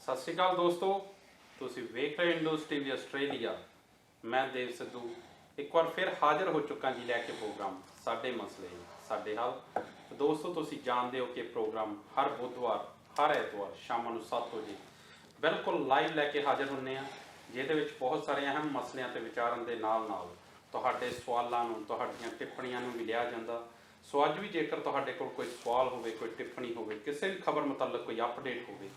ਸਤਿ ਸ਼੍ਰੀ ਅਕਾਲ ਦੋਸਤੋ, ਤੁਸੀਂ ਵੇਖ ਰਹੇ ਇੰਡੋਜ਼ ਟੀਵੀ ਆਸਟ੍ਰੇਲੀਆ। ਮੈਂ ਦੇਵ ਸਿੱਧੂ ਇੱਕ ਵਾਰ ਫਿਰ ਹਾਜ਼ਰ ਹੋ ਚੁੱਕਾ ਜੀ ਲੈ ਕੇ ਪ੍ਰੋਗਰਾਮ ਸਾਡੇ ਮਸਲੇ ਸਾਡੇ ਹੱਲ। ਦੋਸਤੋ, ਤੁਸੀਂ ਜਾਣਦੇ ਹੋ ਕਿ ਪ੍ਰੋਗਰਾਮ ਹਰ ਬੁੱਧਵਾਰ ਹਰ ਐਤਵਾਰ ਸ਼ਾਮ ਨੂੰ 7 ਵਜੇ ਬਿਲਕੁਲ ਲਾਈਵ ਲੈ ਕੇ ਹਾਜ਼ਰ ਹੁੰਦੇ ਆ, ਜਿਹਦੇ ਵਿੱਚ ਬਹੁਤ ਸਾਰੇ ਅਹਿਮ ਮਸਲਿਆਂ ਤੇ ਵਿਚਾਰਨ ਦੇ ਨਾਲ ਨਾਲ ਤੁਹਾਡੇ ਸਵਾਲਾਂ ਨੂੰ, ਤੁਹਾਡੀਆਂ ਟਿੱਪਣੀਆਂ ਨੂੰ ਵੀ ਲਿਆ ਜਾਂਦਾ। ਸੋ ਅੱਜ ਵੀ ਜੇਕਰ ਤੁਹਾਡੇ ਕੋਲ ਕੋਈ ਸਵਾਲ ਹੋਵੇ, ਕੋਈ ਟਿੱਪਣੀ ਹੋਵੇ, ਕਿਸੇ ਵੀ ਖਬਰ ਮੁਤਲਕ ਕੋਈ ਅਪਡੇਟ ਹੋਵੇ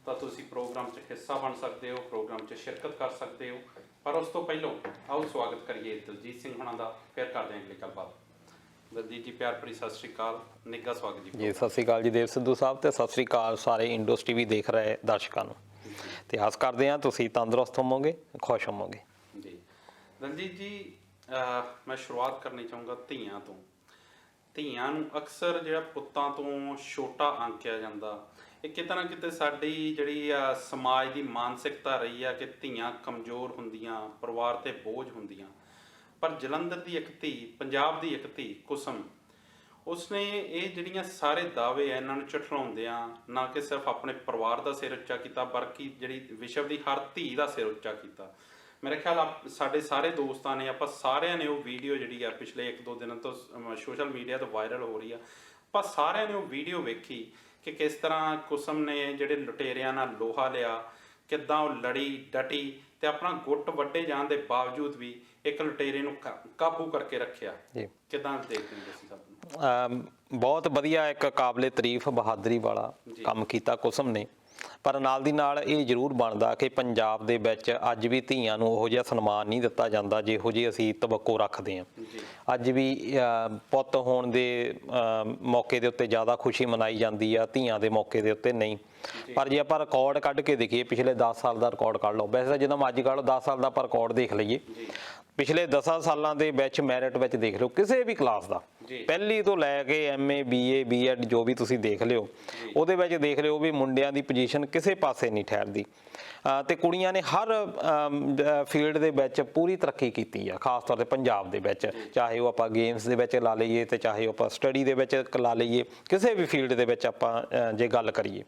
ਤਾਂ ਤੁਸੀਂ ਪ੍ਰੋਗਰਾਮ 'ਚ ਹਿੱਸਾ ਬਣ ਸਕਦੇ ਹੋ, ਪ੍ਰੋਗਰਾਮ 'ਚ ਸ਼ਿਰਕਤ ਕਰ ਸਕਦੇ ਹੋ। ਪਰ ਉਸ ਤੋਂ ਪਹਿਲਾਂ ਆਓ ਸਵਾਗਤ ਕਰੀਏ ਦਲਜੀਤ ਸਿੰਘ ਹੁਣਾਂ ਦਾ। ਫਿਰ ਕਰਦੇ ਹਾਂ ਅਗਲੀ ਗੱਲਬਾਤ। ਦਲਜੀਤ ਜੀ, ਪਿਆਰ ਭਰੀ ਸਤਿ ਸ਼੍ਰੀ ਅਕਾਲ, ਨਿੱਘਾ ਸਵਾਗਤ ਜੀ। ਸਤਿ ਸ਼੍ਰੀ ਅਕਾਲ ਜੀ ਦੇਵ ਸਿੱਧੂ ਸਾਹਿਬ, ਤੇ ਸਤਿ ਸ਼੍ਰੀ ਅਕਾਲ ਸਾਰੇ ਇੰਡੋਜ਼ ਟੀਵੀ ਦੇਖ ਰਹੇ ਦਰਸ਼ਕਾਂ ਨੂੰ। ਤੇ ਆਸ ਕਰਦੇ ਹਾਂ ਤੁਸੀਂ ਤੰਦਰੁਸਤ ਹੋਵੋਗੇ, ਖੁਸ਼ ਹੋਵੋਗੇ ਜੀ। ਦਲਜੀਤ ਜੀ, ਮੈਂ ਸ਼ੁਰੂਆਤ ਕਰਨੀ ਚਾਹੂੰਗਾ ਧੀਆਂ ਤੋਂ। ਧੀਆਂ ਨੂੰ ਅਕਸਰ ਜਿਹੜਾ ਪੁੱਤਾਂ ਤੋਂ ਛੋਟਾ ਆਂਕਿਆ ਜਾਂਦਾ, ਇਹ ਕਿਤੇ ਨਾ ਕਿਤੇ ਸਾਡੀ ਜਿਹੜੀ ਸਮਾਜ ਦੀ ਮਾਨਸਿਕਤਾ ਰਹੀ ਆ ਕਿ ਧੀਆਂ ਕਮਜ਼ੋਰ ਹੁੰਦੀਆਂ, ਪਰਿਵਾਰ ਤੇ ਬੋਝ ਹੁੰਦੀਆਂ। ਪਰ ਜਲੰਧਰ ਦੀ ਇੱਕ ਧੀ, ਪੰਜਾਬ ਦੀ ਇੱਕ ਧੀ ਕੁਸਮ, ਉਸਨੇ ਇਹ ਜਿਹੜੀਆਂ ਸਾਰੇ ਦਾਅਵੇ ਆ ਇਹਨਾਂ ਨੂੰ ਝੁਠਲਾਉਂਦਿਆਂ ਨਾ ਕਿ ਸਿਰਫ ਆਪਣੇ ਪਰਿਵਾਰ ਦਾ ਸਿਰ ਉੱਚਾ ਕੀਤਾ, ਬਲਕਿ ਜਿਹੜੀ ਵਿਸ਼ਵ ਦੀ ਹਰ ਧੀ ਦਾ ਸਿਰ ਉੱਚਾ ਕੀਤਾ। ਮੇਰੇ ਖਿਆਲ ਸਾਡੇ ਸਾਰੇ ਦੋਸਤਾਂ ਨੇ, ਆਪਾਂ ਸਾਰਿਆਂ ਨੇ ਉਹ ਵੀਡੀਓ ਜਿਹੜੀ ਆ ਪਿਛਲੇ 1-2 ਦਿਨਾਂ ਤੋਂ ਸੋਸ਼ਲ ਮੀਡੀਆ ਤੋਂ ਵਾਇਰਲ ਹੋ ਰਹੀ ਆ, ਆਪਾਂ ਸਾਰਿਆਂ ਨੇ ਉਹ ਵੀਡੀਓ ਵੇਖੀ ਕਿ ਕਿਸ ਤਰ੍ਹਾਂ ਕੁਸਮ ਨੇ ਜਿਹੜੇ ਲੁਟੇਰਿਆਂ ਨਾਲ ਲੋਹਾ ਲਿਆ, ਕਿੱਦਾਂ ਉਹ ਲੜੀ ਡਟੀ ਤੇ ਆਪਣਾ ਗੁੱਟ ਵੱਢੇ ਜਾਣ ਦੇ ਬਾਵਜੂਦ ਵੀ ਇੱਕ ਲੁਟੇਰੇ ਨੂੰ ਕਾਬੂ ਕਰਕੇ ਰੱਖਿਆ। ਕਿੱਦਾਂ ਦੇਖਦੇ ਹੋ ਤੁਸੀਂ ਸਭ ਨੂੰ? ਬਹੁਤ ਵਧੀਆ, ਇੱਕ ਕਾਬਲੇ ਤਾਰੀਫ ਬਹਾਦਰੀ ਵਾਲਾ ਕੰਮ ਕੀਤਾ ਕੁਸਮ ਨੇ। ਪਰ ਨਾਲ ਦੀ ਨਾਲ ਇਹ ਜ਼ਰੂਰ ਬਣਦਾ ਕਿ ਪੰਜਾਬ ਦੇ ਵਿੱਚ ਅੱਜ ਵੀ ਧੀਆਂ ਨੂੰ ਉਹੋ ਜਿਹਾ ਸਨਮਾਨ ਨਹੀਂ ਦਿੱਤਾ ਜਾਂਦਾ ਜਿਹੋ ਜਿਹੀ ਅਸੀਂ ਤਵੱਕੋ ਰੱਖਦੇ ਹਾਂ। ਅੱਜ ਵੀ ਪੁੱਤ ਹੋਣ ਦੇ ਮੌਕੇ ਦੇ ਉੱਤੇ ਜ਼ਿਆਦਾ ਖੁਸ਼ੀ ਮਨਾਈ ਜਾਂਦੀ ਆ, ਧੀਆਂ ਦੇ ਮੌਕੇ ਦੇ ਉੱਤੇ ਨਹੀਂ। ਪਰ ਜੇ ਆਪਾਂ ਰਿਕਾਰਡ ਕੱਢ ਕੇ ਦੇਖੀਏ, ਪਿਛਲੇ 10 ਸਾਲ ਦਾ ਰਿਕਾਰਡ ਕੱਢ ਲਓ। ਵੈਸੇ ਜਦੋਂ ਅੱਜ ਕੱਢ 10 ਸਾਲ ਦਾ ਆਪਾਂ ਰਿਕਾਰਡ ਦੇਖ ਲਈਏ, ਪਿਛਲੇ 10 ਸਾਲਾਂ ਦੇ ਵਿੱਚ ਮੈਰਿਟ ਵਿੱਚ ਦੇਖ ਲਿਓ ਕਿਸੇ ਵੀ ਕਲਾਸ ਦਾ, ਪਹਿਲੀ ਤੋਂ ਲੈ ਕੇ MA BA BEd ਜੋ ਵੀ ਤੁਸੀਂ ਦੇਖ ਲਿਓ, ਉਹਦੇ ਵਿੱਚ ਦੇਖ ਲਿਓ ਵੀ ਮੁੰਡਿਆਂ ਦੀ ਪੋਜੀਸ਼ਨ ਕਿਸੇ ਪਾਸੇ ਨਹੀਂ ਠਹਿਰਦੀ। ਤੇ ਕੁੜੀਆਂ ਨੇ ਹਰ ਫੀਲਡ ਦੇ ਵਿੱਚ ਪੂਰੀ ਤਰੱਕੀ ਕੀਤੀ ਆ, ਖਾਸ ਤੌਰ ਤੇ ਪੰਜਾਬ ਦੇ ਵਿੱਚ। ਚਾਹੇ ਉਹ ਆਪਾਂ ਗੇਮਸ ਦੇ ਵਿੱਚ ਲਾ ਲਈਏ ਤੇ ਚਾਹੇ ਉਹ ਆਪਾਂ ਸਟੱਡੀ ਦੇ ਵਿੱਚ ਲਾ ਲਈਏ, ਕਿਸੇ ਵੀ ਫੀਲਡ ਦੇ ਵਿੱਚ ਆਪਾਂ ਜੇ ਗੱਲ ਕਰੀਏ।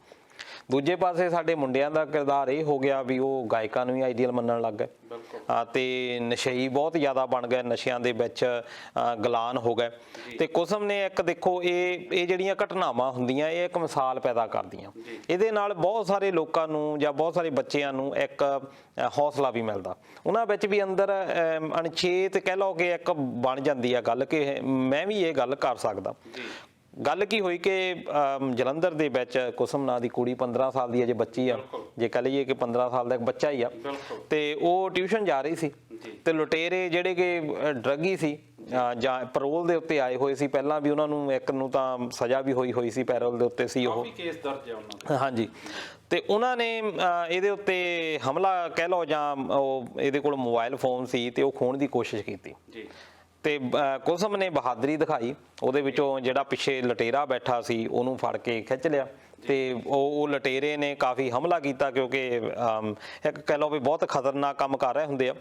ਦੂਜੇ ਪਾਸੇ ਸਾਡੇ ਮੁੰਡਿਆਂ ਦਾ ਕਿਰਦਾਰ ਇਹ ਹੋ ਗਿਆ ਵੀ ਉਹ ਗਾਇਕਾਂ ਨੂੰ ਵੀ ਆਈਡੀਅਲ ਮੰਨਣ ਲੱਗ ਗਏ ਤੇ ਨਸ਼ਈ ਬਹੁਤ ਜ਼ਿਆਦਾ ਬਣ ਗਏ, ਨਸ਼ਿਆਂ ਦੇ ਵਿੱਚ ਗਲਾਨ ਹੋ ਗਏ। ਤੇ ਕੁਸਮ ਨੇ ਇੱਕ ਦੇਖੋ, ਇਹ ਜਿਹੜੀਆਂ ਘਟਨਾਵਾਂ ਹੁੰਦੀਆਂ, ਇਹ ਇੱਕ ਮਿਸਾਲ ਪੈਦਾ ਕਰਦੀਆਂ। ਇਹਦੇ ਨਾਲ ਬਹੁਤ ਸਾਰੇ ਲੋਕਾਂ ਨੂੰ ਜਾਂ ਬਹੁਤ ਸਾਰੇ ਬੱਚਿਆਂ ਨੂੰ ਇੱਕ ਹੌਸਲਾ ਵੀ ਮਿਲਦਾ, ਉਹਨਾਂ ਵਿੱਚ ਵੀ ਅੰਦਰ ਅਣਚੇਤ ਕਹਿ ਲਓ ਕਿ ਇੱਕ ਬਣ ਜਾਂਦੀ ਆ ਗੱਲ ਕਿ ਮੈਂ ਵੀ ਇਹ ਗੱਲ ਕਰ ਸਕਦਾ। ਗੱਲ ਕੀ ਹੋਈ ਕਿ ਜਲੰਧਰ ਦੇ ਵਿੱਚ ਕੁਸਮ ਨਾਂ ਦੀ ਕੁੜੀ 15 ਸਾਲ ਦੀ ਅਜੇ ਬੱਚੀ ਆ, ਜੇ ਕਹ ਲਈਏ ਕਿ 15 ਸਾਲ ਦਾ ਇੱਕ ਬੱਚਾ ਹੀ ਆ, ਤੇ ਉਹ ਟਿਊਸ਼ਨ ਜਾ ਰਹੀ ਸੀ ਤੇ ਲੁਟੇਰੇ ਜਿਹੜੇ ਕਿ ਡਰੱਗੀ ਸੀ ਜਾਂ ਪੈਰੋਲ ਦੇ ਉੱਤੇ ਆਏ ਹੋਏ ਸੀ, ਪਹਿਲਾਂ ਵੀ ਉਹਨਾਂ ਨੂੰ ਇੱਕ ਨੂੰ ਤਾਂ ਸਜ਼ਾ ਵੀ ਹੋਈ ਸੀ, ਪੈਰੋਲ ਦੇ ਉੱਤੇ ਸੀ ਉਹ, ਕੇਸ ਦਰਜ ਹੈ ਉਹਨਾਂ ਦਾ। ਹਾਂਜੀ। ਤੇ ਉਹਨਾਂ ਨੇ ਇਹਦੇ ਉੱਤੇ ਹਮਲਾ ਕਹਿ ਲਓ, ਜਾਂ ਉਹ ਇਹਦੇ ਕੋਲ ਮੋਬਾਈਲ ਫੋਨ ਸੀ ਤੇ ਉਹ ਖੋਹਣ ਦੀ ਕੋਸ਼ਿਸ਼ ਕੀਤੀ। ਤੇ ਕੁਸਮ ਨੇ ਬਹਾਦਰੀ ਦਿਖਾਈ, ਉਹਦੇ ਵਿੱਚੋਂ ਜਿਹੜਾ ਪਿੱਛੇ ਲਟੇਰਾ ਬੈਠਾ ਸੀ ਉਹਨੂੰ ਫੜ ਕੇ ਖਿੱਚ ਲਿਆ ਤੇ ਉਹ ਲਟੇਰੇ ਨੇ ਕਾਫੀ ਹਮਲਾ ਕੀਤਾ, ਕਿਉਂਕਿ ਇੱਕ ਕਹਿ ਲਓ ਵੀ ਬਹੁਤ ਖਤਰਨਾਕ ਕੰਮ ਕਰ ਰਹੇ ਹੁੰਦੇ ਆ,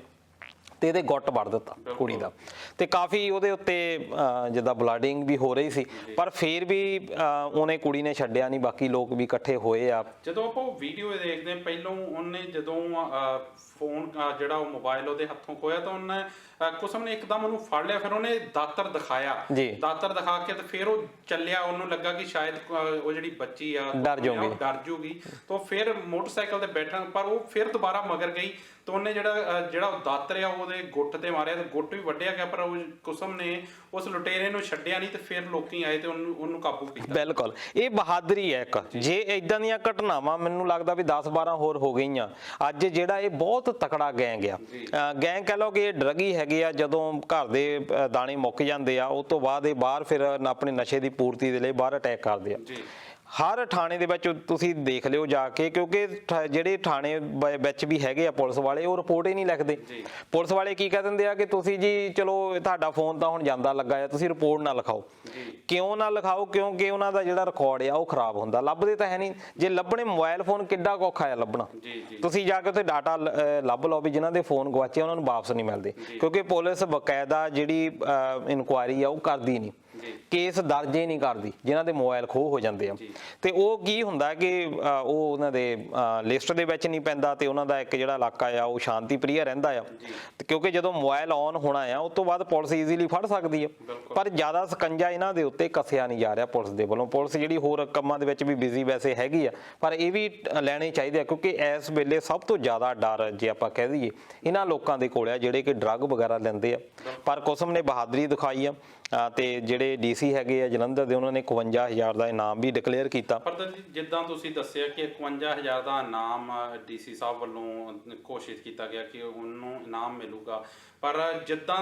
ਤੇ ਇਹਦੇ ਗੁੱਟ ਵੜ ਦਿੱਤਾ ਕੁੜੀ ਦਾ। ਤੇ ਕਾਫੀ ਉਹਦੇ ਉੱਤੇ ਜਿੱਦਾਂ ਬਲੱਡਿੰਗ ਵੀ ਹੋ ਰਹੀ ਸੀ, ਪਰ ਫਿਰ ਵੀ ਉਹਨੇ ਕੁੜੀ ਨੇ ਛੱਡਿਆ ਨਹੀਂ, ਬਾਕੀ ਲੋਕ ਵੀ ਇਕੱਠੇ ਹੋਏ ਆ। ਜਦੋਂ ਆਪਾਂ ਵੀਡੀਓ ਦੇਖਦੇ ਪਹਿਲਾਂ, ਉਹਨੇ ਜਦੋਂ ਫੋਨ ਜਿਹੜਾ ਉਹ ਮੋਬਾਈਲ ਉਹਦੇ ਹੱਥੋਂ ਖੋਇਆ ਤਾਂ ਉਹਨੇ ਕੁਸਮ ਨੇ ਇੱਕਦਮ ਉਹਨੂੰ ਫੜ ਲਿਆ, ਫਿਰ ਉਹਨੇ ਦਾਤਰ ਦਿਖਾਇਆ, ਦਾਤਰ ਦਿਖਾ ਕੇ ਤੇ ਫਿਰ ਉਹ ਚੱਲਿਆ। ਉਹਨੂੰ ਲੱਗਾ ਕਿ ਸ਼ਾਇਦ ਉਹ ਜਿਹੜੀ ਬੱਚੀ ਆ ਡਰ ਜੂਗੀ, ਤਾਂ ਫਿਰ ਮੋਟਰਸਾਈਕਲ ਤੇ ਬੈਠਣ, ਪਰ ਉਹ ਫਿਰ ਦੁਬਾਰਾ ਮਗਰ ਗਈ ਤਾਂ ਉਹਨੇ ਜਿਹੜਾ ਉਹ ਦਾਤਰ ਆ ਉਹਦੇ ਗੁੱਟ ਤੇ ਮਾਰਿਆ ਤੇ ਗੁੱਟ ਵੀ ਵੱਢਿਆ ਗਿਆ, ਪਰ ਉਹ ਕੁਸਮ ਨੇ ਉਸ ਲੁਟੇਰੇ ਨੂੰ ਛੱਡਿਆ ਨਹੀਂ ਤੇ ਫਿਰ ਲੋਕੀ ਆਏ ਤੇ ਉਹਨੂੰ ਕਾਬੂ ਕੀਤਾ। ਬਿਲਕੁਲ, ਇਹ ਬਹਾਦਰੀ ਹੈ ਇੱਕ। ਜੇ ਇਦਾਂ ਦੀਆਂ ਘਟਨਾਵਾਂ ਮੈਨੂੰ ਲੱਗਦਾ ਵੀ 10-12 ਹੋਰ ਹੋ ਗਈਆਂ। ਅੱਜ ਜਿਹੜਾ ਇਹ ਬਹੁਤ ਤਕੜਾ ਗੈਂਗ ਆ, ਗੈਂਗ ਕਹਿ ਲਓ ਕਿ ਇਹ ਡਰੱਗੀ ਹੈਗੇ ਆ, ਜਦੋਂ ਘਰ ਦੇ ਦਾਣੇ ਮੁੱਕ ਜਾਂਦੇ ਆ ਉਸ ਤੋਂ ਬਾਅਦ ਇਹ ਬਾਹਰ ਫਿਰ ਆਪਣੇ ਨਸ਼ੇ ਦੀ ਪੂਰਤੀ ਦੇ ਲਈ ਬਾਹਰ ਅਟੈਕ ਕਰਦੇ ਆ। ਹਰ ਥਾਣੇ ਦੇ ਵਿੱਚ ਤੁਸੀਂ ਦੇਖ ਲਿਓ ਜਾ ਕੇ, ਕਿਉਂਕਿ ਜਿਹੜੇ ਥਾਣੇ ਵਿੱਚ ਵੀ ਹੈਗੇ ਆ ਪੁਲਿਸ ਵਾਲੇ, ਉਹ ਰਿਪੋਰਟ ਹੀ ਨਹੀਂ ਲਿਖਦੇ। ਪੁਲਿਸ ਵਾਲੇ ਕੀ ਕਹਿ ਦਿੰਦੇ ਆ ਕਿ ਤੁਸੀਂ ਜੀ ਚਲੋ ਤੁਹਾਡਾ ਫੋਨ ਤਾਂ ਹੁਣ ਜਾਂਦਾ ਲੱਗਾ ਆ, ਤੁਸੀਂ ਰਿਪੋਰਟ ਨਾ ਲਿਖਾਓ। ਕਿਉਂ ਨਾ ਲਿਖਾਓ? ਕਿਉਂਕਿ ਉਹਨਾਂ ਦਾ ਜਿਹੜਾ ਰਿਕਾਰਡ ਆ ਉਹ ਖਰਾਬ ਹੁੰਦਾ, ਲੱਭਦੇ ਤਾਂ ਹੈ ਨਹੀਂ। ਜੇ ਲੱਭਣੇ ਮੋਬਾਈਲ ਫੋਨ ਕਿੱਡਾ ਔਖਾ ਆ ਲੱਭਣਾ, ਤੁਸੀਂ ਜਾ ਕੇ ਉੱਥੇ ਡਾਟਾ ਲੱਭ ਲਓ ਵੀ ਜਿਨ੍ਹਾਂ ਦੇ ਫੋਨ ਗਵਾਚੇ ਉਹਨਾਂ ਨੂੰ ਵਾਪਸ ਨਹੀਂ ਮਿਲਦੇ, ਕਿਉਂਕਿ ਪੁਲਿਸ ਬਕਾਇਦਾ ਜਿਹੜੀ ਇਨਕੁਆਇਰੀ ਆ ਉਹ ਕਰਦੀ ਨਹੀਂ। ਕੇਸ ਦਰਜ ਹੀ ਨਹੀਂ ਕਰਦੀ ਜਿਨ੍ਹਾਂ ਦੇ ਮੋਬਾਈਲ ਖੋਹ ਹੋ ਜਾਂਦੇ ਆ। ਤੇ ਉਹ ਕੀ ਹੁੰਦਾ ਕਿ ਉਹ ਉਹਨਾਂ ਦੇ ਲਿਸਟ ਦੇ ਵਿੱਚ ਨਹੀਂ ਪੈਂਦਾ ਤੇ ਉਹਨਾਂ ਦਾ ਇੱਕ ਜਿਹੜਾ ਇਲਾਕਾ ਆ ਉਹ ਸ਼ਾਂਤੀ ਪ੍ਰਿਆ ਰਹਿੰਦਾ ਆ, ਕਿਉਂਕਿ ਜਦੋਂ ਮੋਬਾਈਲ ਔਨ ਹੋਣਾ ਆ ਉਸ ਤੋਂ ਬਾਅਦ ਪੁਲਿਸ ਈਜ਼ੀਲੀ ਫੜ ਸਕਦੀ ਆ। ਪਰ ਜ਼ਿਆਦਾ ਸਕੰਜਾ ਇਹਨਾਂ ਦੇ ਉੱਤੇ ਕੱਸਿਆ ਨਹੀਂ ਜਾ ਰਿਹਾ ਪੁਲਿਸ ਦੇ ਵੱਲੋਂ। ਪੁਲਿਸ ਜਿਹੜੀ ਹੋਰ ਕੰਮਾਂ ਦੇ ਵਿੱਚ ਵੀ ਬਿਜ਼ੀ ਵੈਸੇ ਹੈਗੀ ਆ, ਪਰ ਇਹ ਵੀ ਲੈਣੇ ਚਾਹੀਦੇ ਆ, ਕਿਉਂਕਿ ਇਸ ਵੇਲੇ ਸਭ ਤੋਂ ਜ਼ਿਆਦਾ ਡਰ ਜੇ ਆਪਾਂ ਕਹਿ ਦਈਏ ਇਹਨਾਂ ਲੋਕਾਂ ਦੇ ਕੋਲ ਆ ਜਿਹੜੇ ਕਿ ਡਰੱਗ ਵਗੈਰਾ ਲੈਂਦੇ ਆ। ਪਰ ਕੁਸਮ ਨੇ ਬਹਾਦਰੀ ਦਿਖਾਈ ਆ ਤੇ ਜਿਹੜੇ ਡੀਸੀ ਹੈਗੇ ਆ ਜਲੰਧਰ ਦੇ, ਉਹਨਾਂ ਨੇ 51,000 ਦਾ ਇਨਾਮ ਵੀ ਡਿਕਲੇਅਰ ਕੀਤਾ। ਪਰ ਜਿੱਦਾਂ ਤੁਸੀਂ ਦੱਸਿਆ ਕਿ 51,000 ਦਾ ਇਨਾਮ ਡੀਸੀ ਸਾਹਿਬ ਵੱਲੋਂ ਘੋਸ਼ਿਤ ਕੀਤਾ ਗਿਆ ਕਿ ਉਹਨੂੰ ਇਨਾਮ ਮਿਲੂਗਾ, ਪਰ ਜਿੱਦਾਂ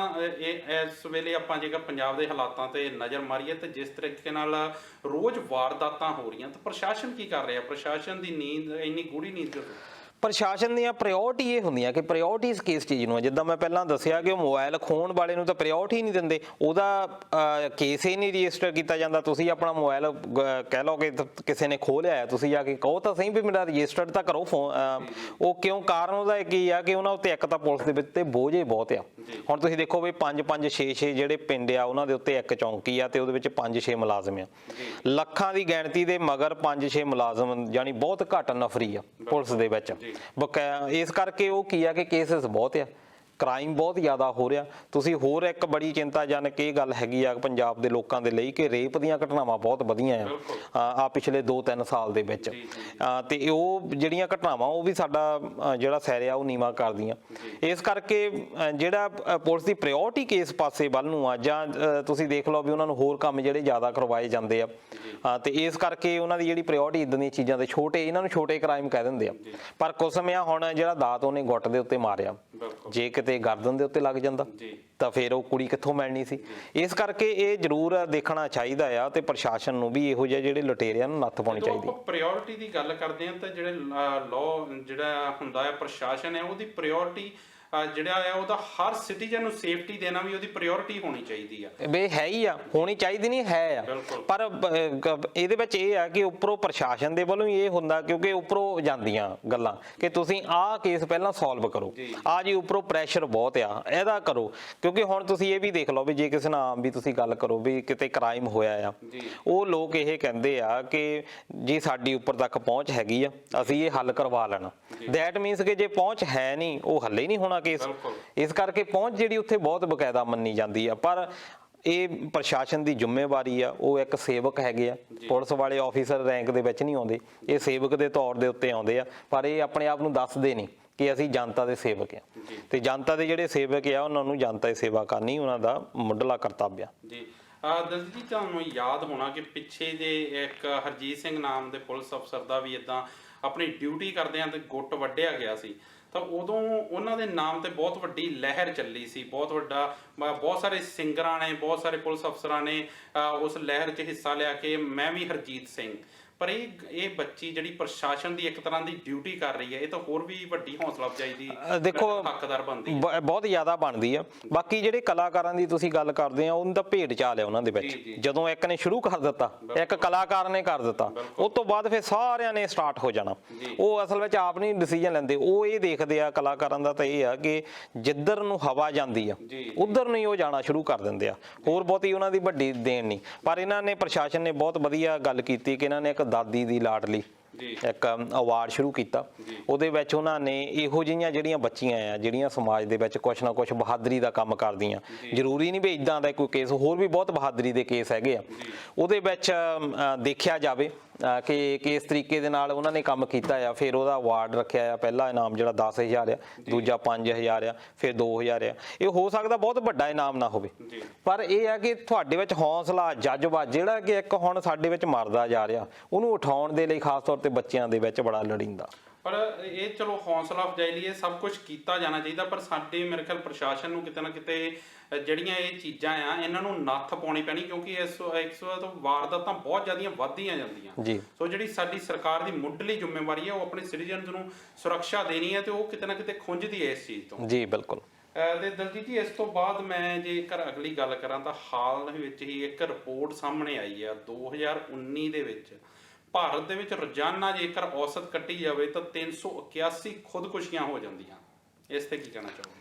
ਇਸ ਵੇਲੇ ਆਪਾਂ ਜੇਕਰ ਪੰਜਾਬ ਦੇ ਹਾਲਾਤਾਂ ਤੇ ਨਜ਼ਰ ਮਾਰੀਏ ਤੇ ਜਿਸ ਤਰੀਕੇ ਨਾਲ ਰੋਜ਼ ਵਾਰਦਾਤਾਂ ਹੋ ਰਹੀਆਂ, ਤਾਂ ਪ੍ਰਸ਼ਾਸਨ ਕੀ ਕਰ ਰਿਹਾ? ਪ੍ਰਸ਼ਾਸਨ ਦੀ ਨੀਂਦ ਇੰਨੀ ਗੂੜੀ ਨੀਂਦ ਕਿਉਂ? ਪ੍ਰਸ਼ਾਸਨ ਦੀਆਂ ਪ੍ਰਾਇੋਰਟੀ ਇਹ ਹੁੰਦੀਆਂ ਕਿ ਪ੍ਰਾਇੋਰਟੀ ਇਸ ਕਿਸ ਚੀਜ਼ ਨੂੰ ਹੈ। ਜਿੱਦਾਂ ਮੈਂ ਪਹਿਲਾਂ ਦੱਸਿਆ ਕਿ ਉਹ ਮੋਬਾਈਲ ਖੋਣ ਵਾਲੇ ਨੂੰ ਤਾਂ ਪ੍ਰਾਇੋਰਟੀ ਨਹੀਂ ਦਿੰਦੇ, ਉਹਦਾ ਕੇਸ ਹੀ ਨਹੀਂ ਰਜਿਸਟਰ ਕੀਤਾ ਜਾਂਦਾ। ਤੁਸੀਂ ਆਪਣਾ ਮੋਬਾਈਲ ਕਹਿ ਲਓ ਕਿ ਕਿਸੇ ਨੇ ਖੋਹ ਲਿਆ, ਤੁਸੀਂ ਜਾ ਕੇ ਕਹੋ ਤਾਂ ਸਹੀ ਵੀ ਮੇਰਾ ਰਜਿਸਟਰਡ ਤਾਂ ਕਰੋ ਫੋਨ। ਉਹ ਕਿਉਂ? ਕਾਰਨ ਉਹਦਾ ਕੀ ਆ ਕਿ ਉਹਨਾਂ ਉੱਤੇ ਇੱਕ ਤਾਂ ਪੁਲਿਸ ਦੇ ਵਿੱਚ ਤੇ ਬੋਝ ਹੀ ਬਹੁਤ ਆ। ਹੁਣ ਤੁਸੀਂ ਦੇਖੋ ਵੀ 5-5 6-6 ਜਿਹੜੇ ਪਿੰਡ ਆ ਉਹਨਾਂ ਦੇ ਉੱਤੇ ਇੱਕ ਚੌਂਕੀ ਆ ਤੇ ਉਹਦੇ ਵਿੱਚ 5-6 ਮੁਲਾਜ਼ਮ ਆ। ਲੱਖਾਂ ਦੀ ਗਿਣਤੀ ਦੇ ਮਗਰ 5-6 ਮੁਲਾਜ਼ਮ ਜਾਨੀ ਬਹੁਤ ਘੱਟ ਨਫਰੀ ਆ ਪੁਲਿਸ ਦੇ ਵਿੱਚ। ਇਸ ਕਰਕੇ ਉਹ ਕੀ ਆ ਕਿ ਕੇਸਿਸ ਬਹੁਤ ਆ, ਕ੍ਰਾਈਮ ਬਹੁਤ ਜ਼ਿਆਦਾ ਹੋ ਰਿਹਾ। ਤੁਸੀਂ ਹੋਰ ਇੱਕ ਬੜੀ ਚਿੰਤਾਜਨਕ ਇਹ ਗੱਲ ਹੈਗੀ ਆ ਪੰਜਾਬ ਦੇ ਲੋਕਾਂ ਦੇ ਲਈ ਕਿ ਰੇਪ ਦੀਆਂ ਘਟਨਾਵਾਂ ਬਹੁਤ ਵਧੀਆਂ ਆ ਪਿਛਲੇ 2-3 ਸਾਲ ਦੇ ਵਿੱਚ। ਤੇ ਉਹ ਜਿਹੜੀਆਂ ਘਟਨਾਵਾਂ ਉਹ ਵੀ ਸਾਡਾ ਜਿਹੜਾ ਸੈਰ ਆ ਉਹ ਨੀਵਾਂ ਕਰਦੀਆਂ। ਇਸ ਕਰਕੇ ਜਿਹੜਾ ਪੁਲਿਸ ਦੀ ਪ੍ਰਾਇੋਰਟੀ ਕੇਸ ਪਾਸੇ ਵੱਲ ਨੂੰ ਆ, ਜਾਂ ਤੁਸੀਂ ਦੇਖ ਲਓ ਵੀ ਉਹਨਾਂ ਨੂੰ ਹੋਰ ਕੰਮ ਜਿਹੜੇ ਜ਼ਿਆਦਾ ਕਰਵਾਏ ਜਾਂਦੇ ਆ, ਤੇ ਇਸ ਕਰਕੇ ਉਹਨਾਂ ਦੀ ਜਿਹੜੀ ਪ੍ਰਾਇੋਰਟੀ ਇਦਾਂ ਦੀਆਂ ਚੀਜ਼ਾਂ ਦੇ ਛੋਟੇ, ਇਹਨਾਂ ਨੂੰ ਛੋਟੇ ਕ੍ਰਾਈਮ ਕਹਿ ਦਿੰਦੇ ਆ। ਪਰ ਕੁਝ ਸਮਿਆਂ ਹੁਣ ਜਿਹੜਾ ਦਾਤ ਉਹਨੇ ਗੁੱਟ ਦੇ ਉੱਤੇ ਮਾਰਿਆ, ਜੇ ਕਿਤੇ ਗਰਦਨ ਦੇ ਉੱਤੇ ਲੱਗ ਜਾਂਦਾ ਤਾਂ ਫਿਰ ਉਹ ਕੁੜੀ ਕਿੱਥੋਂ ਮਿਲਣੀ ਸੀ। ਇਸ ਕਰਕੇ ਇਹ ਜ਼ਰੂਰ ਦੇਖਣਾ ਚਾਹੀਦਾ ਆ ਤੇ ਪ੍ਰਸ਼ਾਸਨ ਨੂੰ ਵੀ ਇਹੋ ਜਿਹੇ ਜਿਹੜੇ ਲੁਟੇਰਿਆਂ ਨੂੰ ਨੱਥ ਪਾਉਣੀ ਚਾਹੀਦੀ। ਆਪਾਂ ਪ੍ਰਾਇੋਰਟੀ ਦੀ ਗੱਲ ਕਰਦੇ ਹਾਂ ਤਾਂ ਜਿਹੜੇ ਲਾਅ ਜਿਹੜਾ ਹੁੰਦਾ ਹੈ ਪ੍ਰਸ਼ਾਸਨ ਹੈ, ਉਹਦੀ ਪ੍ਰਾਇੋਰਟੀ ਜਿਹੜਾ ਆ ਉਹਦਾ ਹਰ ਸਿਟੀਜ਼ਨ ਨੂੰ ਸੇਫਟੀ ਦੇਣਾ ਵੀ ਉਹਦੀ ਪ੍ਰਾਇੋਰਟੀ ਹੋਣੀ ਚਾਹੀਦੀ ਆ। ਬੇ ਹੈ ਹੀ ਆ, ਹੋਣੀ ਚਾਹੀਦੀ ਨਹੀਂ ਹੈ ਆ। ਪਰ ਇਹਦੇ ਵਿੱਚ ਇਹ ਆ ਕਿ ਉੱਪਰੋਂ ਪ੍ਰਸ਼ਾਸਨ ਦੇ ਵੱਲੋਂ ਇਹ ਹੁੰਦਾ, ਕਿਉਂਕਿ ਉੱਪਰੋਂ ਜਾਂਦੀਆਂ ਗੱਲਾਂ ਕਿ ਤੁਸੀਂ ਆਹ ਕੇਸ ਪਹਿਲਾਂ ਸੋਲਵ ਕਰੋ, ਆ ਜੀ ਉੱਪਰੋਂ ਪ੍ਰੈਸ਼ਰ ਬਹੁਤ ਆ ਇਹਦਾ ਕਰੋ। ਕਿਉਂਕਿ ਹੁਣ ਤੁਸੀਂ ਇਹ ਵੀ ਦੇਖ ਲਓ ਵੀ ਜੇ ਕਿਸੇ ਨਾਲ ਵੀ ਤੁਸੀਂ ਗੱਲ ਕਰੋ ਵੀ ਕਿਤੇ ਕ੍ਰਾਈਮ ਹੋਇਆ ਆ, ਉਹ ਲੋਕ ਇਹ ਕਹਿੰਦੇ ਆ ਕਿ ਜੀ ਸਾਡੀ ਉੱਪਰ ਤੱਕ ਪਹੁੰਚ ਹੈਗੀ ਆ, ਅਸੀਂ ਇਹ ਹੱਲ ਕਰਵਾ ਲੈਣਾ। ਦੈਟ ਮੀਨਸ ਕਿ ਜੇ ਪਹੁੰਚ ਹੈ ਨਹੀਂ, ਉਹ ਹੱਲੇ ਨਹੀਂ ਹੋਣਾ ਕੇਸ। ਇਸ ਕਰਕੇ ਪਹੁੰਚ ਜਿਹੜੀ ਉੱਥੇ ਬਹੁਤ ਬਕਾਇਦਾ ਮੰਨੀ ਜਾਂਦੀ ਆ। ਪਰ ਇਹ ਪ੍ਰਸ਼ਾਸਨ ਦੀ ਜ਼ਿੰਮੇਵਾਰੀ ਆ, ਉਹ ਇੱਕ ਸੇਵਕ ਹੈਗੇ ਆ। ਪੁਲਿਸ ਵਾਲੇ ਆਫੀਸਰ ਰੈਂਕ ਦੇ ਵਿੱਚ ਨਹੀਂ ਆਉਂਦੇ, ਇਹ ਸੇਵਕ ਦੇ ਤੌਰ ਦੇ ਉੱਤੇ ਆਉਂਦੇ ਆ, ਪਰ ਇਹ ਆਪਣੇ ਆਪ ਨੂੰ ਦੱਸਦੇ ਨਹੀਂ ਕਿ ਅਸੀਂ ਜਨਤਾ ਦੇ ਸੇਵਕ ਆ। ਤੇ ਜਨਤਾ ਦੇ ਜਿਹੜੇ ਸੇਵਕ ਆ ਉਹਨਾਂ ਨੂੰ ਜਨਤਾ ਦੀ ਸੇਵਾ ਕਰਨੀ ਉਹਨਾਂ ਦਾ ਮੁੱਢਲਾ ਕਰਤੱਵ ਆ। ਜੀ ਦਲਜੀਤ ਜੀ, ਤੁਹਾਨੂੰ ਯਾਦ ਹੋਣਾ ਕਿ ਪਿੱਛੇ ਜੇ ਇੱਕ ਹਰਜੀਤ ਸਿੰਘ ਨਾਮ ਦੇ ਪੁਲਿਸ ਅਫਸਰ ਦਾ ਵੀ ਇਦਾਂ ਆਪਣੀ ਡਿਊਟੀ ਕਰਦਿਆਂ ਤੇ ਗੁੱਟ ਵੱਢਿਆ ਗਿਆ ਸੀ, ਤਾਂ ਉਦੋਂ ਉਹਨਾਂ ਦੇ ਨਾਮ ਤੇ ਬਹੁਤ ਵੱਡੀ ਲਹਿਰ ਚੱਲੀ ਸੀ। ਬਹੁਤ ਸਾਰੇ ਸਿੰਗਰਾਂ ਨੇ, ਬਹੁਤ ਸਾਰੇ ਪੁਲਿਸ ਅਫਸਰਾਂ ਨੇ ਉਸ ਲਹਿਰ 'ਚ ਹਿੱਸਾ ਲਿਆ ਕਿ ਮੈਂ ਵੀ ਹਰਜੀਤ ਸਿੰਘ। ਪਰ ਇਹ ਬੱਚੀ ਜਿਹੜੀ ਪ੍ਰਸ਼ਾਸਨ ਦੀ ਇੱਕ ਤਰ੍ਹਾਂ ਦੀ ਡਿਊਟੀ ਕਰ ਰਹੀ ਹੈ, ਇਹ ਤਾਂ ਹੋਰ ਵੀ ਵੱਡੀ ਹੌਸਲਾ ਅਫਜ਼ਾਈ ਦੀ ਦੇਖੋ ਹੱਕਦਾਰ ਬਣਦੀ ਬਹੁਤ ਜ਼ਿਆਦਾ ਬਣਦੀ ਆ। ਬਾਕੀ ਜਿਹੜੇ ਕਲਾਕਾਰਾਂ ਦੀ ਤੁਸੀਂ ਗੱਲ ਕਰਦੇ ਆ, ਉਹਨਾਂ ਦਾ ਭੇਡ ਚਾਲ ਆ ਉਹਨਾਂ ਦੇ ਵਿੱਚ। ਜਦੋਂ ਇੱਕ ਨੇ ਸ਼ੁਰੂ ਕਰ ਦਿੱਤਾ, ਇੱਕ ਕਲਾਕਾਰ ਨੇ ਕਰ ਦਿੱਤਾ, ਉਸ ਤੋਂ ਬਾਅਦ ਫਿਰ ਸਾਰਿਆਂ ਨੇ ਸਟਾਰਟ ਹੋ ਜਾਣਾ। ਉਹ ਅਸਲ ਵਿੱਚ ਆਪ ਨਹੀਂ ਡਿਸੀਜਨ ਲੈਂਦੇ, ਉਹ ਇਹ ਦੇਖਦੇ ਆ ਕਲਾਕਾਰਾਂ ਦਾ ਤਾਂ ਇਹ ਆ ਕਿ ਜਿੱਧਰ ਨੂੰ ਹਵਾ ਜਾਂਦੀ ਆ ਉਧਰ ਨੂੰ ਹੀ ਉਹ ਜਾਣਾ ਸ਼ੁਰੂ ਕਰ ਦਿੰਦੇ ਆ। ਹੋਰ ਬਹੁਤੀ ਉਹਨਾਂ ਦੀ ਵੱਡੀ ਦੇਣ ਨਹੀਂ। ਪਰ ਇਹਨਾਂ ਨੇ, ਪ੍ਰਸ਼ਾਸਨ ਨੇ ਬਹੁਤ ਵਧੀਆ ਗੱਲ ਕੀਤੀ ਕਿ ਇਹਨਾਂ ਨੇ ਇੱਕ ਦਾਦੀ ਦੀ ਲਾਡਲੀ ਇੱਕ ਅਵਾਰਡ ਸ਼ੁਰੂ ਕੀਤਾ। ਉਹਦੇ ਵਿੱਚ ਉਹਨਾਂ ਨੇ ਇਹੋ ਜਿਹੀਆਂ ਜਿਹੜੀਆਂ ਬੱਚੀਆਂ ਆ ਜਿਹੜੀਆਂ ਸਮਾਜ ਦੇ ਵਿੱਚ ਕੁਛ ਨਾ ਕੁਛ ਬਹਾਦਰੀ ਦਾ ਕੰਮ ਕਰਦੀਆਂ, ਜ਼ਰੂਰੀ ਨਹੀਂ ਵੀ ਇਦਾਂ ਦਾ ਕੋਈ ਕੇਸ, ਹੋਰ ਵੀ ਬਹੁਤ ਬਹਾਦਰੀ ਦੇ ਕੇਸ ਹੈਗੇ ਆ, ਉਹਦੇ ਵਿੱਚ ਦੇਖਿਆ ਜਾਵੇ ਕਿ ਕਿਸ ਤਰੀਕੇ ਦੇ ਨਾਲ ਉਹਨਾਂ ਨੇ ਕੰਮ ਕੀਤਾ ਆ। ਫਿਰ ਉਹਦਾ ਅਵਾਰਡ ਰੱਖਿਆ ਆ। ਪਹਿਲਾ ਇਨਾਮ ਜਿਹੜਾ 10,000 ਆ, ਦੂਜਾ 5,000 ਆ, ਫਿਰ 2,000 ਆ। ਇਹ ਹੋ ਸਕਦਾ ਬਹੁਤ ਵੱਡਾ ਇਨਾਮ ਨਾ ਹੋਵੇ, ਪਰ ਇਹ ਆ ਕਿ ਤੁਹਾਡੇ ਵਿੱਚ ਹੌਸਲਾ, ਜਜ਼ਬਾ ਜਿਹੜਾ ਕਿ ਇੱਕ ਹੁਣ ਸਾਡੇ ਵਿੱਚ ਮਰਦਾ ਜਾ ਰਿਹਾ, ਉਹਨੂੰ ਉਠਾਉਣ ਦੇ ਲਈ ਖਾਸ ਤੌਰ ਤੇ ਬੱਚਿਆਂ ਦੇ ਵਿੱਚ ਬੜਾ ਲੋੜੀਂਦਾ। ਪਰ ਇਹ ਚਲੋ ਹੌਸਲਾ ਅਫਜ਼ਾਈ ਲਈ ਇਹ ਸਭ ਕੁਝ ਕੀਤਾ ਜਾਣਾ ਚਾਹੀਦਾ, ਪਰ ਸਾਡੇ ਮੇਰੇ ਖਿਆਲ ਪ੍ਰਸ਼ਾਸਨ ਨੂੰ ਕਿਤੇ ਨਾ ਕਿਤੇ ਜਿਹੜੀਆਂ ਇਹ ਚੀਜ਼ਾਂ ਆ ਇਹਨਾਂ ਨੂੰ ਨੱਥ ਪਾਉਣੀ ਪੈਣੀ, ਕਿਉਂਕਿ ਇਸ ਤੋਂ ਵਾਰਦਾਤਾਂ ਬਹੁਤ ਜ਼ਿਆਦੀਆਂ ਵੱਧਦੀਆਂ ਜਾਂਦੀਆਂ। ਸੋ ਜਿਹੜੀ ਸਾਡੀ ਸਰਕਾਰ ਦੀ ਮੁੱਢਲੀ ਜ਼ਿੰਮੇਵਾਰੀ ਹੈ ਉਹ ਆਪਣੇ ਸਿਟੀਜ਼ਨਸ ਨੂੰ ਸੁਰੱਖਿਆ ਦੇਣੀ ਹੈ, ਤੇ ਉਹ ਕਿਤੇ ਨਾ ਕਿਤੇ ਖੁੰਝਦੀ ਹੈ ਇਸ ਚੀਜ਼ ਤੋਂ। ਜੀ ਬਿਲਕੁਲ। ਤੇ ਦਲਜੀਤ ਜੀ, ਇਸ ਤੋਂ ਬਾਅਦ ਮੈਂ ਜੇਕਰ ਅਗਲੀ ਗੱਲ ਕਰਾਂ ਤਾਂ ਹਾਲ ਵਿੱਚ ਹੀ ਇੱਕ ਰਿਪੋਰਟ ਸਾਹਮਣੇ ਆਈ ਹੈ 2019 ਦੇ ਵਿੱਚ ਭਾਰਤ ਦੇ ਵਿੱਚ ਰੋਜ਼ਾਨਾ ਜੇਕਰ ਔਸਤ ਕੱਟੀ ਜਾਵੇ ਤਾਂ 381 ਖੁਦਕੁਸ਼ੀਆਂ ਹੋ ਜਾਂਦੀਆਂ। ਇਸ ਤੇ ਕੀ ਕਹਿਣਾ ਚਾਹੋਗੇ?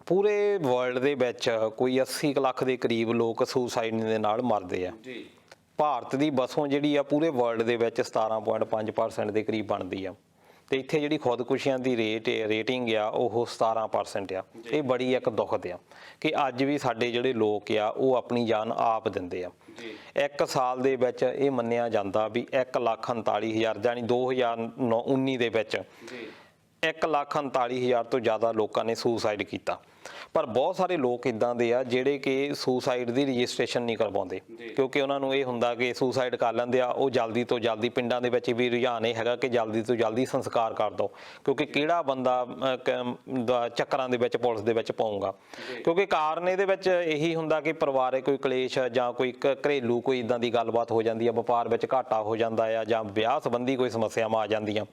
ਪੂਰੇ ਵਰਲਡ ਦੇ ਵਿੱਚ ਕੋਈ 80 ਕੁ ਲੱਖ ਦੇ ਕਰੀਬ ਲੋਕ ਸੁਸਾਈਡ ਦੇ ਨਾਲ ਮਰਦੇ ਆ ਜੀ। ਭਾਰਤ ਦੀ ਵਸੋਂ ਜਿਹੜੀ ਆ ਪੂਰੇ ਵਰਲਡ ਦੇ ਵਿੱਚ 17.5% ਦੇ ਕਰੀਬ ਬਣਦੀ ਆ ਤੇ ਇੱਥੇ ਜਿਹੜੀ ਖੁਦਕੁਸ਼ੀਆਂ ਦੀ ਰੇਟਿੰਗ ਆ ਉਹ 17% ਆ। ਇਹ ਬੜੀ ਇੱਕ ਦੁਖਦ ਆ ਕਿ ਅੱਜ ਵੀ ਸਾਡੇ ਜਿਹੜੇ ਲੋਕ ਆ ਉਹ ਆਪਣੀ ਜਾਨ ਆਪ ਦਿੰਦੇ ਆ। ਇੱਕ ਸਾਲ ਦੇ ਵਿੱਚ ਇਹ ਮੰਨਿਆ ਜਾਂਦਾ ਵੀ 1,39,000 ਜਾਨੀ 2019 ਦੇ ਵਿੱਚ 1,39,000 ਤੋਂ ਜ਼ਿਆਦਾ ਲੋਕਾਂ ਨੇ ਸੁਸਾਈਡ ਕੀਤਾ। ਪਰ ਬਹੁਤ ਸਾਰੇ ਲੋਕ ਇਦਾਂ ਦੇ ਆ ਜਿਹੜੇ ਕਿ ਸੁਸਾਈਡ ਦੀ ਰਜਿਸਟ੍ਰੇਸ਼ਨ ਨਹੀਂ ਕਰਵਾਉਂਦੇ ਕਿਉਂਕਿ ਉਹਨਾਂ ਨੂੰ ਇਹ ਹੁੰਦਾ ਕਿ ਸੁਸਾਈਡ ਕਰ ਲੈਂਦੇ ਆ ਉਹ ਜਲਦੀ ਤੋਂ ਜਲਦੀ। ਪਿੰਡਾਂ ਦੇ ਵਿੱਚ ਵੀ ਰੁਝਾਨ ਇਹ ਹੈਗਾ ਕਿ ਜਲਦੀ ਤੋਂ ਜਲਦੀ ਸੰਸਕਾਰ ਕਰ ਦਿਓ ਕਿਉਂਕਿ ਕਿਹੜਾ ਬੰਦਾ ਚੱਕਰਾਂ ਦੇ ਵਿੱਚ ਪੁਲਿਸ ਦੇ ਵਿੱਚ ਪਾਊਗਾ। ਕਿਉਂਕਿ ਕਾਰਨ ਇਹਦੇ ਵਿੱਚ ਇਹੀ ਹੁੰਦਾ ਕਿ ਪਰਿਵਾਰਕ ਕੋਈ ਕਲੇਸ਼ ਜਾਂ ਕੋਈ ਘਰੇਲੂ ਕੋਈ ਇਦਾਂ ਦੀ ਗੱਲਬਾਤ ਹੋ ਜਾਂਦੀ ਆ, ਵਪਾਰ ਵਿੱਚ ਘਾਟਾ ਹੋ ਜਾਂਦਾ ਆ ਜਾਂ ਵਿਆਹ ਸੰਬੰਧੀ ਕੋਈ ਸਮੱਸਿਆਵਾਂ ਆ ਜਾਂਦੀਆਂ।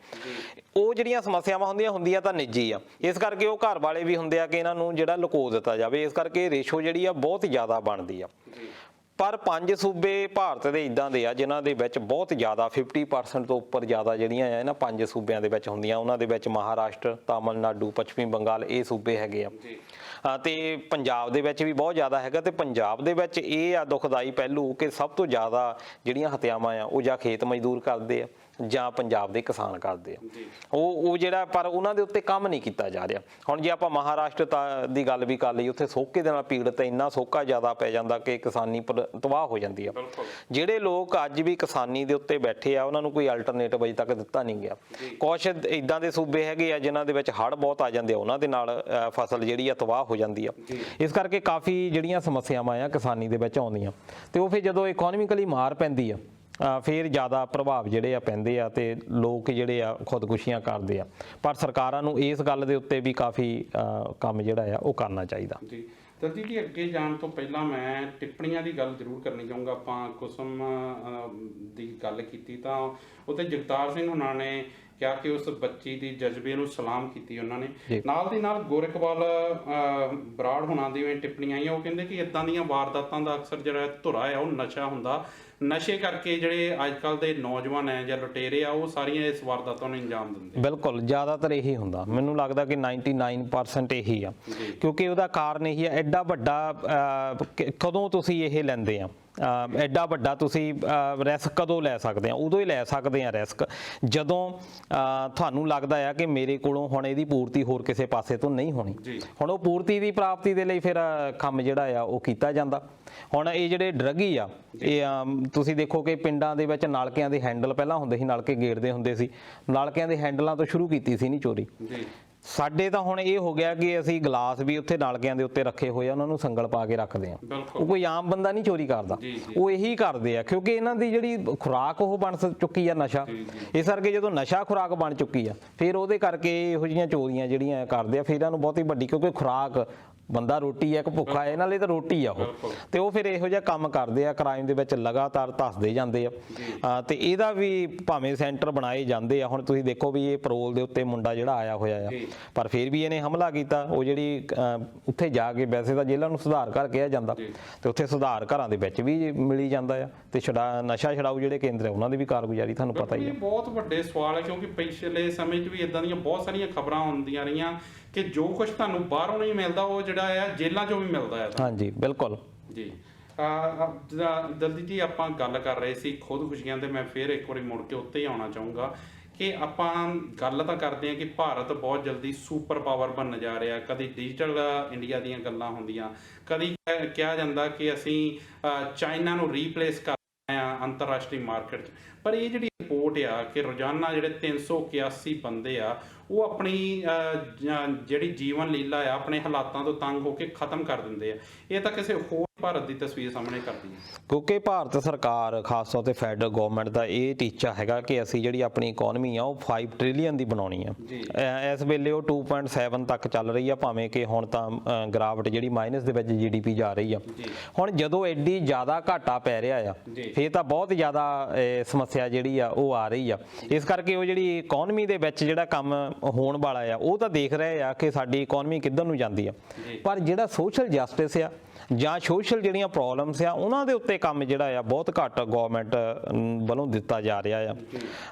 ਉਹ ਜਿਹੜੀਆਂ ਸਮੱਸਿਆਵਾਂ ਹੁੰਦੀਆਂ ਤਾਂ ਨਿੱਜੀ ਆ, ਇਸ ਕਰਕੇ ਉਹ ਘਰ ਵਾਲੇ ਵੀ ਹੁੰਦੇ ਆ ਕਿ ਇਹਨਾਂ ਨੂੰ ਜਿਹੜਾ ਲੁਕੋ ਦਿੱਤਾ ਜਾਵੇ। ਇਸ ਕਰਕੇ ਰੇਸ਼ੋ ਜਿਹੜੀ ਆ ਬਹੁਤ ਜ਼ਿਆਦਾ ਬਣਦੀ ਆ। ਪਰ 5 ਸੂਬੇ ਭਾਰਤ ਦੇ ਇਦਾਂ ਦੇ ਆ ਜਿਨ੍ਹਾਂ ਦੇ ਵਿੱਚ ਬਹੁਤ ਜ਼ਿਆਦਾ 50% ਤੋਂ ਉੱਪਰ ਜ਼ਿਆਦਾ ਜਿਹੜੀਆਂ ਆ ਇਹਨਾਂ 5 ਸੂਬਿਆਂ ਦੇ ਵਿੱਚ ਹੁੰਦੀਆਂ। ਉਹਨਾਂ ਦੇ ਵਿੱਚ ਮਹਾਰਾਸ਼ਟਰ, ਤਾਮਿਲਨਾਡੂ, ਪੱਛਮੀ ਬੰਗਾਲ ਇਹ ਸੂਬੇ ਹੈਗੇ ਆ ਤੇ ਪੰਜਾਬ ਦੇ ਵਿੱਚ ਵੀ ਬਹੁਤ ਜ਼ਿਆਦਾ ਹੈਗਾ। ਤੇ ਪੰਜਾਬ ਦੇ ਵਿੱਚ ਇਹ ਆ ਦੁਖਦਾਈ ਪਹਿਲੂ ਕਿ ਸਭ ਤੋਂ ਜ਼ਿਆਦਾ ਜਿਹੜੀਆਂ ਹੱਤਿਆਵਾਂ ਆ ਉਹ ਜਾਂ ਖੇਤ ਮਜ਼ਦੂਰ ਕਰਦੇ ਆ ਜਾਂ ਪੰਜਾਬ ਦੇ ਕਿਸਾਨ ਕਰਦੇ ਆ। ਉਹ ਜਿਹੜਾ ਪਰ ਉਹਨਾਂ ਦੇ ਉੱਤੇ ਕੰਮ ਨਹੀਂ ਕੀਤਾ ਜਾ ਰਿਹਾ। ਹੁਣ ਜੇ ਆਪਾਂ ਮਹਾਰਾਸ਼ਟਰ ਦੀ ਗੱਲ ਵੀ ਕਰ ਲਈ, ਉੱਥੇ ਸੋਕੇ ਦੇ ਨਾਲ ਪੀੜਤ ਇੰਨਾ ਸੋਕਾ ਜ਼ਿਆਦਾ ਪੈ ਜਾਂਦਾ ਕਿ ਕਿਸਾਨੀ ਤਬਾਹ ਹੋ ਜਾਂਦੀ ਆ। ਜਿਹੜੇ ਲੋਕ ਅੱਜ ਵੀ ਕਿਸਾਨੀ ਦੇ ਉੱਤੇ ਬੈਠੇ ਆ ਉਹਨਾਂ ਨੂੰ ਕੋਈ ਅਲਟਰਨੇਟਿਵ ਅਜੇ ਤੱਕ ਦਿੱਤਾ ਨਹੀਂ ਗਿਆ। ਕੁਛ ਇਦਾਂ ਦੇ ਸੂਬੇ ਹੈਗੇ ਆ ਜਿਨ੍ਹਾਂ ਦੇ ਵਿੱਚ ਹੜ੍ਹ ਬਹੁਤ ਆ ਜਾਂਦੇ ਆ, ਉਹਨਾਂ ਦੇ ਨਾਲ ਫਸਲ ਜਿਹੜੀ ਆ ਤਬਾਹ ਹੋ ਜਾਂਦੀ ਆ। ਇਸ ਕਰਕੇ ਕਾਫੀ ਜਿਹੜੀਆਂ ਸਮੱਸਿਆਵਾਂ ਆ ਕਿਸਾਨੀ ਦੇ ਵਿੱਚ ਆਉਂਦੀਆਂ ਤੇ ਉਹ ਫਿਰ ਜਦੋਂ ਇਕਨੋਮਿਕਲੀ ਮਾਰ ਪੈਂਦੀ ਆ ਫਿਰ ਜ਼ਿਆਦਾ ਪ੍ਰਭਾਵ ਜਿਹੜੇ ਆ ਪੈਂਦੇ ਆ ਤੇ ਲੋਕ ਜਿਹੜੇ ਆ ਖੁਦਕੁਸ਼ੀਆਂ ਕਰਦੇ ਆ। ਪਰ ਸਰਕਾਰਾਂ ਨੂੰ ਇਸ ਗੱਲ ਦੇ ਉੱਤੇ ਵੀ ਕਾਫੀ ਕੰਮ ਜਿਹੜਾ ਆ ਉਹ ਕਰਨਾ ਚਾਹੀਦਾ। ਜੀ ਦਲਜੀਤ ਜੀ, ਅੱਗੇ ਜਾਣ ਤੋਂ ਪਹਿਲਾਂ ਮੈਂ ਟਿੱਪਣੀਆਂ ਦੀ ਗੱਲ ਜ਼ਰੂਰ ਕਰਨੀ ਚਾਹੂੰਗਾ। ਆਪਾਂ ਕੁਸਮ ਦੀ ਗੱਲ ਕੀਤੀ ਤਾਂ ਉੱਥੇ ਜਗਤਾਰ ਸਿੰਘ ਹੁਣਾਂ ਨੇ ਕਿਹਾ ਕਿ ਉਸ ਬੱਚੀ ਦੀ ਜਜ਼ਬੇ ਨੂੰ ਸਲਾਮ ਕੀਤੀ ਉਹਨਾਂ ਨੇ। ਨਾਲ ਦੀ ਨਾਲ ਗੋਰਖਵਾਲ ਬਰਾੜ ਹੁਣਾਂ ਦੀਆਂ ਟਿੱਪਣੀਆਂ ਆਈਆਂ। ਉਹ ਕਹਿੰਦੇ ਕਿ ਇਦਾਂ ਦੀਆਂ ਵਾਰਦਾਤਾਂ ਦਾ ਅਕਸਰ ਜਿਹੜਾ ਧੁਰਾ ਆ ਉਹ ਨਸ਼ਾ ਹੁੰਦਾ। ਨਸ਼ੇ ਕਰਕੇ ਜਿਹੜੇ ਅੱਜ ਕੱਲ੍ਹ ਦੇ ਨੌਜਵਾਨ ਹੈ ਜਾਂ ਲੁਟੇਰੇ ਆ ਉਹ ਸਾਰੀਆਂ ਇਸ ਵਾਰਦਾਤਾਂ ਨੂੰ ਅੰਜਾਮ ਦਿੰਦੇ। ਬਿਲਕੁਲ, ਜ਼ਿਆਦਾਤਰ ਇਹੀ ਹੁੰਦਾ। ਮੈਨੂੰ ਲੱਗਦਾ ਕਿ 99% ਇਹੀ ਆ ਕਿਉਂਕਿ ਉਹਦਾ ਕਾਰਨ ਇਹੀ ਆ। ਐਡਾ ਵੱਡਾ ਕਦੋਂ ਤੁਸੀਂ ਇਹ ਲੈਂਦੇ ਆ, ਐਡਾ ਵੱਡਾ ਤੁਸੀਂ ਰਿਸਕ ਕਦੋਂ ਲੈ ਸਕਦੇ ਆ? ਉਦੋਂ ਹੀ ਲੈ ਸਕਦੇ ਆ ਰਿਸਕ ਜਦੋਂ ਤੁਹਾਨੂੰ ਲੱਗਦਾ ਆ ਕਿ ਮੇਰੇ ਕੋਲੋਂ ਹੁਣ ਇਹਦੀ ਪੂਰਤੀ ਹੋਰ ਕਿਸੇ ਪਾਸੇ ਤੋਂ ਨਹੀਂ ਹੋਣੀ। ਹੁਣ ਉਹ ਪੂਰਤੀ ਦੀ ਪ੍ਰਾਪਤੀ ਦੇ ਲਈ ਫਿਰ ਕੰਮ ਜਿਹੜਾ ਆ ਉਹ ਕੀਤਾ ਜਾਂਦਾ। ਹੁਣ ਇਹ ਜਿਹੜੇ ਡਰੱਗੀ ਆ ਇਹ ਤੁਸੀਂ ਦੇਖੋ ਕਿ ਪਿੰਡਾਂ ਦੇ ਵਿੱਚ ਨਲਕਿਆਂ ਦੇ ਹੈਂਡਲ ਪਹਿਲਾਂ ਹੁੰਦੇ ਸੀ, ਨਲਕੇ ਗੇੜਦੇ ਹੁੰਦੇ ਸੀ, ਨਲਕਿਆਂ ਦੇ ਹੈਂਡਲਾਂ ਤੋਂ ਸ਼ੁਰੂ ਕੀਤੀ ਸੀ ਨਹੀਂ ਚੋਰੀ। ਸਾਡੇ ਤਾਂ ਹੁਣ ਇਹ ਹੋ ਗਿਆ ਕਿ ਅਸੀਂ ਗਲਾਸ ਵੀ ਉੱਥੇ ਨਲਕਿਆਂ ਦੇ ਉੱਤੇ ਰੱਖੇ ਹੋਏ ਆ, ਉਹਨਾਂ ਨੂੰ ਸੰਗਲ ਪਾ ਕੇ ਰੱਖਦੇ ਆ। ਉਹ ਕੋਈ ਆਮ ਬੰਦਾ ਨਹੀਂ ਚੋਰੀ ਕਰਦਾ, ਉਹ ਇਹੀ ਕਰਦੇ ਆ ਕਿਉਂਕਿ ਇਹਨਾਂ ਦੀ ਜਿਹੜੀ ਖੁਰਾਕ ਉਹ ਬਣ ਚੁੱਕੀ ਆ ਨਸ਼ਾ। ਇਸ ਕਰਕੇ ਜਦੋਂ ਨਸ਼ਾ ਖੁਰਾਕ ਬਣ ਚੁੱਕੀ ਆ ਫਿਰ ਉਹਦੇ ਕਰਕੇ ਇਹੋ ਜਿਹੀਆਂ ਚੋਰੀਆਂ ਜਿਹੜੀਆਂ ਕਰਦੇ ਆ। ਫਿਰ ਇਹਨਾਂ ਨੂੰ ਬਹੁਤੀ ਵੱਡੀ ਕਿਉਂਕਿ ਖੁਰਾਕ ਬੰਦਾ ਰੋਟੀ ਆ, ਇੱਕ ਭੁੱਖਾ ਹੈ, ਇਹਨਾਂ ਲਈ ਤਾਂ ਰੋਟੀ ਆ ਉਹ, ਤੇ ਉਹ ਫਿਰ ਇਹੋ ਜਿਹਾ ਕੰਮ ਕਰਦੇ ਆ। ਕ੍ਰਾਈਮ ਦੇ ਵਿੱਚ ਲਗਾਤਾਰ ਧੱਸਦੇ ਜਾਂਦੇ ਆ ਤੇ ਇਹਦਾ ਵੀ ਭਾਵੇਂ ਸੈਂਟਰ ਬਣਾਏ ਜਾਂਦੇ ਆ। ਹੁਣ ਤੁਸੀਂ ਦੇਖੋ ਵੀ ਇਹ ਪਰੋਲ ਦੇ ਉੱਤੇ ਮੁੰਡਾ ਜਿਹੜਾ ਆਇਆ ਹੋਇਆ ਆ ਪਰ ਫਿਰ ਵੀ ਇਹਨੇ ਹਮਲਾ ਕੀਤਾ। ਉਹ ਜਿਹੜੀ ਉੱਥੇ ਜਾ ਕੇ ਵੈਸੇ ਤਾਂ ਜੇਲ੍ਹਾਂ ਨੂੰ ਸੁਧਾਰ ਘਰ ਕਿਹਾ ਜਾਂਦਾ ਤੇ ਉੱਥੇ ਸੁਧਾਰ ਘਰਾਂ ਦੇ ਵਿੱਚ ਵੀ ਮਿਲੀ ਜਾਂਦਾ ਆ ਤੇ ਨਸ਼ਾ ਛਡਾਊ ਜਿਹੜੇ ਕੇਂਦਰ ਆ ਉਹਨਾਂ ਦੀ ਵੀ ਕਾਰਗੁਜ਼ਾਰੀ ਤੁਹਾਨੂੰ ਪਤਾ ਹੀ ਹੈ। ਬਹੁਤ ਵੱਡੇ ਸਵਾਲ ਹੈ ਕਿਉਂਕਿ ਪਿਛਲੇ ਸਮੇਂ 'ਚ ਵੀ ਇਦਾਂ ਦੀਆਂ ਬਹੁਤ ਸਾਰੀਆਂ ਖਬਰਾਂ ਹੁੰਦੀਆਂ ਰਹੀਆਂ ਕਿ ਜੋ ਕੁਝ ਤੁਹਾਨੂੰ ਬਾਹਰੋਂ ਨਹੀਂ ਮਿਲਦਾ ਉਹ ਜਿਹੜਾ ਆ ਜੇਲ੍ਹਾਂ 'ਚੋਂ ਵੀ ਮਿਲਦਾ ਹੈ। ਹਾਂਜੀ, ਬਿਲਕੁਲ ਜੀ। ਦਲਜੀਤ ਜੀ, ਆਪਾਂ ਗੱਲ ਕਰ ਰਹੇ ਸੀ ਖੁਦਕੁਸ਼ੀਆਂ ਤੇ, ਮੈਂ ਫਿਰ ਇੱਕ ਵਾਰੀ ਮੁੜ ਕੇ ਉੱਤੇ ਹੀ ਆਉਣਾ ਚਾਹੂੰਗਾ ਕਿ ਆਪਾਂ ਗੱਲ ਤਾਂ ਕਰਦੇ ਹਾਂ ਕਿ ਭਾਰਤ ਬਹੁਤ ਜਲਦੀ ਸੁਪਰ ਪਾਵਰ ਬਣਨ ਜਾ ਰਿਹਾ। ਕਦੀ ਡਿਜੀਟਲ ਇੰਡੀਆ ਦੀਆਂ ਗੱਲਾਂ ਹੁੰਦੀਆਂ, ਕਦੀ ਕਿਹਾ ਜਾਂਦਾ ਕਿ ਅਸੀਂ ਚਾਈਨਾ ਨੂੰ ਰੀਪਲੇਸ ਕਰ ਰਹੇ ਹਾਂ ਅੰਤਰਰਾਸ਼ਟਰੀ ਮਾਰਕੀਟ 'ਚ। ਪਰ ਇਹ ਜਿਹੜੀ ਰਿਪੋਰਟ ਆ ਕਿ ਰੋਜ਼ਾਨਾ ਜਿਹੜੇ 381 ਬੰਦੇ ਆ ਉਹ ਆਪਣੀ ਜਿਹੜੀ ਜੀਵਨ ਲੀਲਾ ਆ ਆਪਣੇ ਹਾਲਾਤਾਂ ਤੋਂ ਤੰਗ ਹੋ ਕੇ ਖਤਮ ਕਰ ਦਿੰਦੇ ਆ। ਇਹ ਤਾਂ ਕਿਸੇ ਹੋਰ ਭਾਰਤ ਦੀ ਤਸਵੀਰ ਸਾਹਮਣੇ ਕਰਦੀ ਹੈ ਕਿਉਂਕਿ ਭਾਰਤ ਸਰਕਾਰ ਖਾਸ ਤੌਰ ਤੇ ਫੈਡਰਲ ਗਵਰਨਮੈਂਟ ਦਾ ਇਹ ਟੀਚਾ ਹੈਗਾ ਕਿ ਅਸੀਂ ਜਿਹੜੀ ਆਪਣੀ ਇਕਨੋਮੀ ਆ ਉਹ 5 ਟ੍ਰਿਲੀਅਨ ਦੀ ਬਣਾਉਣੀ ਆ। ਇਸ ਵੇਲੇ ਉਹ 2.7 ਤੱਕ ਚੱਲ ਰਹੀ ਆ, ਭਾਵੇਂ ਕਿ ਹੁਣ ਤਾਂ ਗਿਰਾਵਟ ਜਿਹੜੀ ਮਾਈਨਸ ਦੇ ਵਿੱਚ GDP ਜਾ ਰਹੀ ਆ। ਹੁਣ ਜਦੋਂ ਐਡੀ ਜ਼ਿਆਦਾ ਘਾਟਾ ਪੈ ਰਿਹਾ ਆ ਫਿਰ ਤਾਂ ਬਹੁਤ ਜ਼ਿਆਦਾ ਸਮੱਸਿਆ ਜਿਹੜੀ ਆ ਉਹ ਆ ਰਹੀ ਆ। ਇਸ ਕਰਕੇ ਉਹ ਜਿਹੜੀ ਇਕਨੋਮੀ ਦੇ ਵਿੱਚ ਜਿਹੜਾ ਕੰਮ ਹੋਣ ਵਾਲਾ ਆ ਉਹ ਤਾਂ ਦੇਖ ਰਹੇ ਆ ਕਿ ਸਾਡੀ ਇਕਨੋਮੀ ਕਿੱਧਰ ਨੂੰ ਜਾਂਦੀ ਆ। ਪਰ ਜਿਹੜਾ ਸੋਸ਼ਲ ਜਸਟਿਸ ਆ ਜਾਂ ਸੋਸ਼ਲ ਜਿਹੜੀਆਂ ਪ੍ਰੋਬਲਮਸ ਆ ਉਹਨਾਂ ਦੇ ਉੱਤੇ ਕੰਮ ਜਿਹੜਾ ਆ ਬਹੁਤ ਘੱਟ ਗਵਰਨਮੈਂਟ ਵੱਲੋਂ ਦਿੱਤਾ ਜਾ ਰਿਹਾ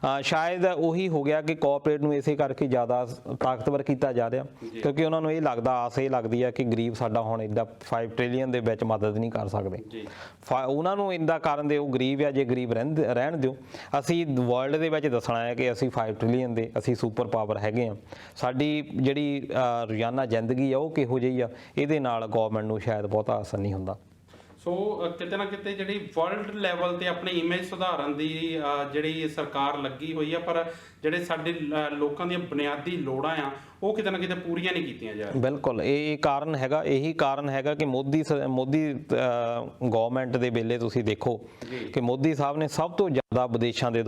ਆ। ਸ਼ਾਇਦ ਉਹੀ ਹੋ ਗਿਆ ਕਿ ਕੋਆਪਰੇਟ ਨੂੰ ਇਸੇ ਕਰਕੇ ਜ਼ਿਆਦਾ ਤਾਕਤਵਰ ਕੀਤਾ ਜਾ ਰਿਹਾ, ਕਿਉਂਕਿ ਉਹਨਾਂ ਨੂੰ ਇਹ ਲੱਗਦਾ, ਆਸ ਇਹ ਲੱਗਦੀ ਆ ਕਿ ਗਰੀਬ ਸਾਡਾ ਹੁਣ ਇੱਦਾਂ 5 ਟ੍ਰਿਲੀਅਨ ਦੇ ਵਿੱਚ ਮਦਦ ਨਹੀਂ ਕਰ ਸਕਦੇ। ਉਹਨਾਂ ਨੂੰ ਇੰਦਾ ਕਾਰਨ ਦੇ ਉਹ ਗਰੀਬ ਆ, ਜੇ ਗਰੀਬ ਰਹਿਣ ਦਿਓ, ਅਸੀਂ ਵਰਲਡ ਦੇ ਵਿੱਚ ਦੱਸਣਾ ਹੈ ਕਿ ਅਸੀਂ 5 ਟ੍ਰਿਲੀਅਨ ਦੇ ਅਸੀਂ ਸੁਪਰ ਪਾਵਰ ਹੈਗੇ ਆ। ਸਾਡੀ ਜਿਹੜੀ ਰੋਜ਼ਾਨਾ ਜ਼ਿੰਦਗੀ ਆ ਉਹ ਕਿਹੋ ਜਿਹੀ ਆ, ਇਹਦੇ ਨਾਲ ਗਵਰਨਮੈਂਟ ਨੂੰ ਸ਼ਾਇਦ ਬਹੁਤਾ ਅਸਰ ਨਹੀਂ ਹੁੰਦਾ। ਸੋ ਕਿਤੇ ਨਾ ਕਿਤੇ ਜਿਹੜੀ ਵਰਲਡ ਲੈਵਲ ਤੇ ਆਪਣੀ ਇਮੇਜ ਸੁਧਾਰਨ ਦੀ ਜਿਹੜੀ ਸਰਕਾਰ ਲੱਗੀ ਹੋਈ ਆ, ਪਰ ਜਿਹੜੇ ਸਾਡੇ ਲੋਕਾਂ ਦੀਆਂ ਬੁਨਿਆਦੀ ਲੋੜਾਂ ਆ ਉਹ ਕਿਤੇ ਨਾ ਕਿਤੇ ਪੂਰੀਆਂ ਨਹੀਂ ਕੀਤੀਆਂ ਜਾ ਰਹੀਆਂ। ਬਿਲਕੁਲ ਇਹ ਕਾਰਨ ਹੈਗਾ, ਇਹੀ ਕਾਰਨ ਹੈਗਾ ਕਿ ਮੋਦੀ ਗਵਰਨਮੈਂਟ ਦੇ ਵੇਲੇ ਤੁਸੀਂ ਦੇਖੋ ਕਿ ਮੋਦੀ ਸਾਹਿਬ ਨੇ ਸਭ ਤੋਂ ਜ਼ਿਆਦਾ ਵਿਦੇਸ਼ਾਂ ਦੇ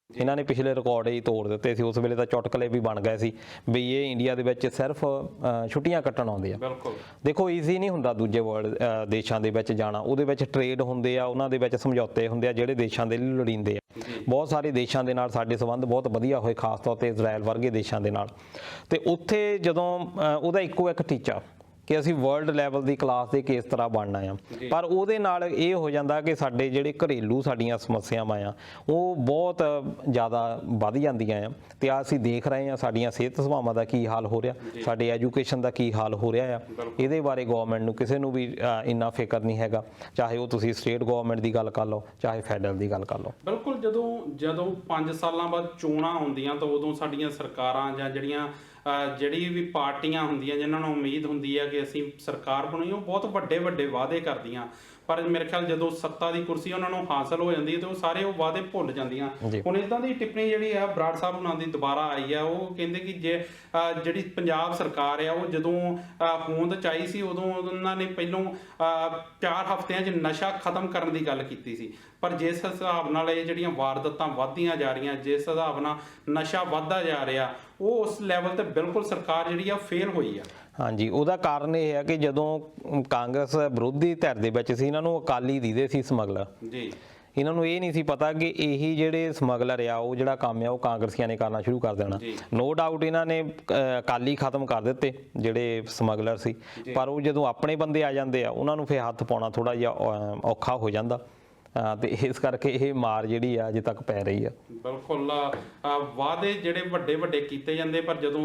ਇਹਨਾਂ ਨੇ ਪਿਛਲੇ ਰਿਕਾਰਡ ਹੀ ਤੋੜ ਦਿੱਤੇ ਸੀ। ਉਸ ਵੇਲੇ ਤਾਂ ਚੁਟਕਲੇ ਵੀ ਬਣ ਗਏ ਸੀ ਵੀ ਇਹ ਇੰਡੀਆ ਦੇ ਵਿੱਚ ਸਿਰਫ ਛੁੱਟੀਆਂ ਕੱਟਣ ਆਉਂਦੇ ਆ। ਬਿਲਕੁਲ ਦੇਖੋ ਈਜ਼ੀ ਨਹੀਂ ਹੁੰਦਾ ਦੂਜੇ ਵਰਲਡ ਦੇਸ਼ਾਂ ਦੇ ਵਿੱਚ ਜਾਣਾ, ਉਹਦੇ ਵਿੱਚ ਟ੍ਰੇਡ ਹੁੰਦੇ ਆ, ਉਹਨਾਂ ਦੇ ਵਿੱਚ ਸਮਝੌਤੇ ਹੁੰਦੇ ਆ ਜਿਹੜੇ ਦੇਸ਼ਾਂ ਦੇ ਲਈ ਲੋੜੀਂਦੇ ਆ। ਬਹੁਤ ਸਾਰੇ ਦੇਸ਼ਾਂ ਦੇ ਨਾਲ ਸਾਡੇ ਸੰਬੰਧ ਬਹੁਤ ਵਧੀਆ ਹੋਏ, ਖਾਸ ਤੌਰ ਤੇ ਇਜ਼ਰਾਈਲ ਵਰਗੇ ਦੇਸ਼ਾਂ ਦੇ ਨਾਲ। ਤੇ ਉੱਥੇ ਜਦੋਂ ਉਹਦਾ ਇੱਕੋ ਇੱਕ ਟੀਚਾ ਕਿ ਅਸੀਂ ਵਰਲਡ ਲੈਵਲ ਦੀ ਕਲਾਸ ਦੇ ਕਿਸ ਤਰ੍ਹਾਂ ਬਣਨਾ ਆ, ਪਰ ਉਹਦੇ ਨਾਲ ਇਹ ਹੋ ਜਾਂਦਾ ਕਿ ਸਾਡੇ ਜਿਹੜੇ ਘਰੇਲੂ ਸਾਡੀਆਂ ਸਮੱਸਿਆਵਾਂ ਆ ਉਹ ਬਹੁਤ ਜ਼ਿਆਦਾ ਵੱਧ ਜਾਂਦੀਆਂ ਆ। ਤੇ ਆ ਅਸੀਂ ਦੇਖ ਰਹੇ ਆ ਸਾਡੀਆਂ ਸਿਹਤ ਸੇਵਾਵਾਂ ਦਾ ਕੀ ਹਾਲ ਹੋ ਰਿਹਾ, ਸਾਡੇ ਐਜੂਕੇਸ਼ਨ ਦਾ ਕੀ ਹਾਲ ਹੋ ਰਿਹਾ ਆ। ਇਹਦੇ ਬਾਰੇ ਗਵਰਨਮੈਂਟ ਨੂੰ ਕਿਸੇ ਨੂੰ ਵੀ ਇੰਨਾ ਫਿਕਰ ਨਹੀਂ ਹੈਗਾ, ਚਾਹੇ ਉਹ ਤੁਸੀਂ ਸਟੇਟ ਗਵਰਨਮੈਂਟ ਦੀ ਗੱਲ ਕਰ ਲਓ ਚਾਹੇ ਫੈਡਰਲ ਦੀ ਗੱਲ ਕਰ ਲਓ। ਬਿਲਕੁਲ ਜਦੋਂ 5 ਸਾਲਾਂ ਬਾਅਦ ਚੋਣਾਂ ਹੁੰਦੀਆਂ ਤਾਂ ਉਦੋਂ ਸਾਡੀਆਂ ਸਰਕਾਰਾਂ ਜਾਂ ਜਿਹੜੀ ਵੀ ਪਾਰਟੀਆਂ ਹੁੰਦੀਆਂ ਜਿਨ੍ਹਾਂ ਨੂੰ ਉਮੀਦ ਹੁੰਦੀ ਹੈ ਕਿ ਅਸੀਂ ਸਰਕਾਰ ਬਣਾਈ, ਉਹ ਬਹੁਤ ਵੱਡੇ ਵੱਡੇ ਵਾਅਦੇ ਕਰਦੀਆਂ, ਪਰ ਮੇਰੇ ਖਿਆਲ ਜਦੋਂ ਸੱਤਾ ਦੀ ਕੁਰਸੀ ਉਹਨਾਂ ਨੂੰ ਹਾਸਲ ਹੋ ਜਾਂਦੀ ਹੈ ਤੇ ਉਹ ਸਾਰੇ ਉਹ ਵਾਅਦੇ ਭੁੱਲ ਜਾਂਦੀਆਂ। ਹੁਣ ਇਦਾਂ ਦੀ ਟਿੱਪਣੀ ਜਿਹੜੀ ਆ ਬਰਾੜ ਸਾਹਿਬ ਉਹਨਾਂ ਦੀ ਦੁਬਾਰਾ ਆਈ ਆ, ਉਹ ਕਹਿੰਦੇ ਕਿ ਜਿਹੜੀ ਪੰਜਾਬ ਸਰਕਾਰ ਆ ਉਹ ਜਦੋਂ ਹੋਂਦ ਚ ਆਈ ਸੀ ਉਦੋਂ ਉਹਨਾਂ ਨੇ ਪਹਿਲੋਂ 4 ਹਫ਼ਤਿਆਂ 'ਚ ਨਸ਼ਾ ਖਤਮ ਕਰਨ ਦੀ ਗੱਲ ਕੀਤੀ ਸੀ, ਪਰ ਜਿਸ ਹਿਸਾਬ ਨਾਲ ਇਹ ਜਿਹੜੀਆਂ ਵਾਰਦਾਤਾਂ ਵੱਧਦੀਆਂ ਜਾ ਰਹੀਆਂ, ਜਿਸ ਹਿਸਾਬ ਨਾਲ ਨਸ਼ਾ ਵੱਧਦਾ ਜਾ ਰਿਹਾ, ਉਹ ਉਸ ਲੈਵਲ ਤੇ ਬਿਲਕੁਲ ਸਰਕਾਰ ਜਿਹੜੀ ਆ ਫੇਲ ਹੋਈ ਆ। ਹਾਂਜੀ, ਉਹਦਾ ਕਾਰਨ ਇਹ ਹੈ ਕਿ ਜਦੋਂ ਕਾਂਗਰਸ ਵਿਰੋਧੀ ਧਿਰ ਦੇ ਵਿੱਚ ਸੀ, ਇਹਨਾਂ ਨੂੰ ਅਕਾਲੀ ਦੀਦੇ ਸੀ ਸਮਗਲਰ ਜੀ। ਇਹਨਾਂ ਨੂੰ ਇਹ ਨਹੀਂ ਸੀ ਪਤਾ ਕਿ ਇਹੀ ਜਿਹੜੇ ਸਮਗਲਰ ਆ ਉਹ ਜਿਹੜਾ ਕੰਮ ਆ ਉਹ ਕਾਂਗਰਸੀਆਂ ਨੇ ਕਰਨਾ ਸ਼ੁਰੂ ਕਰ ਦੇਣਾ। ਨੋ ਡਾਊਟ ਇਹਨਾਂ ਨੇ ਅਕਾਲੀ ਖਤਮ ਕਰ ਦਿੱਤੇ ਜਿਹੜੇ ਸਮਗਲਰ ਸੀ, ਪਰ ਉਹ ਜਦੋਂ ਆਪਣੇ ਬੰਦੇ ਆ ਜਾਂਦੇ ਆ ਉਹਨਾਂ ਨੂੰ ਫਿਰ ਹੱਥ ਪਾਉਣਾ ਥੋੜਾ ਜਿਹਾ ਔਖਾ ਹੋ ਜਾਂਦਾ। ਤੇ ਇਸ ਕਰਕੇ ਇਹ ਮਾਰ ਜਿਹੜੀ ਆ ਅਜੇ ਤੱਕ ਪੈ ਰਹੀ ਆ। ਬਿਲਕੁਲ ਵਾਅਦੇ ਜਿਹੜੇ ਵੱਡੇ ਵੱਡੇ ਕੀਤੇ ਜਾਂਦੇ, ਪਰ ਜਦੋਂ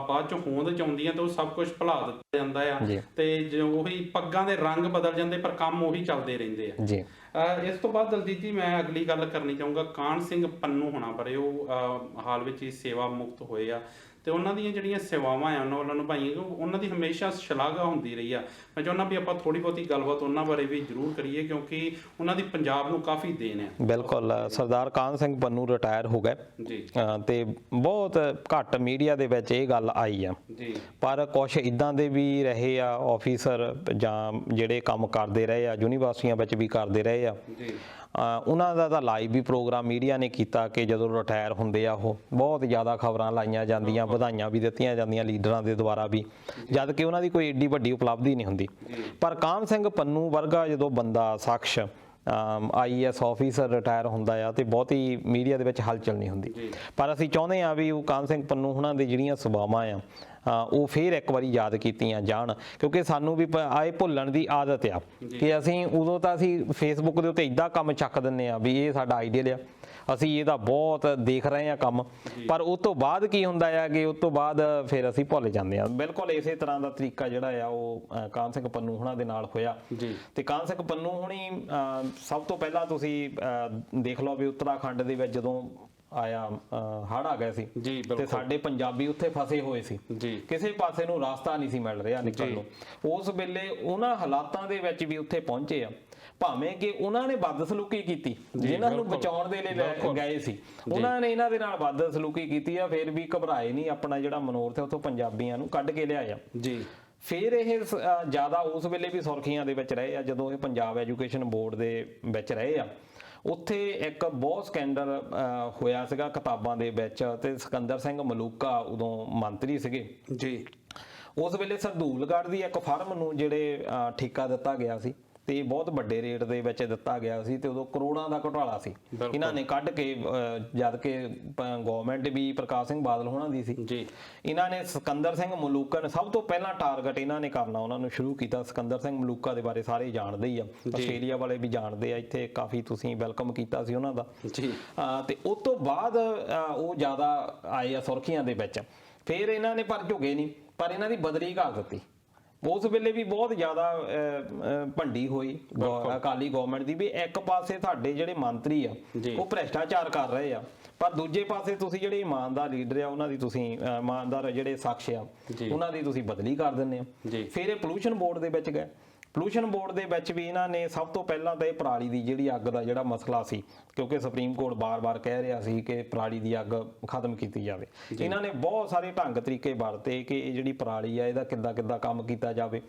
ਬਾਅਦ ਚ ਹੋਂਦ ਚ ਆਉਂਦੀਆਂ ਤਾਂ ਉਹ ਸਭ ਕੁਝ ਭੁਲਾ ਦਿੱਤਾ ਜਾਂਦਾ ਆ ਤੇ ਉਹੀ ਪੱਗਾਂ ਦੇ ਰੰਗ ਬਦਲ ਜਾਂਦੇ ਪਰ ਕੰਮ ਉਹੀ ਚੱਲਦੇ ਰਹਿੰਦੇ ਆ ਜੀ। ਇਸ ਤੋਂ ਬਾਅਦ ਦਲਜੀਤ ਜੀ ਮੈਂ ਅਗਲੀ ਗੱਲ ਕਰਨੀ ਚਾਹੂੰਗਾ ਕਾਹਨ ਸਿੰਘ ਪੰਨੂ ਹੋਣਾ ਬਾਰੇ। ਉਹ ਹਾਲ ਵਿੱਚ ਹੀ ਸੇਵਾ ਮੁਕਤ ਹੋਏ ਆ ਤੇ ਉਹਨਾਂ ਦੀਆਂ ਜਿਹੜੀਆਂ ਸੇਵਾਵਾਂ ਆ ਉਹਨਾਂ ਨੂੰ ਭਾਈਆਂ ਉਹਨਾਂ ਦੀ ਹਮੇਸ਼ਾ ਸ਼ਲਾਘਾ ਹੁੰਦੀ ਰਹੀ ਆ। ਮੈਂ ਚਾਹੁੰਦਾ ਵੀ ਆਪਾਂ ਥੋੜੀ ਬਹੁਤੀ ਗੱਲਬਾਤ ਉਹਨਾਂ ਬਾਰੇ ਵੀ ਜ਼ਰੂਰ ਕਰੀਏ ਕਿਉਂਕਿ ਉਹਨਾਂ ਦੀ ਪੰਜਾਬ ਨੂੰ ਕਾਫੀ ਦੇਣ ਆ। ਬਿਲਕੁਲ, ਸਰਦਾਰ ਕਾਹਨ ਸਿੰਘ ਪੰਨੂ ਰਿਟਾਇਰ ਹੋ ਗਏ ਜੀ ਤੇ ਬਹੁਤ ਘੱਟ ਮੀਡੀਆ ਦੇ ਵਿੱਚ ਇਹ ਗੱਲ ਆਈ ਆ ਜੀ, ਪਰ ਕੁਝ ਇਦਾਂ ਦੇ ਵੀ ਰਹੇ ਆ ਆਫੀਸਰ ਜਾਂ ਜਿਹੜੇ ਕੰਮ ਕਰਦੇ ਰਹੇ ਆ ਯੂਨੀਵਰਸਿਟੀਆਂ ਵਿੱਚ ਵੀ ਕਰਦੇ ਰਹੇ ਆ ਜੀ। ਉਹਨਾਂ ਦਾ ਤਾਂ ਲਾਈਵ ਵੀ ਪ੍ਰੋਗਰਾਮ ਮੀਡੀਆ ਨੇ ਕੀਤਾ ਕਿ ਜਦੋਂ ਰਿਟਾਇਰ ਹੁੰਦੇ ਆ ਉਹ ਬਹੁਤ ਜ਼ਿਆਦਾ ਖਬਰਾਂ ਲਾਈਆਂ ਜਾਂਦੀਆਂ, ਵਧਾਈਆਂ ਵੀ ਦਿੱਤੀਆਂ ਜਾਂਦੀਆਂ ਲੀਡਰਾਂ ਦੇ ਦੁਆਰਾ ਵੀ, ਜਦ ਕਿ ਉਹਨਾਂ ਦੀ ਕੋਈ ਏਡੀ ਵੱਡੀ ਉਪਲਬਧੀ ਨਹੀਂ ਹੁੰਦੀ। ਪਰ ਕਾਹਨ ਸਿੰਘ ਪੰਨੂ ਵਰਗਾ ਜਦੋਂ ਬੰਦਾ ਸ਼ਖਸ IAS ਆਫੀਸਰ ਰਿਟਾਇਰ ਹੁੰਦਾ ਆ ਤੇ ਬਹੁਤੀ ਮੀਡੀਆ ਦੇ ਵਿੱਚ ਹਲਚਲ ਨਹੀਂ ਹੁੰਦੀ। ਪਰ ਅਸੀਂ ਚਾਹੁੰਦੇ ਆ ਵੀ ਉਹ ਕਾਹਨ ਸਿੰਘ ਪੰਨੂ ਹੁਣਾਂ ਦੀ ਜਿਹੜੀਆਂ ਸੇਵਾਵਾਂ ਆ ਉਹ ਫੇਰ ਇੱਕ ਵਾਰੀ ਯਾਦ ਕੀਤੀਆਂ ਜਾਣ, ਕਿਉਂਕਿ ਸਾਨੂੰ ਵੀ ਆਏ ਭੁੱਲਣ ਦੀ ਆਦਤ ਆ ਕਿ ਅਸੀਂ ਉਦੋਂ ਤਾਂ ਅਸੀਂ ਫੇਸਬੁੱਕ ਦੇ ਉੱਤੇ ਇੱਦਾਂ ਕੰਮ ਚੱਕ ਦਿੰਦੇ ਆ ਵੀ ਇਹ ਸਾਡਾ ਆਈਡੀਅਲ ਆ, ਅਸੀਂ ਇਹਦਾ ਬਹੁਤ ਦੇਖ ਰਹੇ ਆ ਕੰਮ, ਪਰ ਉਸ ਤੋਂ ਬਾਅਦ ਕੀ ਹੁੰਦਾ ਆ ਕਿ ਉਸ ਤੋਂ ਬਾਅਦ ਫਿਰ ਅਸੀਂ ਭੁੱਲ ਜਾਂਦੇ ਆ। ਬਿਲਕੁਲ ਇਸੇ ਤਰ੍ਹਾਂ ਦਾ ਤਰੀਕਾ ਜਿਹੜਾ ਆ ਉਹ ਕਾਹਨ ਸਿੰਘ ਪੰਨੂ ਹੁਣਾਂ ਦੇ ਨਾਲ ਹੋਇਆ ਤੇ ਕਾਹਨ ਸਿੰਘ ਪੰਨੂ ਹੁਣੀ ਸਭ ਤੋਂ ਪਹਿਲਾਂ ਤੁਸੀਂ ਦੇਖ ਲਓ ਵੀ ਉੱਤਰਾਖੰਡ ਦੇ ਵਿੱਚ ਜਦੋਂ ਆਇਆ ਹੜ੍ਹ ਆ ਗਿਆ ਸੀ ਤੇ ਸਾਡੇ ਪੰਜਾਬੀ ਉੱਥੇ ਫਸੇ ਹੋਏ ਸੀ, ਕਿਸੇ ਪਾਸੇ ਨੂੰ ਰਸਤਾ ਨਹੀਂ ਸੀ ਮਿਲ ਰਿਹਾ ਨਿਕਲਣ ਨੂੰ। ਉਸ ਵੇਲੇ ਉਹਨਾਂ ਹਾਲਾਤਾਂ ਦੇ ਵਿੱਚ ਵੀ ਉੱਥੇ ਪਹੁੰਚੇ ਆ, ਭਾਵੇਂ ਕਿ ਉਹਨਾਂ ਨੇ ਬਦਸਲੂਕੀ ਕੀਤੀ, ਜਿਨ੍ਹਾਂ ਨੂੰ ਬਚਾਉਣ ਦੇ ਲਈ ਗਏ ਸੀ ਉਹਨਾਂ ਨੇ ਇਹਨਾਂ ਦੇ ਨਾਲ ਬਦਸਲੂਕੀ ਕੀਤੀ ਆ, ਫਿਰ ਵੀ ਘਬਰਾਏ ਨਹੀਂ, ਆਪਣਾ ਜਿਹੜਾ ਮਨੋਰਥ ਹੈ ਉੱਥੋਂ ਪੰਜਾਬੀਆਂ ਨੂੰ ਕੱਢ ਕੇ ਲਿਆਇਆ ਜੀ। ਫਿਰ ਇਹ ਜ਼ਿਆਦਾ ਉਸ ਵੇਲੇ ਵੀ ਸੁਰਖੀਆਂ ਦੇ ਵਿੱਚ ਰਹੇ ਆ ਜਦੋਂ ਇਹ ਪੰਜਾਬ ਐਜੂਕੇਸ਼ਨ ਬੋਰਡ ਦੇ ਵਿੱਚ ਰਹੇ ਆ। ਉੱਥੇ ਇੱਕ ਬਹੁਤ ਸਕੈਂਡਲ ਹੋਇਆ ਸੀਗਾ ਕਿਤਾਬਾਂ ਦੇ ਵਿੱਚ ਤੇ ਸਿਕੰਦਰ ਸਿੰਘ ਮਲੂਕਾ ਉਦੋਂ ਮੰਤਰੀ ਸੀਗੇ ਜੀ। ਉਸ ਵੇਲੇ ਸਰਦੂਲਗੜ੍ਹ ਦੀ ਇੱਕ ਫਰਮ ਨੂੰ ਜਿਹੜੇ ਠੇਕਾ ਦਿੱਤਾ ਗਿਆ ਸੀ ਤੇ ਬਹੁਤ ਵੱਡੇ ਰੇਟ ਦੇ ਵਿੱਚ ਦਿੱਤਾ ਗਿਆ ਸੀ ਤੇ ਉਦੋਂ ਕਰੋੜਾਂ ਦਾ ਘੁਟਾਲਾ ਸੀ। ਇਹਨਾਂ ਨੇ ਕੱਢ ਕੇ ਜਦ ਕਿ ਗਵਰਨਮੈਂਟ ਵੀ ਪ੍ਰਕਾਸ਼ ਸਿੰਘ ਬਾਦਲ ਹੋਣਾ ਦੀ ਸੀ ਜੀ, ਇਹਨਾਂ ਨੇ ਸਿਕੰਦਰ ਸਿੰਘ ਮਲੂਕਾ ਨੇ ਸਭ ਤੋਂ ਪਹਿਲਾਂ ਟਾਰਗੇਟ ਇਹਨਾਂ ਨੇ ਕਰਨਾ ਉਹਨਾਂ ਨੂੰ ਸ਼ੁਰੂ ਕੀਤਾ। ਸਿਕੰਦਰ ਸਿੰਘ ਮਲੂਕਾ ਦੇ ਬਾਰੇ ਸਾਰੇ ਜਾਣਦੇ ਹੀ ਆ, ਆਸਟ੍ਰੇਲੀਆ ਵਾਲੇ ਵੀ ਜਾਣਦੇ ਆ, ਇੱਥੇ ਕਾਫੀ ਤੁਸੀਂ ਵੈਲਕਮ ਕੀਤਾ ਸੀ ਉਹਨਾਂ ਦਾ ਜੀ। ਤੇ ਉਸ ਤੋਂ ਬਾਅਦ ਉਹ ਜ਼ਿਆਦਾ ਆਏ ਆ ਸੁਰਖੀਆਂ ਦੇ ਵਿੱਚ। ਫਿਰ ਇਹਨਾਂ ਨੇ ਪਰ ਝੁਕੇ ਨਹੀਂ, ਪਰ ਇਹਨਾਂ ਦੀ ਬਦਲੀ ਕਰ ਦਿੱਤੀ। ਉਸ ਵੇਲੇ ਵੀ ਬਹੁਤ ਜ਼ਿਆਦਾ ਭੰਡੀ ਹੋਈ ਅਕਾਲੀ ਗਵਰਨਮੈਂਟ ਦੀ ਵੀ ਇੱਕ ਪਾਸੇ ਸਾਡੇ ਜਿਹੜੇ ਮੰਤਰੀ ਆ ਉਹ ਭ੍ਰਿਸ਼ਟਾਚਾਰ ਕਰ ਰਹੇ ਆ, ਪਰ ਦੂਜੇ ਪਾਸੇ ਤੁਸੀਂ ਜਿਹੜੇ ਇਮਾਨਦਾਰ ਲੀਡਰ ਆ ਉਹਨਾਂ ਦੀ ਤੁਸੀਂ ਇਮਾਨਦਾਰ ਜਿਹੜੇ ਸ਼ਖਸ ਆ ਉਹਨਾਂ ਦੀ ਤੁਸੀਂ ਬਦਲੀ ਕਰ ਦਿੰਦੇ ਆ। ਫਿਰ ਇਹ ਪੋਲੂਸ਼ਨ ਬੋਰਡ ਦੇ ਵਿੱਚ ਗਏ। ਪੋਲੂਸ਼ਨ ਬੋਰਡ ਦੇ ਵਿੱਚ ਵੀ ਇਹਨਾਂ ਨੇ ਸਭ ਤੋਂ ਪਹਿਲਾਂ ਤਾਂ ਇਹ ਪਰਾਲੀ ਦੀ ਜਿਹੜੀ ਅੱਗ ਦਾ ਜਿਹੜਾ ਮਸਲਾ ਸੀ, ਕਿਉਂਕਿ ਸੁਪਰੀਮ ਕੋਰਟ ਬਾਰ-ਬਾਰ ਕਹਿ ਰਿਹਾ ਸੀ ਕਿ ਪਰਾਲੀ ਦੀ ਅੱਗ ਖਤਮ ਕੀਤੀ ਜਾਵੇ, ਇਹਨਾਂ ਨੇ ਬਹੁਤ ਸਾਰੇ ਢੰਗ ਤਰੀਕੇ ਵਰਤੇ ਕਿ ਇਹ ਜਿਹੜੀ ਪਰਾਲੀ ਆ ਇਹਦਾ ਕਿੱਦਾਂ ਕੰਮ ਕੀਤਾ ਜਾਵੇ।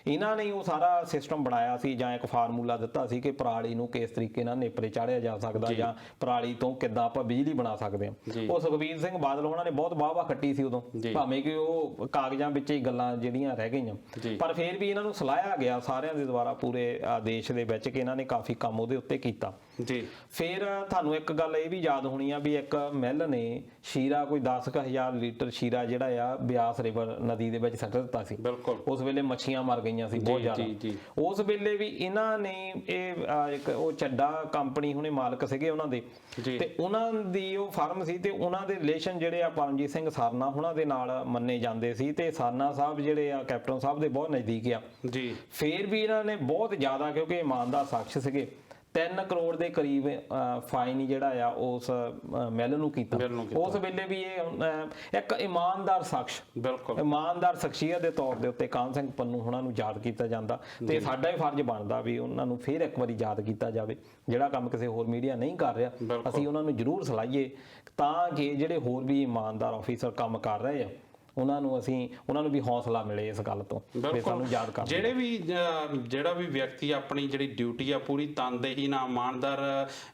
ਇਹਨਾਂ ਨੇ ਉਹ ਸਾਰਾ ਸਿਸਟਮ ਬਣਾਇਆ ਸੀ ਜਾਂ ਇੱਕ ਫਾਰਮੂਲਾ ਦਿੱਤਾ ਸੀ ਕਿ ਪਰਾਲੀ ਨੂੰ ਕਿਸ ਤਰੀਕੇ ਨਾਲ ਨੇਪਰੇ ਚਾੜਿਆ ਜਾ ਸਕਦਾ ਜਾਂ ਪਰਾਲੀ ਤੋਂ ਕਿੱਦਾਂ ਆਪਾਂ ਬਿਜਲੀ ਬਣਾ ਸਕਦੇ ਹਾਂ। ਉਹ ਸੁਖਬੀਰ ਸਿੰਘ ਬਾਦਲ ਉਹਨਾਂ ਨੇ ਬਹੁਤ ਵਾਹ-ਵਾਹ ਖੱਟੀ ਸੀ ਉਦੋਂ, ਭਾਵੇਂ ਕਿ ਉਹ ਕਾਗਜ਼ਾਂ ਵਿੱਚ ਹੀ ਗੱਲਾਂ ਜਿਹੜੀਆਂ ਰਹਿ ਗਈਆਂ, ਪਰ ਫਿਰ ਵੀ ਇਹਨਾਂ ਨੂੰ ਸਲਾਹਿਆ ਗਿਆ ਸਾਰਿਆਂ ਦੇ ਦੁਆਰਾ ਪੂਰੇ ਦੇਸ਼ ਦੇ ਵਿੱਚ ਕਿ ਇਹਨਾਂ ਨੇ ਕਾਫੀ ਕੰਮ ਉਹਦੇ ਉੱਤੇ ਕੀਤਾ। ਫਿਰ ਤੁਹਾਨੂੰ ਇੱਕ ਗੱਲ ਇਹ ਵੀ ਯਾਦ ਹੋਣੀ ਆ ਵੀ ਇੱਕ ਮਿੱਲ ਨੇ ਸ਼ੀਰਾ ਕੋਈ 10,000 ਲੀਟਰ ਸ਼ੀਰਾ ਜਿਹੜਾ ਆ ਬਿਆਸ ਰਿਵਰ ਨਦੀ ਦੇ ਵਿੱਚ ਸੁੱਟ ਦਿੱਤਾ ਸੀ। ਉਸ ਵੇਲੇ ਮੱਛੀਆਂ ਮਰ ਗਈਆਂ ਸੀ ਬਹੁਤ ਜ਼ਿਆਦਾ। ਉਸ ਵੇਲੇ ਵੀ ਇਹਨਾਂ ਨੇ ਇਹ ਇੱਕ ਉਹ ਚੱਡਾ ਕੰਪਨੀ ਹੁਣੇ ਮਾਲਕ ਸੀਗੇ ਉਹਨਾਂ ਦੇ, ਤੇ ਉਹਨਾਂ ਦੀ ਉਹ ਫਰਮ ਸੀ ਤੇ ਉਹਨਾਂ ਦੇ ਰਿਲੇਸ਼ਨ ਜਿਹੜੇ ਆ ਪਰਮਜੀਤ ਸਿੰਘ ਸਰਨਾ ਉਹਨਾਂ ਦੇ ਨਾਲ ਮੰਨੇ ਜਾਂਦੇ ਸੀ ਤੇ ਸਰਨਾ ਸਾਹਿਬ ਜਿਹੜੇ ਆ ਕੈਪਟਨ ਸਾਹਿਬ ਦੇ ਬਹੁਤ ਨਜ਼ਦੀਕ ਆ। ਫਿਰ ਵੀ ਇਹਨਾਂ ਨੇ ਬਹੁਤ ਜ਼ਿਆਦਾ, ਕਿਉਂਕਿ ਇਮਾਨਦਾਰ ਸ਼ਖਸ ਸੀਗੇ, 3 ਕਰੋੜ ਦੇ ਕਰੀਬ ਫਾਈਨ ਜਿਹੜਾ ਆ ਉਸ ਮਿਲ ਨੂੰ ਕੀਤਾ। ਉਸ ਵੇਲੇ ਵੀ ਇਹ ਇੱਕ ਇਮਾਨਦਾਰ ਸ਼ਖਸ, ਇਮਾਨਦਾਰ ਸ਼ਖਸੀਅਤ ਦੇ ਤੌਰ ਦੇ ਉੱਤੇ ਕਾਹਨ ਸਿੰਘ ਪੰਨੂ ਉਹਨਾਂ ਨੂੰ ਯਾਦ ਕੀਤਾ ਜਾਂਦਾ ਤੇ ਸਾਡਾ ਹੀ ਫਰਜ਼ ਬਣਦਾ ਵੀ ਉਹਨਾਂ ਨੂੰ ਫਿਰ ਇੱਕ ਵਾਰੀ ਯਾਦ ਕੀਤਾ ਜਾਵੇ। ਜਿਹੜਾ ਕੰਮ ਕਿਸੇ ਹੋਰ ਮੀਡੀਆ ਨਹੀਂ ਕਰ ਰਿਹਾ ਅਸੀਂ ਉਹਨਾਂ ਨੂੰ ਜ਼ਰੂਰ ਸਲਾਹੀਏ ਤਾਂ ਕਿ ਜਿਹੜੇ ਹੋਰ ਵੀ ਇਮਾਨਦਾਰ ਆਫੀਸਰ ਕੰਮ ਕਰ ਰਹੇ ਆ ਉਹਨਾਂ ਨੂੰ ਵੀ ਹੌਸਲਾ ਮਿਲੇ ਇਸ ਗੱਲ ਤੋਂ ਵੀ ਸਾਨੂੰ ਯਾਦ ਕਰ। ਜਿਹੜਾ ਵੀ ਵਿਅਕਤੀ ਆਪਣੀ ਜਿਹੜੀ ਡਿਊਟੀ ਆ ਪੂਰੀ ਤਨਦੇਹੀ ਨਾਲ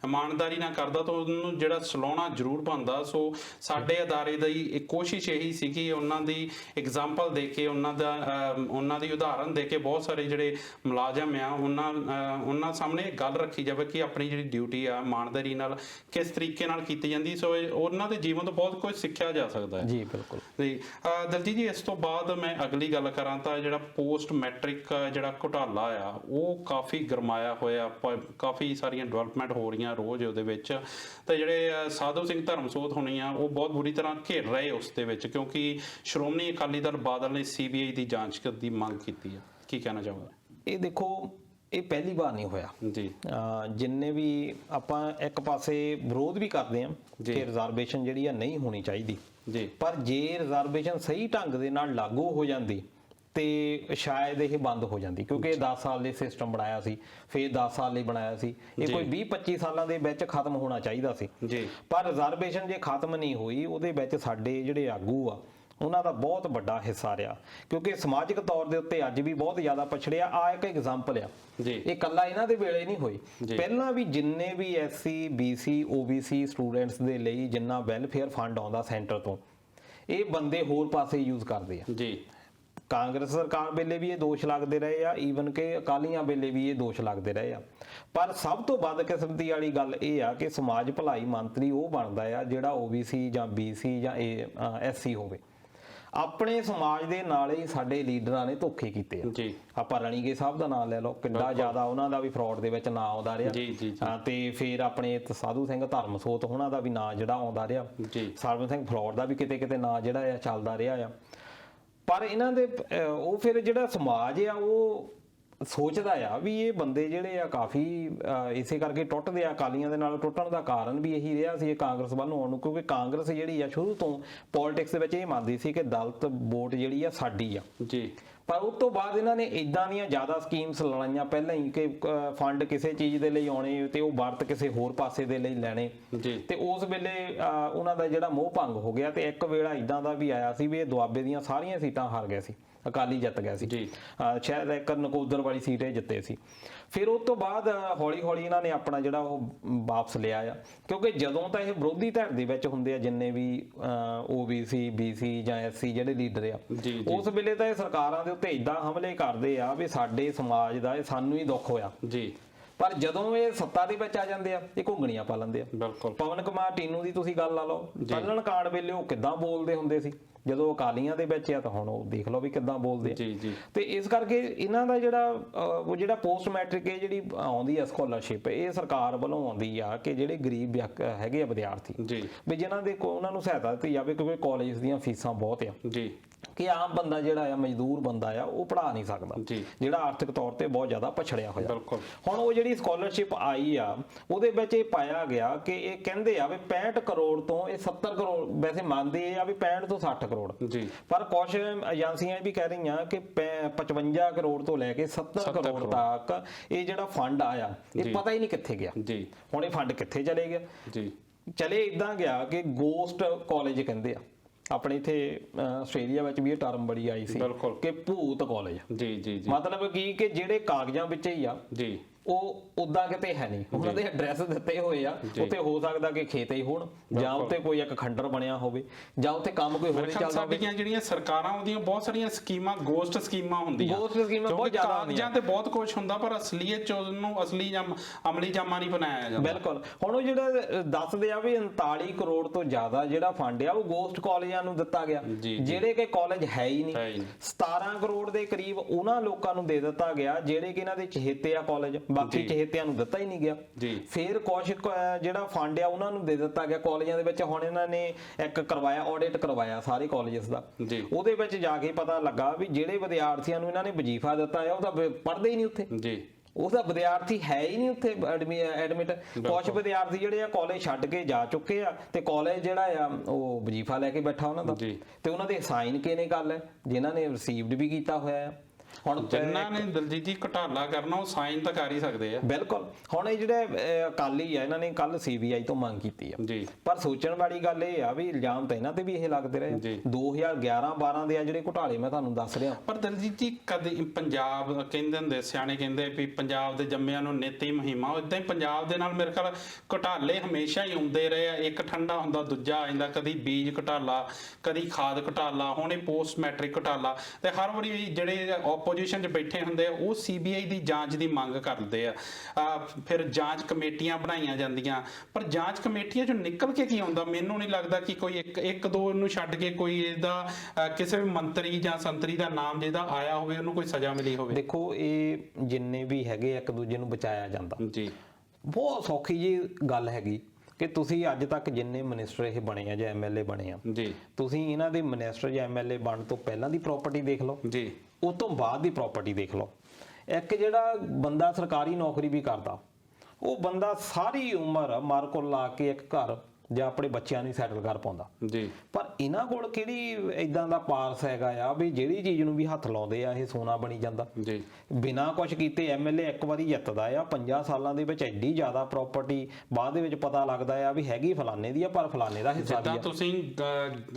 ਇਮਾਨਦਾਰੀ ਨਾਲ ਕਰਦਾ ਤਾਂ ਉਹਨੂੰ ਜਿਹੜਾ ਸਲਾਉਣਾ ਜ਼ਰੂਰ ਬਣਦਾ। ਸੋ ਸਾਡੇ ਅਦਾਰੇ ਦੀ ਕੋਸ਼ਿਸ਼ ਇਹੀ ਸੀ ਕਿ ਉਹਨਾਂ ਦੀ ਐਗਜ਼ਾਮਪਲ ਦੇ ਕੇ ਉਹਨਾਂ ਦੀ ਉਦਾਹਰਨ ਦੇ ਕੇ ਬਹੁਤ ਸਾਰੇ ਜਿਹੜੇ ਮੁਲਾਜ਼ਮ ਆ ਉਹਨਾਂ ਸਾਹਮਣੇ ਗੱਲ ਰੱਖੀ ਜਾਵੇ ਕਿ ਆਪਣੀ ਜਿਹੜੀ ਡਿਊਟੀ ਆ ਇਮਾਨਦਾਰੀ ਨਾਲ ਕਿਸ ਤਰੀਕੇ ਨਾਲ ਕੀਤੀ ਜਾਂਦੀ। ਸੋ ਉਹਨਾਂ ਦੇ ਜੀਵਨ ਤੋਂ ਬਹੁਤ ਕੁਝ ਸਿੱਖਿਆ ਜਾ ਸਕਦਾ ਹੈ। ਜੀ ਬਿਲਕੁਲ ਜੀ। ਦਲਜੀਤ ਜੀ, ਇਸ ਤੋਂ ਬਾਅਦ ਮੈਂ ਅਗਲੀ ਗੱਲ ਕਰਾਂ ਤਾਂ ਜਿਹੜਾ ਪੋਸਟ ਮੈਟ੍ਰਿਕ ਜਿਹੜਾ ਘੁਟਾਲਾ ਆ ਉਹ ਕਾਫੀ ਗਰਮਾਇਆ ਹੋਇਆ, ਕਾਫੀ ਸਾਰੀਆਂ ਡਿਵੈਲਪਮੈਂਟ ਹੋ ਰਹੀਆਂ ਰੋਜ਼ ਉਹਦੇ ਵਿੱਚ, ਤੇ ਜਿਹੜੇ ਸਾਧੂ ਸਿੰਘ ਧਰਮਸੋਤ ਹੋਣੀ ਆ ਉਹ ਬਹੁਤ ਬੁਰੀ ਤਰ੍ਹਾਂ ਘਿਰ ਰਹੇ ਉਸ ਦੇ ਵਿੱਚ, ਕਿਉਂਕਿ ਸ਼੍ਰੋਮਣੀ ਅਕਾਲੀ ਦਲ ਬਾਦਲ ਨੇ CBI ਦੀ ਜਾਂਚ ਕਰਨ ਦੀ ਮੰਗ ਕੀਤੀ ਆ। ਕੀ ਕਹਿਣਾ ਚਾਹੋਗੇ? ਇਹ ਦੇਖੋ, ਇਹ ਪਹਿਲੀ ਵਾਰ ਨਹੀਂ ਹੋਇਆ ਜੀ। ਜਿੰਨੇ ਵੀ ਆਪਾਂ ਇੱਕ ਪਾਸੇ ਵਿਰੋਧ ਵੀ ਕਰਦੇ ਹਾਂ ਕਿ ਰਿਜ਼ਰਵੇਸ਼ਨ ਜਿਹੜੀ ਆ ਨਹੀਂ ਹੋਣੀ ਚਾਹੀਦੀ ਜੀ, ਪਰ ਜੇ ਰਿਜ਼ਰਵੇਸ਼ਨ ਸਹੀ ਢੰਗ ਦੇ ਨਾਲ ਲਾਗੂ ਹੋ ਜਾਂਦੀ ਤੇ ਸ਼ਾਇਦ ਇਹ ਬੰਦ ਹੋ ਜਾਂਦੀ, ਕਿਉਂਕਿ ਇਹ 10 ਸਾਲ ਦੇ ਸਿਸਟਮ ਬਣਾਇਆ ਸੀ, ਫਿਰ 10 ਸਾਲ ਲਈ ਬਣਾਇਆ ਸੀ, ਇਹ ਕੋਈ 20-25 ਸਾਲਾਂ ਦੇ ਵਿੱਚ ਖਤਮ ਹੋਣਾ ਚਾਹੀਦਾ ਸੀ। ਪਰ ਰਿਜ਼ਰਵੇਸ਼ਨ ਜੇ ਖਤਮ ਨਹੀਂ ਹੋਈ ਉਹਦੇ ਵਿੱਚ ਸਾਡੇ ਜਿਹੜੇ ਆਗੂ ਆ ਉਹਨਾਂ ਦਾ ਬਹੁਤ ਵੱਡਾ ਹਿੱਸਾ ਰਿਹਾ, ਕਿਉਂਕਿ ਸਮਾਜਿਕ ਤੌਰ ਦੇ ਉੱਤੇ ਅੱਜ ਵੀ ਬਹੁਤ ਜ਼ਿਆਦਾ ਪਛੜਿਆ। ਆ ਇੱਕ ਐਗਜ਼ਾਮਪਲ ਆ, ਇਹ ਇਕੱਲਾ ਇਹਨਾਂ ਦੇ ਵੇਲੇ ਨਹੀਂ ਹੋਈ, ਪਹਿਲਾਂ ਵੀ ਜਿੰਨੇ ਵੀ SC BC OBC ਸਟੂਡੈਂਟਸ ਦੇ ਲਈ ਜਿੰਨਾ ਵੈਲਫੇਅਰ ਫੰਡ ਆਉਂਦਾ ਸੈਂਟਰ ਤੋਂ, ਇਹ ਬੰਦੇ ਹੋਰ ਪਾਸੇ ਯੂਜ਼ ਕਰਦੇ ਆ ਜੀ। ਕਾਂਗਰਸ ਸਰਕਾਰ ਵੇਲੇ ਵੀ ਇਹ ਦੋਸ਼ ਲੱਗਦੇ ਰਹੇ ਆ, ਈਵਨ ਕਿ ਅਕਾਲੀਆਂ ਵੇਲੇ ਵੀ ਇਹ ਦੋਸ਼ ਲੱਗਦੇ ਰਹੇ ਆ। ਪਰ ਸਭ ਤੋਂ ਵੱਧ ਕਿਸਮਤੀ ਵਾਲੀ ਗੱਲ ਇਹ ਆ ਕਿ ਸਮਾਜ ਭਲਾਈ ਮੰਤਰੀ ਉਹ ਬਣਦਾ ਆ ਜਿਹੜਾ OBC ਜਾਂ BC ਜਾਂ SC ਹੋਵੇ। ਆਪਣੇ ਸਮਾਜ ਦੇ ਨਾਲ ਹੀ ਸਾਡੇ ਲੀਡਰਾਂ ਨੇ ਧੋਖੇ ਕੀਤੇ ਆ ਜੀ। ਆਪਾਂ ਰਣੀਗੇ ਸਾਹਿਬ ਦਾ ਨਾਮ ਲੈ ਲਓ, ਕਿੰਨਾ ਜ਼ਿਆਦਾ ਉਹਨਾਂ ਦਾ ਵੀ ਫਰਾਡ ਦੇ ਵਿੱਚ ਨਾਂ ਆਉਂਦਾ ਰਿਹਾ, ਤੇ ਫਿਰ ਆਪਣੇ ਸਾਧੂ ਸਿੰਘ ਧਰਮਸੋਤ ਉਹਨਾਂ ਦਾ ਵੀ ਨਾਂ ਜਿਹੜਾ ਆਉਂਦਾ ਰਿਹਾ, ਸਰਵਨ ਸਿੰਘ ਫਰਾਡ ਦਾ ਵੀ ਕਿਤੇ ਕਿਤੇ ਨਾਂ ਜਿਹੜਾ ਆ ਚੱਲਦਾ ਰਿਹਾ ਆ। ਪਰ ਇਹਨਾਂ ਦੇ ਉਹ ਫਿਰ ਜਿਹੜਾ ਸਮਾਜ ਆ ਉਹ ਸੋਚਦਾ ਆ ਵੀ ਇਹ ਬੰਦੇ ਜਿਹੜੇ ਆ ਕਾਫੀ ਇਸੇ ਕਰਕੇ ਟੁੱਟਦੇ ਆ। ਅਕਾਲੀਆਂ ਦੇ ਨਾਲ ਟੁੱਟਣ ਦਾ ਕਾਰਨ ਵੀ ਇਹੀ ਰਿਹਾ ਸੀ ਕਾਂਗਰਸ ਵੱਲ ਨੂੰ ਆਉਣ ਨੂੰ, ਕਿਉਂਕਿ ਕਾਂਗਰਸ ਜਿਹੜੀ ਆ ਸ਼ੁਰੂ ਤੋਂ ਪੋਲਿਟਿਕਸ ਦੇ ਵਿੱਚ ਇਹ ਮੰਨਦੀ ਸੀ ਕਿ ਦਲਿਤ ਵੋਟ ਜਿਹੜੀ ਆ ਸਾਡੀ ਆ ਜੀ। ਪਰ ਉਸ ਤੋਂ ਬਾਅਦ ਇਹਨਾਂ ਨੇ ਇਦਾਂ ਦੀਆਂ ਜ਼ਿਆਦਾ ਸਕੀਮਸ ਲਾਈਆਂ ਪਹਿਲਾਂ ਹੀ ਕਿ ਫੰਡ ਕਿਸੇ ਚੀਜ਼ ਦੇ ਲਈ ਆਉਣੇ ਤੇ ਉਹ ਵਰਤ ਕਿਸੇ ਹੋਰ ਪਾਸੇ ਦੇ ਲਈ ਲੈਣੇ, ਤੇ ਉਸ ਵੇਲੇ ਉਹਨਾਂ ਦਾ ਜਿਹੜਾ ਮੋਹ ਭੰਗ ਹੋ ਗਿਆ। ਤੇ ਇੱਕ ਵੇਲਾ ਇਦਾਂ ਦਾ ਵੀ ਆਇਆ ਸੀ ਵੀ ਇਹ ਦੁਆਬੇ ਦੀਆਂ ਸਾਰੀਆਂ ਸੀਟਾਂ ਹਾਰ ਗਏ ਸੀ ਅਕਾਲੀ ਜਿੱਤ ਗਿਆ ਸੀ ਜੀ। ਸ਼ਾਇਦ ਇੱਕ ਨਕੋਦਰ ਵਾਲੀ ਸੀਟ ਇਹ ਜਿੱਤੇ ਸੀ। ਫਿਰ ਉਸ ਤੋਂ ਬਾਅਦ ਹੌਲੀ ਹੌਲੀ ਇਹਨਾਂ ਨੇ ਆਪਣਾ ਜਿਹੜਾ ਉਹ ਵਾਪਸ ਲਿਆ ਆ, ਕਿਉਂਕਿ ਜਦੋਂ ਤਾਂ ਇਹ ਵਿਰੋਧੀ ਧਿਰ ਦੇ ਵਿੱਚ ਹੁੰਦੇ ਆ ਜਿੰਨੇ ਵੀ OBC BC ਜਾਂ SC ਜਿਹੜੇ ਲੀਡਰ ਆ, ਉਸ ਵੇਲੇ ਤਾਂ ਇਹ ਸਰਕਾਰਾਂ ਦੇ ਉੱਤੇ ਇਦਾਂ ਹਮਲੇ ਕਰਦੇ ਆ ਵੀ ਸਾਡੇ ਸਮਾਜ ਦਾ ਇਹ ਸਾਨੂੰ ਹੀ ਦੁੱਖ ਹੋਇਆ ਜੀ। ਪਰ ਜਦੋਂ ਇਹ ਸੱਤਾ ਦੇ ਵਿੱਚ ਆ ਜਾਂਦੇ ਆ ਇਹ ਘੁੰਗਣੀਆਂ ਪਾ ਲੈਂਦੇ ਆ। ਬਿਲਕੁਲ। ਪਵਨ ਕੁਮਾਰ ਟੀਨੂ ਦੀ ਤੁਸੀਂ ਗੱਲ ਲਾ ਲਓ, ਚੱਲਣ ਕਾਂਡ ਵੇਲੇ ਉਹ ਕਿੱਦਾਂ ਬੋਲਦੇ ਹੁੰਦੇ ਸੀ, ਜਦੋਂ ਅਕਾਲੀਆਂ ਦੇ ਵਿੱਚ ਆ ਤਾਂ ਹੁਣ ਉਹ ਦੇਖ ਲਓ ਵੀ ਕਿੱਦਾਂ ਬੋਲਦੇ ਆ। ਜੀ ਜੀ। ਤੇ ਇਸ ਕਰਕੇ ਇਹਨਾਂ ਦਾ ਜਿਹੜਾ ਉਹ ਜਿਹੜਾ ਪੋਸਟ ਮੈਟ੍ਰਿਕ ਇਹ ਜਿਹੜੀ ਆਉਂਦੀ ਆ ਸਕਾਲਰਸ਼ਿਪ, ਇਹ ਸਰਕਾਰ ਵੱਲੋਂ ਆਉਂਦੀ ਆ ਕਿ ਜਿਹੜੇ ਗਰੀਬ ਹੈਗੇ ਆ ਵਿਦਿਆਰਥੀ ਜੀ ਵੀ ਜਿਨ੍ਹਾਂ ਦੇ ਉਹਨਾਂ ਨੂੰ ਸਹਾਇਤਾ ਦਿੱਤੀ ਜਾਵੇ, ਕਿਉਂਕਿ ਕਾਲਜ ਦੀਆਂ ਫੀਸਾਂ ਬਹੁਤ ਆ ਜੀ, ਕਿ ਆਮ ਬੰਦਾ ਜਿਹੜਾ ਆ ਮਜ਼ਦੂਰ ਬੰਦਾ ਆ ਉਹ ਪੜ੍ਹਾ ਨਹੀਂ ਸਕਦਾ, ਜਿਹੜਾ ਆਰਥਿਕ ਤੌਰ ਤੇ ਬਹੁਤ ਜ਼ਿਆਦਾ ਪਛੜਿਆ ਹੋਇਆ। ਬਿਲਕੁਲ। ਹੁਣ ਉਹ ਜਿਹੜੀ ਸਕਾਲਰਸ਼ਿਪ ਆਈ ਆ ਉਹਦੇ ਵਿੱਚ ਇਹ ਪਾਇਆ ਗਿਆ ਕਿ ਇਹ ਕਹਿੰਦੇ ਆ ਵੀ 65 ਕਰੋੜ ਤੋਂ ਇਹ 70 ਕਰੋੜ, ਵੈਸੇ ਮੰਨਦੇ ਆ ਵੀ 65 ਤੋਂ 60 ਕਰੋੜ ਜੀ, ਪਰ ਕੁਝ ਏਜੰਸੀਆਂ ਵੀ ਕਹਿ ਰਹੀਆਂ ਕਿ 55 ਕਰੋੜ ਤੋਂ ਲੈ ਕੇ 70 ਕਰੋੜ ਤੱਕ ਇਹ ਜਿਹੜਾ ਫੰਡ ਆਇਆ ਇਹ ਪਤਾ ਹੀ ਨਹੀਂ ਕਿੱਥੇ ਗਿਆ ਜੀ। ਹੁਣ ਇਹ ਫੰਡ ਕਿੱਥੇ ਚਲੇ ਗਿਆ ਜੀ। ਚਲੇ ਇਦਾਂ ਗਿਆ ਕਿ ਗੋਸਟ ਕਾਲਜ ਕਹਿੰਦੇ ਆ, ਆਪਣੇ ਇੱਥੇ ਆਸਟ੍ਰੇਲੀਆ ਵਿੱਚ ਵੀ ਇਹ ਟਰਮ ਬੜੀ ਆਈ ਸੀ ਕਿ ਭੂਤ ਕਾਲਜ। ਜੀ ਜੀ ਜੀ। ਮਤਲਬ ਕੀ ਕਿ ਜਿਹੜੇ ਕਾਗਜ਼ਾਂ ਵਿੱਚ ਹੀ ਆ ਜੀ ਉਹ ਉਦਾਂ ਕਿਤੇ ਹੈ ਨਹੀਂ, ਉਹਨਾਂ ਦੇ ਐਡਰੈਸ ਦਿੱਤੇ ਹੋਏ ਆ, ਉੱਤੇ ਹੋ ਸਕਦਾ ਕਿ ਖੇਤ ਹੀ ਹੋਣ ਜਾਂ ਉੱਤੇ ਕੋਈ ਇੱਕ ਖੰਡਰ ਬਣਿਆ ਹੋਵੇ ਜਾਂ ਉੱਤੇ ਕੰਮ ਕੋਈ ਹੋਰ ਚੱਲਦਾ ਹੋਵੇ। ਸਾਡੀਆਂ ਜਿਹੜੀਆਂ ਸਰਕਾਰਾਂ ਉਹਦੀਆਂ ਬਹੁਤ ਸਾਰੀਆਂ ਸਕੀਮਾਂ ਗੋਸਟ ਸਕੀਮਾਂ ਹੁੰਦੀਆਂ, ਗੋਸਟ ਸਕੀਮਾਂ ਬਹੁਤ ਜ਼ਿਆਦਾ ਕਾਗਜ਼ਾਂ ਤੇ ਬਹੁਤ ਕੁਝ ਹੁੰਦਾ ਪਰ ਅਸਲੀਅਤ ਚ ਉਹਨੂੰ ਅਸਲੀ ਜਾਂ ਅਮਲੀ ਜਾਮਾ ਨਹੀਂ ਬਣਾਇਆ ਜਾਂਦਾ। ਬਿਲਕੁਲ। ਹੁਣ ਉਹ ਜਿਹੜਾ ਦੱਸਦੇ ਆ ਵੀ 39 ਕਰੋੜ ਤੋਂ ਜ਼ਿਆਦਾ ਜਿਹੜਾ ਫੰਡ ਆ ਉਹ ਗੋਸਟ ਕਾਲਜਾਂ ਨੂੰ ਦਿੱਤਾ ਗਿਆ, ਜਿਹੜੇ ਕਿ ਕਾਲਜ ਹੈ ਹੀ ਨਹੀਂ। 17 ਕਰੋੜ ਦੇ ਕਰੀਬ ਉਹਨਾਂ ਲੋਕਾਂ ਨੂੰ ਦੇ ਦਿੱਤਾ ਗਿਆ ਜਿਹੜੇ ਕਿ ਇਹਨਾਂ ਦੇ ਚਹੇਤੇ ਆ ਕਾਲਜ, ਬਾਕੀ ਚਹੇਤਿਆਂ ਨੂੰ ਦਿੱਤਾ ਹੀ ਨਹੀਂ ਗਿਆ। ਫਿਰ ਕੁਝ ਜਿਹੜਾ ਫੰਡ ਆ ਉਹਨਾਂ ਨੂੰ ਦੇ ਦਿੱਤਾ ਗਿਆ ਕਾਲਜਾਂ ਦੇ ਵਿੱਚ। ਹੁਣ ਇਹਨਾਂ ਨੇ ਇੱਕ ਕਰਵਾਇਆ ਆਡਿਟ ਕਰਵਾਇਆ ਸਾਰੇ ਕਾਲਜਸ ਦਾ, ਉਹਦੇ ਵਿੱਚ ਜਾ ਕੇ ਪਤਾ ਲੱਗਾ ਵੀ ਜਿਹੜੇ ਵਿਦਿਆਰਥੀਆਂ ਨੂੰ ਇਹਨਾਂ ਨੇ ਵਜ਼ੀਫਾ ਦਿੱਤਾ ਆ ਉਹ ਤਾਂ ਪੜ੍ਹਦੇ ਹੀ ਨਹੀਂ ਉੱਥੇ ਜੀ, ਉਹਦਾ ਵਿਦਿਆਰਥੀ ਹੈ ਹੀ ਨਹੀਂ ਉੱਥੇ ਐਡਮਿਟ। ਕੁਝ ਵਿਦਿਆਰਥੀ ਜਿਹੜੇ ਆ ਕਾਲਜ ਛੱਡ ਕੇ ਜਾ ਚੁੱਕੇ ਆ ਤੇ ਕਾਲਜ ਜਿਹੜਾ ਆ ਉਹ ਵਜ਼ੀਫਾ ਲੈ ਕੇ ਬੈਠਾ ਉਹਨਾਂ ਦਾ, ਤੇ ਉਹਨਾਂ ਦੇ ਸਾਈਨ ਕਿਹਨੇ ਕਰ ਲਏ ਜਿਨ੍ਹਾਂ ਨੇ ਰਿਸੀਵਡ ਵੀ ਕੀਤਾ ਹੋਇਆ ਆ। ਹੁਣ ਜਿਨ੍ਹਾਂ ਨੇ ਦਲਜੀਤ ਜੀ ਘਟਾਲਾ ਕਰਨਾ ਉਹ ਸਾਈਨ ਤਾਂ ਕਰ ਹੀ ਸਕਦੇ ਆ। ਬਿਲਕੁਲ। ਹੁਣ ਇਹ ਜਿਹੜੇ ਅਕਾਲੀ ਆ ਇਹਨਾਂ ਨੇ ਕੱਲ CBI ਤੋਂ ਮੰਗ ਕੀਤੀ ਆ, ਪਰ ਸੋਚਣ ਵਾਲੀ ਗੱਲ ਇਹ ਆ ਵੀ ਇਲਜ਼ਾਮ ਤਾਂ ਇਹਨਾਂ ਤੇ ਵੀ ਇਹ ਲੱਗਦੇ ਰਹੇ 2011-12 ਦੇ ਆ ਜਿਹੜੇ ਘੁਟਾਲੇ ਮੈਂ ਤੁਹਾਨੂੰ ਦੱਸ ਰਿਹਾ। ਪਰ ਦਲਜੀਤ ਜੀ ਕਦੇ ਪੰਜਾਬ ਕਹਿੰਦੇ ਹੁੰਦੇ ਸਿਆਣੇ ਕਹਿੰਦੇ ਵੀ ਪੰਜਾਬ ਦੇ ਜੰਮਿਆਂ ਨੂੰ ਨਿੱਤ ਹੀ ਮਹੀਮਾ, ਇਦਾਂ ਹੀ ਪੰਜਾਬ ਦੇ ਨਾਲ ਮੇਰੇ ਖਿਆਲ ਘੁਟਾਲੇ ਹਮੇਸ਼ਾ ਹੀ ਆਉਂਦੇ ਰਹੇ ਆ। ਇੱਕ ਠੰਡਾ ਹੁੰਦਾ ਦੂਜਾ ਆ ਜਾਂਦਾ, ਕਦੀ ਬੀਜ ਘੁਟਾਲਾ, ਕਦੀ ਖਾਦ ਘੁਟਾਲਾ, ਹੁਣ ਇਹ ਪੋਸਟ ਮੈਟ੍ਰਿਕ ਘੁਟਾਲਾ, ਤੇ ਹਰ ਵਾਰੀ ਜਿਹੜੇ ਆਪੋਜੀਸ਼ਨ 'ਚ ਬੈਠੇ ਹੁੰਦੇ ਆ ਉਹ CBI ਦੀ ਜਾਂਚ ਦੀ ਮੰਗ ਕਰਦੇ ਆ। ਫਿਰ ਜਾਂਚ ਕਮੇਟੀਆਂ ਬਣਾਈਆਂ ਜਾਂਦੀਆਂ, ਪਰ ਜਾਂਚ ਕਮੇਟੀਆਂ 'ਚੋਂ ਨਿਕਲ ਕੇ ਕੀ ਆਉਂਦਾ ਮੈਨੂੰ ਨਹੀਂ ਲੱਗਦਾ ਕਿ ਕੋਈ ਇੱਕ ਦੋ ਨੂੰ ਛੱਡ ਕੇ ਕੋਈ ਇਹਦਾ ਕਿਸੇ ਵੀ ਮੰਤਰੀ ਜਾਂ ਸੰਤਰੀ ਦਾ ਨਾਮ ਜਿਹਦਾ ਆਇਆ ਹੋਵੇ ਉਹਨੂੰ ਕੋਈ ਸਜ਼ਾ ਮਿਲੀ ਹੋਵੇ। ਦੇਖੋ ਇਹ ਜਿੰਨੇ ਵੀ ਹੈਗੇ ਇੱਕ ਦੂਜੇ ਨੂੰ ਬਚਾਇਆ ਜਾਂਦਾ ਜੀ, ਬਹੁਤ ਸੌਖੀ ਜੀ ਗੱਲ ਹੈਗੀ ਕਿ ਤੁਸੀਂ ਅੱਜ ਤੱਕ ਜਿੰਨੇ ਮਿਨਿਸਟਰ ਇਹ ਬਣੇ ਆ ਜਾਂ MLA ਬਣੇ ਆ ਜੀ, ਤੁਸੀਂ ਇਹਨਾਂ ਦੇ ਮਿਨਿਸਟਰ ਜਾਂ MLA ਬਣਨ ਤੋਂ ਪਹਿਲਾਂ ਦੀ ਪ੍ਰਾਪਰਟੀ ਦੇਖ ਲਓ ਜੀ, ਉਸ ਤੋਂ ਬਾਅਦ ਦੀ ਪ੍ਰਾਪਰਟੀ ਦੇਖ ਲਓ। ਇੱਕ ਜਿਹੜਾ ਬੰਦਾ ਸਰਕਾਰੀ ਨੌਕਰੀ ਵੀ ਕਰਦਾ ਉਹ ਬੰਦਾ ਸਾਰੀ ਉਮਰ ਮਰ ਕੋਲ ਲਾ ਕੇ ਇੱਕ ਘਰ ਜਾਂ ਆਪਣੇ ਬੱਚਿਆਂ ਨੂੰ ਸੈਟਲ ਕਰ ਪਾਉਂਦਾ ਜੀ, ਪਰ ਇਹਨਾਂ ਕੋਲ ਕਿਹੜੀ ਇਦਾਂ ਦਾ ਪਾਰਸ ਹੈਗਾ ਆ ਵੀ ਜਿਹੜੀ ਚੀਜ਼ ਨੂੰ ਵੀ ਹੱਥ ਲਾਉਂਦੇ ਆ ਇਹ ਸੋਨਾ ਬਣੀ ਜਾਂਦਾ ਜੀ। ਬਿਨਾਂ ਕੁਝ ਕੀਤੇ MLA ਇੱਕ ਵਾਰੀ ਜਿੱਤਦਾ ਆ, 50 ਸਾਲਾਂ ਦੇ ਵਿੱਚ ਐਡੀ ਜ਼ਿਆਦਾ ਪ੍ਰਾਪਰਟੀ ਬਾਅਦ ਦੇ ਵਿੱਚ ਪਤਾ ਲੱਗਦਾ ਆ ਵੀ ਹੈਗੀ ਫਲਾਣੇ ਦੀ ਆ ਪਰ ਫਲਾਣੇ ਦਾ ਹਿੱਸਾ ਵੀ ਆ। ਤੁਸੀਂ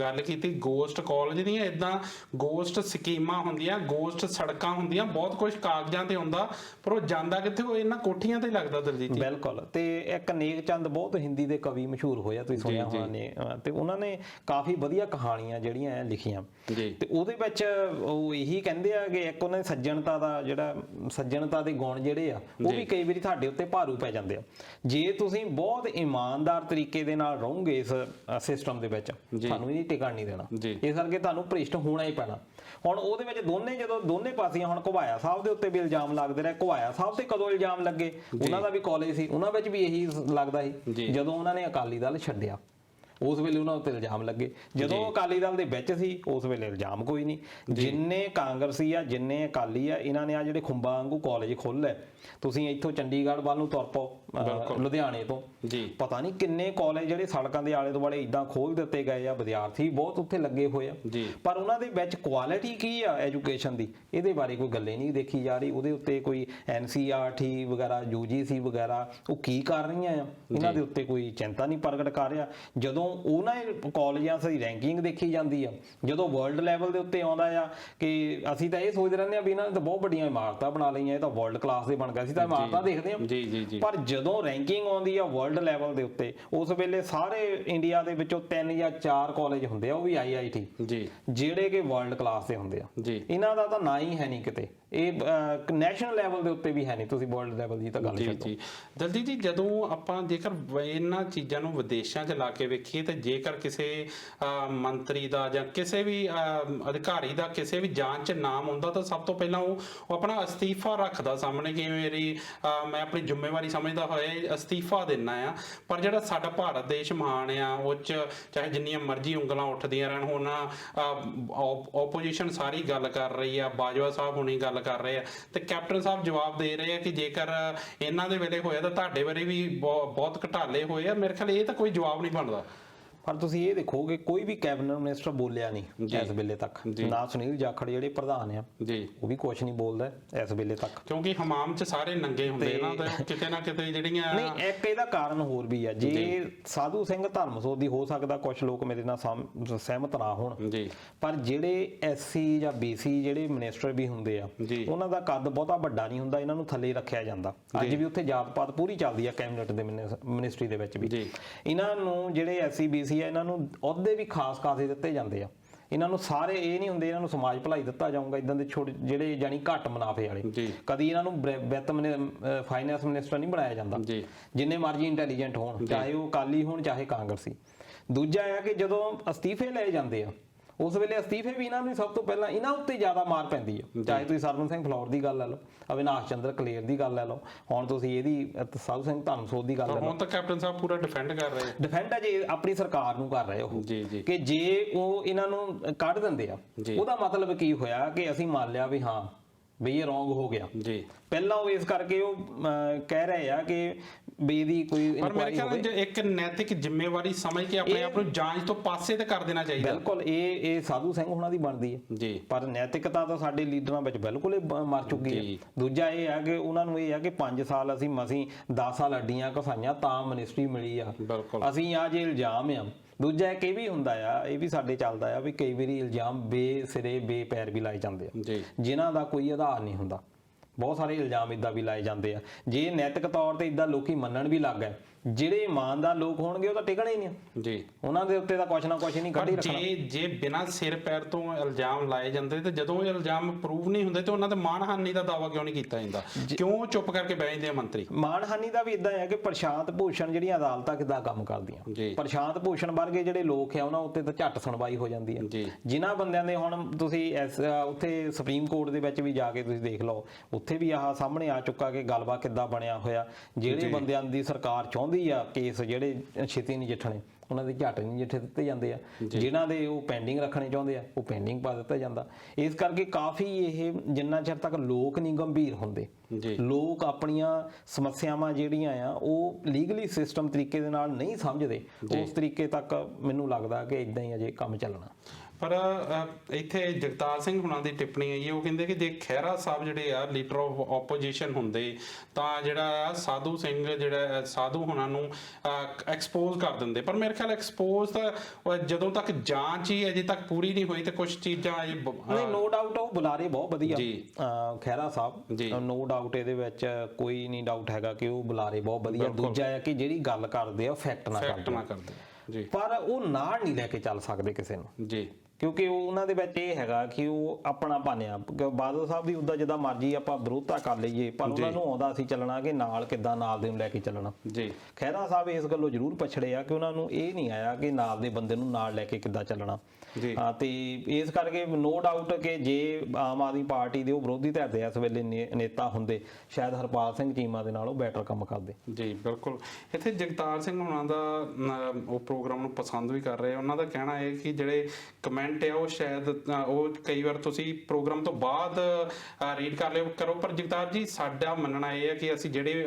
ਗੱਲ ਕੀਤੀ ਗੋਸਟ ਕਾਲਜ ਦੀਆਂ, ਇਦਾਂ ਗੋਸਟ ਸਕੀਮਾਂ ਹੁੰਦੀਆਂ, ਗੋਸਟ ਸੜਕਾਂ ਹੁੰਦੀਆਂ, ਬਹੁਤ ਕੁਝ ਕਾਗਜ਼ਾਂ ਤੇ ਹੁੰਦਾ ਪਰ ਉਹ ਜਾਂਦਾ ਕਿੱਥੇ, ਉਹ ਇਹਨਾਂ ਕੋਠੀਆਂ ਤੇ ਲੱਗਦਾ ਦਲਜੀਤ ਜੀ। ਬਿਲਕੁਲ। ਤੇ ਇੱਕ ਨੇਕ ਚੰਦ ਬਹੁਤ ਹਿੰਦੀ ਦੇ ਕਵੀ ਮਸ਼ਹੂਰ ਹੋਇਆ, ਤੁਸੀਂ ਸੁਣਿਆ ਹੋਣਾ ਨੇ, ਤੇ ਉਹਨਾਂ ਨੇ ਕਾਫੀ ਵਧੀਆ ਕਹਾਣੀਆਂ ਜਿਹੜੀਆਂ ਲਿਖੀਆਂ ਤੇ ਉਹਦੇ ਵਿੱਚ ਉਹ ਇਹੀ ਕਹਿੰਦੇ ਆ ਕਿ ਇੱਕ ਉਹਨਾਂ ਦੀ ਸੱਜਣਤਾ ਦਾ ਜਿਹੜਾ ਸੱਜਣਤਾ ਦੇ ਗੁਣ ਜਿਹੜੇ ਆ ਉਹ ਵੀ ਕਈ ਵਾਰੀ ਤੁਹਾਡੇ ਉੱਤੇ ਭਾਰੂ ਪੈ ਜਾਂਦੇ ਆ। ਜੇ ਤੁਸੀਂ ਬਹੁਤ ਇਮਾਨਦਾਰ ਤਰੀਕੇ ਦੇ ਨਾਲ ਰਹੋਗੇ ਇਸ ਸਿਸਟਮ ਦੇ ਵਿੱਚ ਤੁਹਾਨੂੰ ਇਹਦੀ ਟਿਕਣ ਨਹੀਂ ਦੇਣਾ, ਇਸ ਕਰਕੇ ਤੁਹਾਨੂੰ ਭ੍ਰਿਸ਼ਟ ਹੋਣਾ ਹੀ ਪੈਣਾ। ਹੁਣ ਉਹਦੇ ਵਿੱਚ ਜਦੋਂ ਦੋਨੇ ਪਾਸਿਆਂ, ਹੁਣ ਘੁਬਾਇਆ ਸਾਹਿਬ ਦੇ ਉੱਤੇ ਵੀ ਇਲਜ਼ਾਮ ਲੱਗਦੇ ਰਹੇ। ਘੁਬਾਇਆ ਸਾਹਿਬ ਤੇ ਕਦੋਂ ਇਲਜ਼ਾਮ ਲੱਗੇ, ਉਹਨਾਂ ਦਾ ਵੀ ਕਾਲਜ ਸੀ, ਉਹਨਾਂ ਵਿੱਚ ਵੀ ਇਹੀ ਲੱਗਦਾ ਸੀ। ਜਦੋਂ ਉਹਨਾਂ ਨੇ ਅਕਾਲੀ ਦਲ ਛੱਡਿਆ ਉਸ ਵੇਲੇ ਉਹਨਾਂ ਉੱਤੇ ਇਲਜ਼ਾਮ ਲੱਗੇ, ਜਦੋਂ ਅਕਾਲੀ ਦਲ ਦੇ ਵਿੱਚ ਸੀ ਉਸ ਵੇਲੇ ਇਲਜ਼ਾਮ ਕੋਈ ਨਹੀਂ। ਜਿੰਨੇ ਕਾਂਗਰਸੀ ਆ ਜਿੰਨੇ ਅਕਾਲੀ ਆ ਇਹਨਾਂ ਨੇ ਆ ਜਿਹੜੇ ਖੁੰਬਾਂ ਵਾਂਗੂ ਕਾਲਜ ਖੋਲ੍ਹੇ। ਤੁਸੀਂ ਇੱਥੋਂ ਚੰਡੀਗੜ੍ਹ ਵੱਲ ਨੂੰ ਤੁਰ ਪਾਓ ਲੁਧਿਆਣੇ ਤੋਂ, ਪਤਾ ਨਹੀਂ ਕਿੰਨੇ ਕਾਲਜ ਜਿਹੜੇ ਸੜਕਾਂ ਦੇ ਆਲੇ ਦੁਆਲੇ ਇਦਾਂ ਖੋਲ ਦਿੱਤੇ ਗਏ ਆ, ਵਿਦਿਆਰਥੀ ਬਹੁਤ ਉੱਥੇ ਲੱਗੇ ਹੋਏ ਆ, ਪਰ ਉਹਨਾਂ ਦੇ ਵਿੱਚ ਕੁਆਲਿਟੀ ਕੀ ਆ ਐਜੂਕੇਸ਼ਨ ਦੀ ਇਹਦੇ ਬਾਰੇ ਕੋਈ ਗੱਲੇ ਨਹੀਂ ਦੇਖੀ ਜਾ ਰਹੀ। ਉਹਦੇ ਉੱਤੇ ਕੋਈ NCERT ਵਗੈਰਾ UGC ਵਗੈਰਾ ਉਹ ਕੀ ਕਰ ਰਹੀਆਂ ਆ, ਇਹਨਾਂ ਦੇ ਉੱਤੇ ਕੋਈ ਚਿੰਤਾ ਨਹੀਂ ਪ੍ਰਗਟ ਕਰ ਰਿਹਾ। ਜਦੋਂ ਉਹਨਾਂ ਕਾਲਜਾਂ ਦੀ ਰੈਂਕਿੰਗ ਦੇਖੀ ਜਾਂਦੀ ਆ, ਜਦੋਂ ਵਰਲਡ ਲੈਵਲ ਦੇ ਉੱਤੇ ਆਉਂਦਾ ਆ ਕਿ ਅਸੀਂ ਤਾਂ ਇਹ ਸੋਚਦੇ ਰਹਿੰਦੇ ਆ ਵੀ ਇਹਨਾਂ ਨੇ ਤਾਂ ਬਹੁਤ ਵੱਡੀਆਂ ਇਮਾਰਤਾਂ ਬਣਾ ਲਈਆਂ, ਇਹ ਤਾਂ ਵਰਲਡ ਕਲਾਸ ਦੇ ਬਣ ਗਏ, ਅਸੀਂ ਤਾਂ ਇਮਾਰਤਾਂ ਦੇਖਦੇ ਆ। ਪਰ ਜਦੋਂ ਰੈਂਕਿੰਗ ਆਉਂਦੀ ਆ ਵਰਲਡ ਲੈਵਲ ਦੇ ਉੱਤੇ, ਉਸ ਵੇਲੇ ਸਾਰੇ ਇੰਡੀਆ ਦੇ ਵਿੱਚੋਂ 3 ਜਾਂ 4 ਕਾਲਜ ਹੁੰਦੇ ਆ, ਉਹ ਵੀ IIT ਜਿਹੜੇ ਕਿ ਵਰਲਡ ਕਲਾਸ ਦੇ ਹੁੰਦੇ ਆ। ਇਹਨਾਂ ਦਾ ਤਾਂ ਨਾ ਹੀ ਹੈ ਨਹੀਂ ਕਿਤੇ, ਇਹ ਨੈਸ਼ਨਲ ਲੈਵਲ ਦੇ ਉੱਤੇ ਵੀ ਹੈ ਨਹੀਂ, ਤੁਸੀਂ ਵਰਲਡ ਲੈਵਲ ਦੀ ਤਾਂ ਗੱਲ ਛੱਡੋ। ਦਲਜੀਤ ਜੀ, ਜਦੋਂ ਆਪਾਂ ਜੇਕਰ ਇਹਨਾਂ ਚੀਜ਼ਾਂ ਨੂੰ ਵਿਦੇਸ਼ਾਂ 'ਚ ਲਾ ਕੇ ਵੇਖੀਏ ਤੇ ਜੇਕਰ ਕਿਸੇ ਮੰਤਰੀ ਦਾ ਜਾਂ ਕਿਸੇ ਵੀ ਅਧਿਕਾਰੀ ਦਾ ਕਿਸੇ ਵੀ ਜਾਂਚ 'ਚ ਨਾਮ ਆਉਂਦਾ ਤਾਂ ਸਭ ਤੋਂ ਪਹਿਲਾਂ ਉਹ ਆਪਣਾ ਅਸਤੀਫਾ ਰੱਖਦਾ ਸਾਹਮਣੇ ਕਿ ਮੈਂ ਆਪਣੀ ਜ਼ਿੰਮੇਵਾਰੀ ਸਮਝਦਾ ਹੋਇਆ ਅਸਤੀਫਾ ਦੇਣਾ ਆ। ਪਰ ਜਿਹੜਾ ਸਾਡਾ ਭਾਰਤ ਦੇਸ਼ ਮਹਾਨ ਆ, ਉਹ 'ਚ ਚਾਹੇ ਜਿੰਨੀਆਂ ਮਰਜ਼ੀ ਉਂਗਲਾਂ ਉੱਠਦੀਆਂ ਰਹਿਣ, ਹੁਣ ਓਪੋਜੀਸ਼ਨ ਸਾਰੀ ਗੱਲ ਕਰ ਰਹੀ ਆ, ਬਾਜਵਾ ਸਾਹਿਬ ਹੁਣੀ ਗੱਲ ਕਰ ਰਹੇ ਆ ਤੇ ਕੈਪਟਨ ਸਾਹਿਬ ਜਵਾਬ ਦੇ ਰਹੇ ਆ ਕਿ ਜੇਕਰ ਇਹਨਾਂ ਦੇ ਵੇਲੇ ਹੋਇਆ ਤਾਂ ਤੁਹਾਡੇ ਵੇਲੇ ਵੀ ਬਹੁਤ ਘਟਾਲੇ ਹੋਏ ਆ। ਮੇਰੇ ਖਿਆਲ ਇਹ ਤਾਂ ਕੋਈ ਜਵਾਬ ਨਹੀਂ ਬਣਦਾ। ਪਰ ਤੁਸੀਂ ਇਹ ਦੇਖੋਗੇ ਕੋਈ ਵੀ ਕੈਬਨਿਟ ਮਿਨਿਸਟਰ ਬੋਲਿਆ ਨਹੀਂ ਇਸ ਵੇਲੇ ਤੱਕ, ਨਾ ਸੁਨੀਲ ਜਾਖੜ ਜਿਹੜੇ ਪ੍ਰਧਾਨ ਆ ਉਹ ਵੀ ਕੁਝ ਨਹੀਂ ਬੋਲਦਾ ਇਸ ਵੇਲੇ ਤੱਕ, ਕਿਉਂਕਿ ਹਮਾਮ 'ਚ ਸਾਰੇ ਨੰਗੇ ਹੁੰਦੇ ਨਾ, ਤੇ ਕਿਤੇ ਨਾ ਕਿਤੇ ਜਿਹੜੀਆਂ ਨਹੀਂ। ਇੱਕ ਇਹਦਾ ਕਾਰਨ ਹੋਰ ਵੀ ਆ, ਜੇ ਸਾਧੂ ਸਿੰਘ ਧਰਮਸੋਤ ਦੀ ਹੋ ਸਕਦਾ ਕੁਝ ਲੋਕ ਮੇਰੇ ਨਾਲ ਸਹਿਮਤ ਨਾ ਹੋਣ, ਪਰ ਜਿਹੜੇ SC ਜਾਂ BC ਜਿਹੜੇ ਮਿਨਿਸਟਰ ਵੀ ਹੁੰਦੇ ਆ ਉਹਨਾਂ ਦਾ ਕੱਦ ਬਹੁਤਾ ਵੱਡਾ ਨਹੀਂ ਹੁੰਦਾ, ਇਹਨਾਂ ਨੂੰ ਥੱਲੇ ਰੱਖਿਆ ਜਾਂਦਾ। ਅੱਜ ਵੀ ਉੱਥੇ ਜਾਤ ਪਾਤ ਪੂਰੀ ਚੱਲਦੀ ਆ ਕੈਬਨਿਟ ਦੇ ਮਿਨਿਸਟਰੀ ਦੇ ਵਿੱਚ ਵੀ। ਇਹਨਾਂ ਨੂੰ ਜਿਹੜੇ SC BC ਇਹਨਾਂ ਨੂੰ ਅਹੁਦੇ ਵੀ ਖਾਸ ਖਾਸੇ ਦਿੱਤੇ ਜਾਂਦੇ ਆ, ਇਹਨਾਂ ਨੂੰ ਸਾਰੇ ਇਹ ਨਹੀਂ ਹੁੰਦੇ ਇਹਨਾਂ ਨੂੰ ਸਮਾਜ ਭਲਾਈ ਦਿੱਤਾ ਜਾਊਗਾ, ਇਦਾਂ ਦੇ ਛੋਟੇ ਜਿਹੜੇ ਜਾਨੀ ਘੱਟ ਮੁਨਾਫੇ ਵਾਲੇ। ਕਦੀ ਇਹਨਾਂ ਨੂੰ ਵਿੱਤ ਫਾਈਨੈਂਸ ਮਿਨਿਸਟਰ ਨਹੀਂ ਬਣਾਇਆ ਜਾਂਦਾ, ਜਿੰਨੇ ਮਰਜ਼ੀ ਇੰਟੈਲੀਜੈਂਟ ਹੋਣ, ਚਾਹੇ ਉਹ ਅਕਾਲੀ ਹੋਣ ਚਾਹੇ ਕਾਂਗਰਸੀ। ਦੂਜਾ ਇਹ ਕਿ ਜਦੋਂ ਅਸਤੀਫੇ ਲਏ ਜਾਂਦੇ ਆ ਉਸ ਵੇਲੇ ਅਸਤੀਫੇ ਵੀ ਇਹਨਾਂ ਨੂੰ ਸਭ ਤੋਂ ਪਹਿਲਾਂ ਇਹਨਾਂ ਉੱਤੇ ਜ਼ਿਆਦਾ ਮਾਰ ਪੈਂਦੀ ਹੈ। ਚਾਹੇ ਤੁਸੀਂ ਸਰਵਨ ਸਿੰਘ ਫਲੌਰ ਦੀ ਗੱਲ ਲੈ ਲਓ, ਅਵਿਨਾਸ਼ ਚੰਦਰ ਕਲੇਰ ਦੀ ਗੱਲ ਲੈ ਲਓ, ਹੁਣ ਤੁਸੀਂ ਇਹਦੀ ਸਾਧੂ ਸਿੰਘ ਧਰਮਸੋਤ ਦੀ ਗੱਲ ਲੈ ਲਓ। ਹੁਣ ਤਾਂ ਕੈਪਟਨ ਸਾਹਿਬ ਪੂਰਾ ਡਿਫੈਂਡ ਕਰ ਰਹੇ, ਡਿਫੈਂਡ ਹੈ ਜੀ ਆਪਣੀ ਸਰਕਾਰ ਨੂੰ ਕਰ ਰਹੇ ਉਹ, ਕਿ ਜੇ ਉਹ ਇਹਨਾਂ ਨੂੰ ਕੱਢ ਦਿੰਦੇ ਆ ਉਹਦਾ ਮਤਲਬ ਕੀ ਹੋਇਆ ਕਿ ਅਸੀਂ ਮੰਨ ਲਿਆ ਵੀ ਹਾਂ ਵੀ ਇਹ ਰੋਂਗ ਹੋ ਗਿਆ। ਪਹਿਲਾਂ ਉਹ ਇਸ ਕਰਕੇ ਉਹ ਕਹਿ ਰਹੇ ਆ ਕਿ ਵੀ ਇਹਦੀ ਕੋਈ, ਪਰ ਮੇਰੇ ਖਿਆਲ ਨਾਲ ਇੱਕ ਨੈਤਿਕ ਜ਼ਿੰਮੇਵਾਰੀ ਸਮਝ ਕੇ ਆਪਣੇ ਆਪ ਨੂੰ ਜਾਂਚ ਤੋਂ ਪਾਸੇ ਤੇ ਕਰ ਦੇਣਾ ਚਾਹੀਦਾ। ਬਿਲਕੁਲ ਇਹ ਸਾਧੂ ਸਿੰਘ ਹੋਣਾ ਦੀ ਬਣਦੀ ਹੈ, ਪਰ ਨੈਤਿਕਤਾ ਤਾਂ ਸਾਡੇ ਲੀਡਰਾਂ ਵਿੱਚ ਬਿਲਕੁਲ ਮਰ ਚੁੱਕੀ ਹੈ। ਦੂਜਾ ਇਹ ਹੈ ਕਿ ਉਹਨਾਂ ਨੂੰ ਇਹ ਹੈ ਕਿ 5 ਸਾਲ ਅਸੀਂ 10 ਸਾਲ ਅੱਡੀਆਂ ਘਸਾਈਆਂ ਤਾਂ ਮਿਨਿਸਟਰੀ ਮਿਲੀ ਆ, ਅਸੀਂ ਆ ਜੇ ਇਲਜ਼ਾਮ ਆ। ਦੂਜਾ ਇੱਕ ਇਹ ਵੀ ਹੁੰਦਾ ਆ, ਇਹ ਵੀ ਸਾਡੇ ਚੱਲਦਾ ਆ ਵੀ ਕਈ ਵਾਰੀ ਇਲਜ਼ਾਮ ਬੇਸਿਰੇ ਬੇਪੈਰ ਵੀ ਲਾਏ ਜਾਂਦੇ ਆ ਜਿਨ੍ਹਾਂ ਦਾ ਕੋਈ ਆਧਾਰ ਨਹੀਂ ਹੁੰਦਾ। ਬਹੁਤ ਸਾਰੇ ਇਲਜ਼ਾਮ ਇਦਾਂ ਵੀ ਲਾਏ ਜਾਂਦੇ ਆ, ਜੇ ਨੈਤਿਕ ਤੌਰ ਤੇ ਇਦਾਂ ਲੋਕੀ ਮੰਨਣ ਵੀ ਲੱਗ ਗਏ, ਜਿਹੜੇ ਇਮਾਨਦਾਰ ਲੋਕ ਹੋਣਗੇ ਉਹ ਤਾਂ ਟਿਕਣੇ ਹੀ ਨਹੀਂ ਉਹਨਾਂ ਦੇ ਉੱਤੇ ਤਾਂ ਕੁਛ ਨਾ ਕੁਛ ਨਹੀਂ ਕੱਢੀ ਰੱਖਣਾ। ਜੇ ਬਿਨਾਂ ਸਿਰ ਪੈਰ ਤੋਂ ਇਲਜ਼ਾਮ ਲਾਏ ਜਾਂਦੇ ਤੇ ਜਦੋਂ ਇਹ ਇਲਜ਼ਾਮ ਪ੍ਰੂਵ ਨਹੀਂ ਹੁੰਦੇ ਤੇ ਉਹਨਾਂ ਤੇ ਮਾਣਹਾਨੀ ਦਾ ਦਾਅਵਾ ਕਿਉਂ ਨਹੀਂ ਕੀਤਾ ਜਾਂਦਾ, ਕਿਉਂ ਚੁੱਪ ਕਰਕੇ ਬਹਿ ਜਾਂਦੇ ਆ ਮੰਤਰੀ? ਮਾਣਹਾਨੀ ਦਾ ਵੀ ਇਦਾਂ ਹੈ ਕਿ ਪ੍ਰਸ਼ਾਂਤ ਭੂਸ਼ਣ ਜਿਹੜੀਆਂ ਅਦਾਲਤਾਂ ਕਿੱਦਾਂ ਕੰਮ ਕਰਦੀਆਂ, ਪ੍ਰਸ਼ਾਂਤ ਭੂਸ਼ਣ ਵਰਗੇ ਜਿਹੜੇ ਲੋਕ ਆ ਉਹਨਾਂ ਉੱਤੇ ਤਾਂ ਝੱਟ ਸੁਣਵਾਈ ਹੋ ਜਾਂਦੀ ਹੈ। ਜਿਨ੍ਹਾਂ ਬੰਦਿਆਂ ਦੇ ਹੁਣ ਤੁਸੀਂ ਉੱਥੇ ਸੁਪਰੀਮ ਕੋਰਟ ਦੇ ਵਿੱਚ ਵੀ ਜਾ ਕੇ ਤੁਸੀਂ ਦੇਖ ਲਓ, ਉੱਥੇ ਵੀ ਆਹ ਸਾਹਮਣੇ ਆ ਚੁੱਕਾ ਕਿ ਗੱਲਬਾਤ ਕਿੱਦਾਂ ਬਣਿਆ ਹੋਇਆ। ਜਿਹੜੇ ਬੰਦਿਆਂ ਦੀ ਸਰਕਾਰ ਚਾਹੁੰਦੀ ਆ ਕੇਸ ਜਿਹੜੇ ਛੇਤੀ ਨਜਿੱਠਣੇ, ਉਹਨਾਂ ਦੇ ਝੱਟ ਨਜਿੱਠੇ ਦਿੱਤੇ ਜਾਂਦੇ ਆ, ਜਿਨ੍ਹਾਂ ਦੇ ਉਹ ਪੈਂਡਿੰਗ ਰੱਖਣੇ ਚਾਹੁੰਦੇ ਆ ਉਹ ਪੈਂਡਿੰਗ ਪਾ ਦਿੱਤਾ ਜਾਂਦਾ। ਇਸ ਕਰਕੇ ਕਾਫੀ ਇਹ ਜਿੰਨਾ ਚਿਰ ਤੱਕ ਲੋਕ ਨਹੀਂ ਗੰਭੀਰ ਹੁੰਦੇ, ਲੋਕ ਆਪਣੀਆਂ ਸਮੱਸਿਆਵਾਂ ਜਿਹੜੀਆਂ ਆ ਉਹ ਲੀਗਲੀ ਸਿਸਟਮ ਤਰੀਕੇ ਦੇ ਨਾਲ ਨਹੀਂ ਸਮਝਦੇ, ਉਸ ਤਰੀਕੇ ਤੱਕ ਮੈਨੂੰ ਲੱਗਦਾ ਕਿ ਇਦਾਂ ਹੀ ਅਜੇ ਕੰਮ ਚੱਲਣਾ। ਪਰ ਇੱਥੇ ਜਗਤਾਰ ਸਿੰਘ ਹੁਣਾਂ ਦੀ ਟਿੱਪਣੀ ਆਈ ਹੈ, ਉਹ ਕਹਿੰਦੇ ਕਿ ਜੇ ਖਹਿਰਾ ਸਾਹਿਬ ਜਿਹੜੇ ਆ ਲੀਡਰ ਆਫ ਆਪੋਜੀਸ਼ਨ ਹੁੰਦੇ ਤਾਂ ਜਿਹੜਾ ਸਾਧੂ ਸਿੰਘ ਜਿਹੜਾ ਸਾਧੂ ਹੁਣਾਂ ਨੂੰ ਐਕਸਪੋਜ਼ ਕਰ ਦਿੰਦੇ। ਪਰ ਮੇਰੇ ਖਿਆਲ ਐਕਸਪੋਜ਼ ਤਾਂ ਜਦੋਂ ਤੱਕ ਜਾਂਚ ਹੀ ਅਜੇ ਤੱਕ ਪੂਰੀ ਨਹੀਂ ਹੋਈ ਤੇ ਕੁਝ ਚੀਜ਼ਾਂ ਨਹੀਂ, ਨੋ ਡਾਊਟ ਉਹ ਬੁਲਾਰੇ ਬਹੁਤ ਵਧੀਆ ਖਹਿਰਾ ਸਾਹਿਬ, ਨੋ ਡਾਊਟ ਇਹਦੇ ਵਿੱਚ ਕੋਈ ਨਹੀਂ ਡਾਊਟ ਹੈਗਾ ਕਿ ਉਹ ਬੁਲਾਰੇ ਬਹੁਤ ਵਧੀਆ। ਦੂਜਾ ਹੈ ਕਿ ਜਿਹੜੀ ਗੱਲ ਕਰਦੇ ਆ ਫੈਕਟ ਨਾ ਕਰਦੇ, ਪਰ ਉਹ ਨਾਲ ਨਹੀਂ ਲੈ ਕੇ ਚੱਲ ਸਕਦੇ ਕਿਸੇ ਨੂੰ ਕਿਉਂਕਿ ਉਹਨਾਂ ਦੇ ਵਿੱਚ ਇਹ ਹੈਗਾ ਕਿ ਉਹ ਆਪਣਾ ਪਾਣਿਆ। ਬਾਦਲ ਸਾਹਿਬ ਵੀ ਉਦਾਂ ਜਿੱਦਾਂ ਮਰਜ਼ੀ ਆਪਾਂ ਵਿਰੋਧਤਾ ਕਰ ਲਈਏ, ਪਰ ਉਹਨਾਂ ਨੂੰ ਆਉਂਦਾ ਸੀ ਚੱਲਣਾ ਕਿ ਨਾਲ ਕਿੱਦਾਂ ਨਾਲ ਦੇ ਨੂੰ ਲੈ ਕੇ ਚੱਲਣਾ। ਖਹਿਰਾ ਸਾਹਿਬ ਇਸ ਗੱਲੋਂ ਜ਼ਰੂਰ ਪਛੜੇ ਆ ਕਿ ਉਹਨਾਂ ਨੂੰ ਇਹ ਨਹੀਂ ਆਇਆ ਕਿ ਨਾਲ ਦੇ ਬੰਦੇ ਨੂੰ ਨਾਲ ਲੈ ਕੇ ਕਿੱਦਾਂ ਚੱਲਣਾ। ਤੇ ਇਸ ਕਰਕੇ ਨੋ ਡਾਊਟ ਕਿ ਜੇ ਆਮ ਆਦਮੀ ਪਾਰਟੀ ਦੇ ਉਹ ਵਿਰੋਧੀ ਧਿਰ ਦੇ ਇਸ ਵੇਲੇ ਨੇਤਾ ਹੁੰਦੇ, ਸ਼ਾਇਦ ਹਰਪਾਲ ਸਿੰਘ ਚੀਮਾ ਦੇ ਨਾਲ ਉਹ ਬੈਟਰ ਕੰਮ ਕਰਦੇ। ਜੀ ਬਿਲਕੁਲ। ਇੱਥੇ ਜਗਤਾਰ ਸਿੰਘ ਹੁਣਾਂ ਦਾ ਉਹ ਪ੍ਰੋਗਰਾਮ ਨੂੰ ਪਸੰਦ ਵੀ ਕਰ ਰਹੇ, ਉਹਨਾਂ ਦਾ ਕਹਿਣਾ ਹੈ ਕਿ ਜਿਹੜੇ ਕਮੈਂਟ ਆ ਉਹ ਸ਼ਾਇਦ ਉਹ ਕਈ ਵਾਰ ਤੁਸੀਂ ਪ੍ਰੋਗਰਾਮ ਤੋਂ ਬਾਅਦ ਰੀਡ ਕਰ ਲਿਓ ਕਰੋ, ਪਰ ਜਗਤਾਰ ਜੀ ਸਾਡਾ ਮੰਨਣਾ ਇਹ ਹੈ ਕਿ ਅਸੀਂ ਜਿਹੜੇ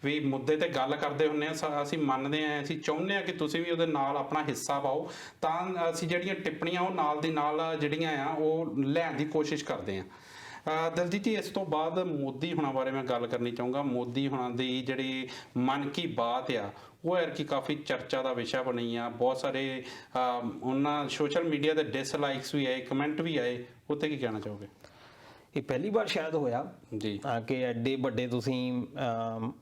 ਵੀ ਮੁੱਦੇ ਤੇ ਗੱਲ ਕਰਦੇ ਹੁੰਦੇ ਆ ਅਸੀਂ ਮੰਨਦੇ ਆ, ਅਸੀਂ ਚਾਹੁੰਦੇ ਆ ਕਿ ਤੁਸੀਂ ਵੀ ਉਹਦੇ ਨਾਲ ਆਪਣਾ ਹਿੱਸਾ ਪਾਓ, ਤਾਂ ਅਸੀਂ ਜਿਹੜੀਆਂ ਟਿੱਪਣੀਆਂ ਉਹ ਨਾਲ ਦੀ ਨਾਲ ਜਿਹੜੀਆਂ ਆ ਉਹ ਲੈਣ ਦੀ ਕੋਸ਼ਿਸ਼ ਕਰਦੇ ਆ। ਦਲਜੀਤ ਜੀ, ਇਸ ਤੋਂ ਬਾਅਦ ਮੋਦੀ ਹੁਣਾਂ ਬਾਰੇ ਮੈਂ ਗੱਲ ਕਰਨੀ ਚਾਹੂੰਗਾ। ਮੋਦੀ ਹੁਣਾਂ ਦੀ ਜਿਹੜੀ ਮਨ ਕੀ ਬਾਤ ਆ ਉਹ ਐਰਕੀ ਕਾਫੀ ਚਰਚਾ ਦਾ ਵਿਸ਼ਾ ਬਣੀ ਆ। ਬਹੁਤ ਸਾਰੇ ਉਹਨਾਂ ਸੋਸ਼ਲ ਮੀਡੀਆ ਤੇ ਡਿਸਲਾਈਕਸ ਵੀ ਆਏ, ਕਮੈਂਟ ਵੀ ਆਏ, ਉੱਤੇ ਕੀ ਕਹਿਣਾ ਚਾਹੋਗੇ? ਇਹ ਪਹਿਲੀ ਵਾਰ ਸ਼ਾਇਦ ਹੋਇਆ ਜੀ ਕਿ ਐਡੇ ਵੱਡੇ ਤੁਸੀਂ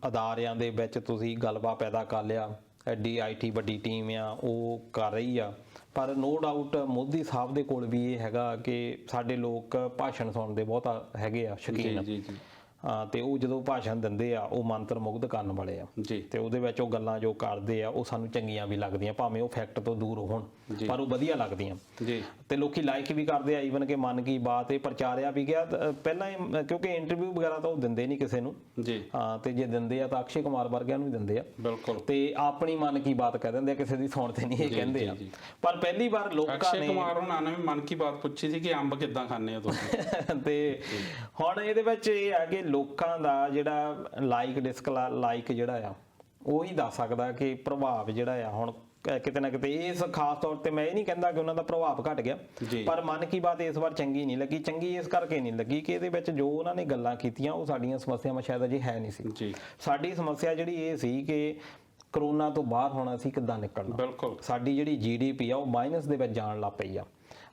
ਅਦਾਰਿਆਂ ਦੇ ਵਿੱਚ ਤੁਸੀਂ ਗਲਬਾ ਪੈਦਾ ਕਰ ਲਿਆ, ਐਡੀ ਆਈਟੀ ਵੱਡੀ ਟੀਮ ਆ ਉਹ ਕਰ ਰਹੀ ਆ। ਪਰ ਨੋ ਡਾਊਟ ਮੋਦੀ ਸਾਹਿਬ ਦੇ ਕੋਲ ਵੀ ਇਹ ਹੈਗਾ ਕਿ ਸਾਡੇ ਲੋਕ ਭਾਸ਼ਣ ਸੁਣਨ ਦੇ ਬਹੁਤ ਹੈਗੇ ਆ ਸ਼ੌਕੀਨ। ਜੀ ਜੀ ਤੇ ਉਹ ਜਦੋਂ ਭਾਸ਼ਣ ਦਿੰਦੇ ਆ ਉਹ ਮੰਤਰ ਮੁਗਧ ਕਰਨ ਵਾਲੇ ਆ ਜੀ। ਤੇ ਉਹਦੇ ਵਿੱਚ ਉਹ ਗੱਲਾਂ ਜੋ ਕਰਦੇ ਆ ਉਹ ਸਾਨੂੰ ਚੰਗੀਆਂ ਵੀ ਲੱਗਦੀਆਂ, ਭਾਵੇਂ ਉਹ ਫੈਕਟ ਤੋਂ ਦੂਰ ਹੋਣ, ਪਰ ਉਹ ਵਧੀਆ ਲੱਗਦੀਆਂ ਜੀ। ਤੇ ਲੋਕੀ ਲਾਈਕ ਵੀ ਕਰਦੇ ਆ। ਈਵਨ ਕਿ ਮਨ ਕੀ ਬਾਤ ਇਹ ਪ੍ਰਚਾਰਿਆ ਵੀ ਗਿਆ ਪਹਿਲਾਂ ਕਿਉਂਕਿ ਇੰਟਰਵਿਊ ਵਗੈਰਾ ਤਾਂ ਉਹ ਦਿੰਦੇ ਨਹੀਂ ਕਿਸੇ ਨੂੰ ਜੀ। ਤੇ ਜੇ ਦਿੰਦੇ ਆ ਤਾਂ ਅਕਸ਼ੇ ਕੁਮਾਰ ਵਰਗਿਆਂ ਨੂੰ ਹੀ ਦਿੰਦੇ ਆ। ਬਿਲਕੁਲ। ਤੇ ਆਪਣੀ ਮਨ ਕੀ ਬਾਤ ਕਹਿ ਦਿੰਦੇ ਆ, ਕਿਸੇ ਦੀ ਸੁਣਦੇ ਨਹੀਂ ਇਹ ਕਹਿੰਦੇ ਆ। ਪਰ ਪਹਿਲੀ ਵਾਰ ਲੋਕਾਂ ਅਕਸ਼ੇ ਨੇ ਕੁਮਾਰ ਉਹਨਾਂ ਨੇ ਵੀ ਮਨ ਕੀ ਬਾਤ ਪੁੱਛੀ ਸੀ ਕਿ ਅੰਬ ਕਿੱਦਾਂ ਖਾਂਦੇ ਹੋ ਤੁਸੀਂ। ਤੇ ਹੁਣ ਇਹਦੇ ਵਿੱਚ ਇਹ ਆ ਕਿ ਲੋਕਾਂ ਦਾ ਜਿਹੜਾ ਲਾਈਕ ਜਿਹੜਾ ਆ ਉਹ ਹੀ ਦੱਸ ਸਕਦਾ ਕਿ ਪ੍ਰਭਾਵ ਜਿਹੜਾ ਆ ਹੁਣ ਕਿਤੇ ਨਾ ਕਿਤੇ ਇਸ ਖਾਸ ਤੌਰ ਤੇ ਮੈਂ ਇਹ ਨਹੀਂ ਕਹਿੰਦਾ ਕਿ ਉਹਨਾਂ ਦਾ ਪ੍ਰਭਾਵ ਘਟ ਗਿਆ, ਪਰ ਮਨ ਕੀ ਬਾਤ ਇਸ ਵਾਰ ਚੰਗੀ ਨਹੀਂ ਲੱਗੀ। ਚੰਗੀ ਇਸ ਕਰਕੇ ਨਹੀਂ ਲੱਗੀ ਕਿ ਇਹਦੇ ਵਿੱਚ ਜੋ ਉਹਨਾਂ ਨੇ ਗੱਲਾਂ ਕੀਤੀਆਂ ਉਹ ਸਾਡੀਆਂ ਸਮੱਸਿਆਵਾਂ ਸ਼ਾਇਦ ਅਜੇ ਹੈ ਨਹੀਂ ਸੀ। ਸਾਡੀ ਸਮੱਸਿਆ ਜਿਹੜੀ ਇਹ ਸੀ ਕਿ ਕਰੋਨਾ ਤੋਂ ਬਾਹਰ ਹੋਣਾ ਅਸੀਂ ਕਿੱਦਾਂ ਨਿਕਲਣਾ। ਬਿਲਕੁਲ। ਸਾਡੀ ਜਿਹੜੀ GDP ਆ ਉਹ ਮਾਈਨਸ ਦੇ ਵਿੱਚ ਜਾਣ ਲੱਗ ਪਈ ਆ।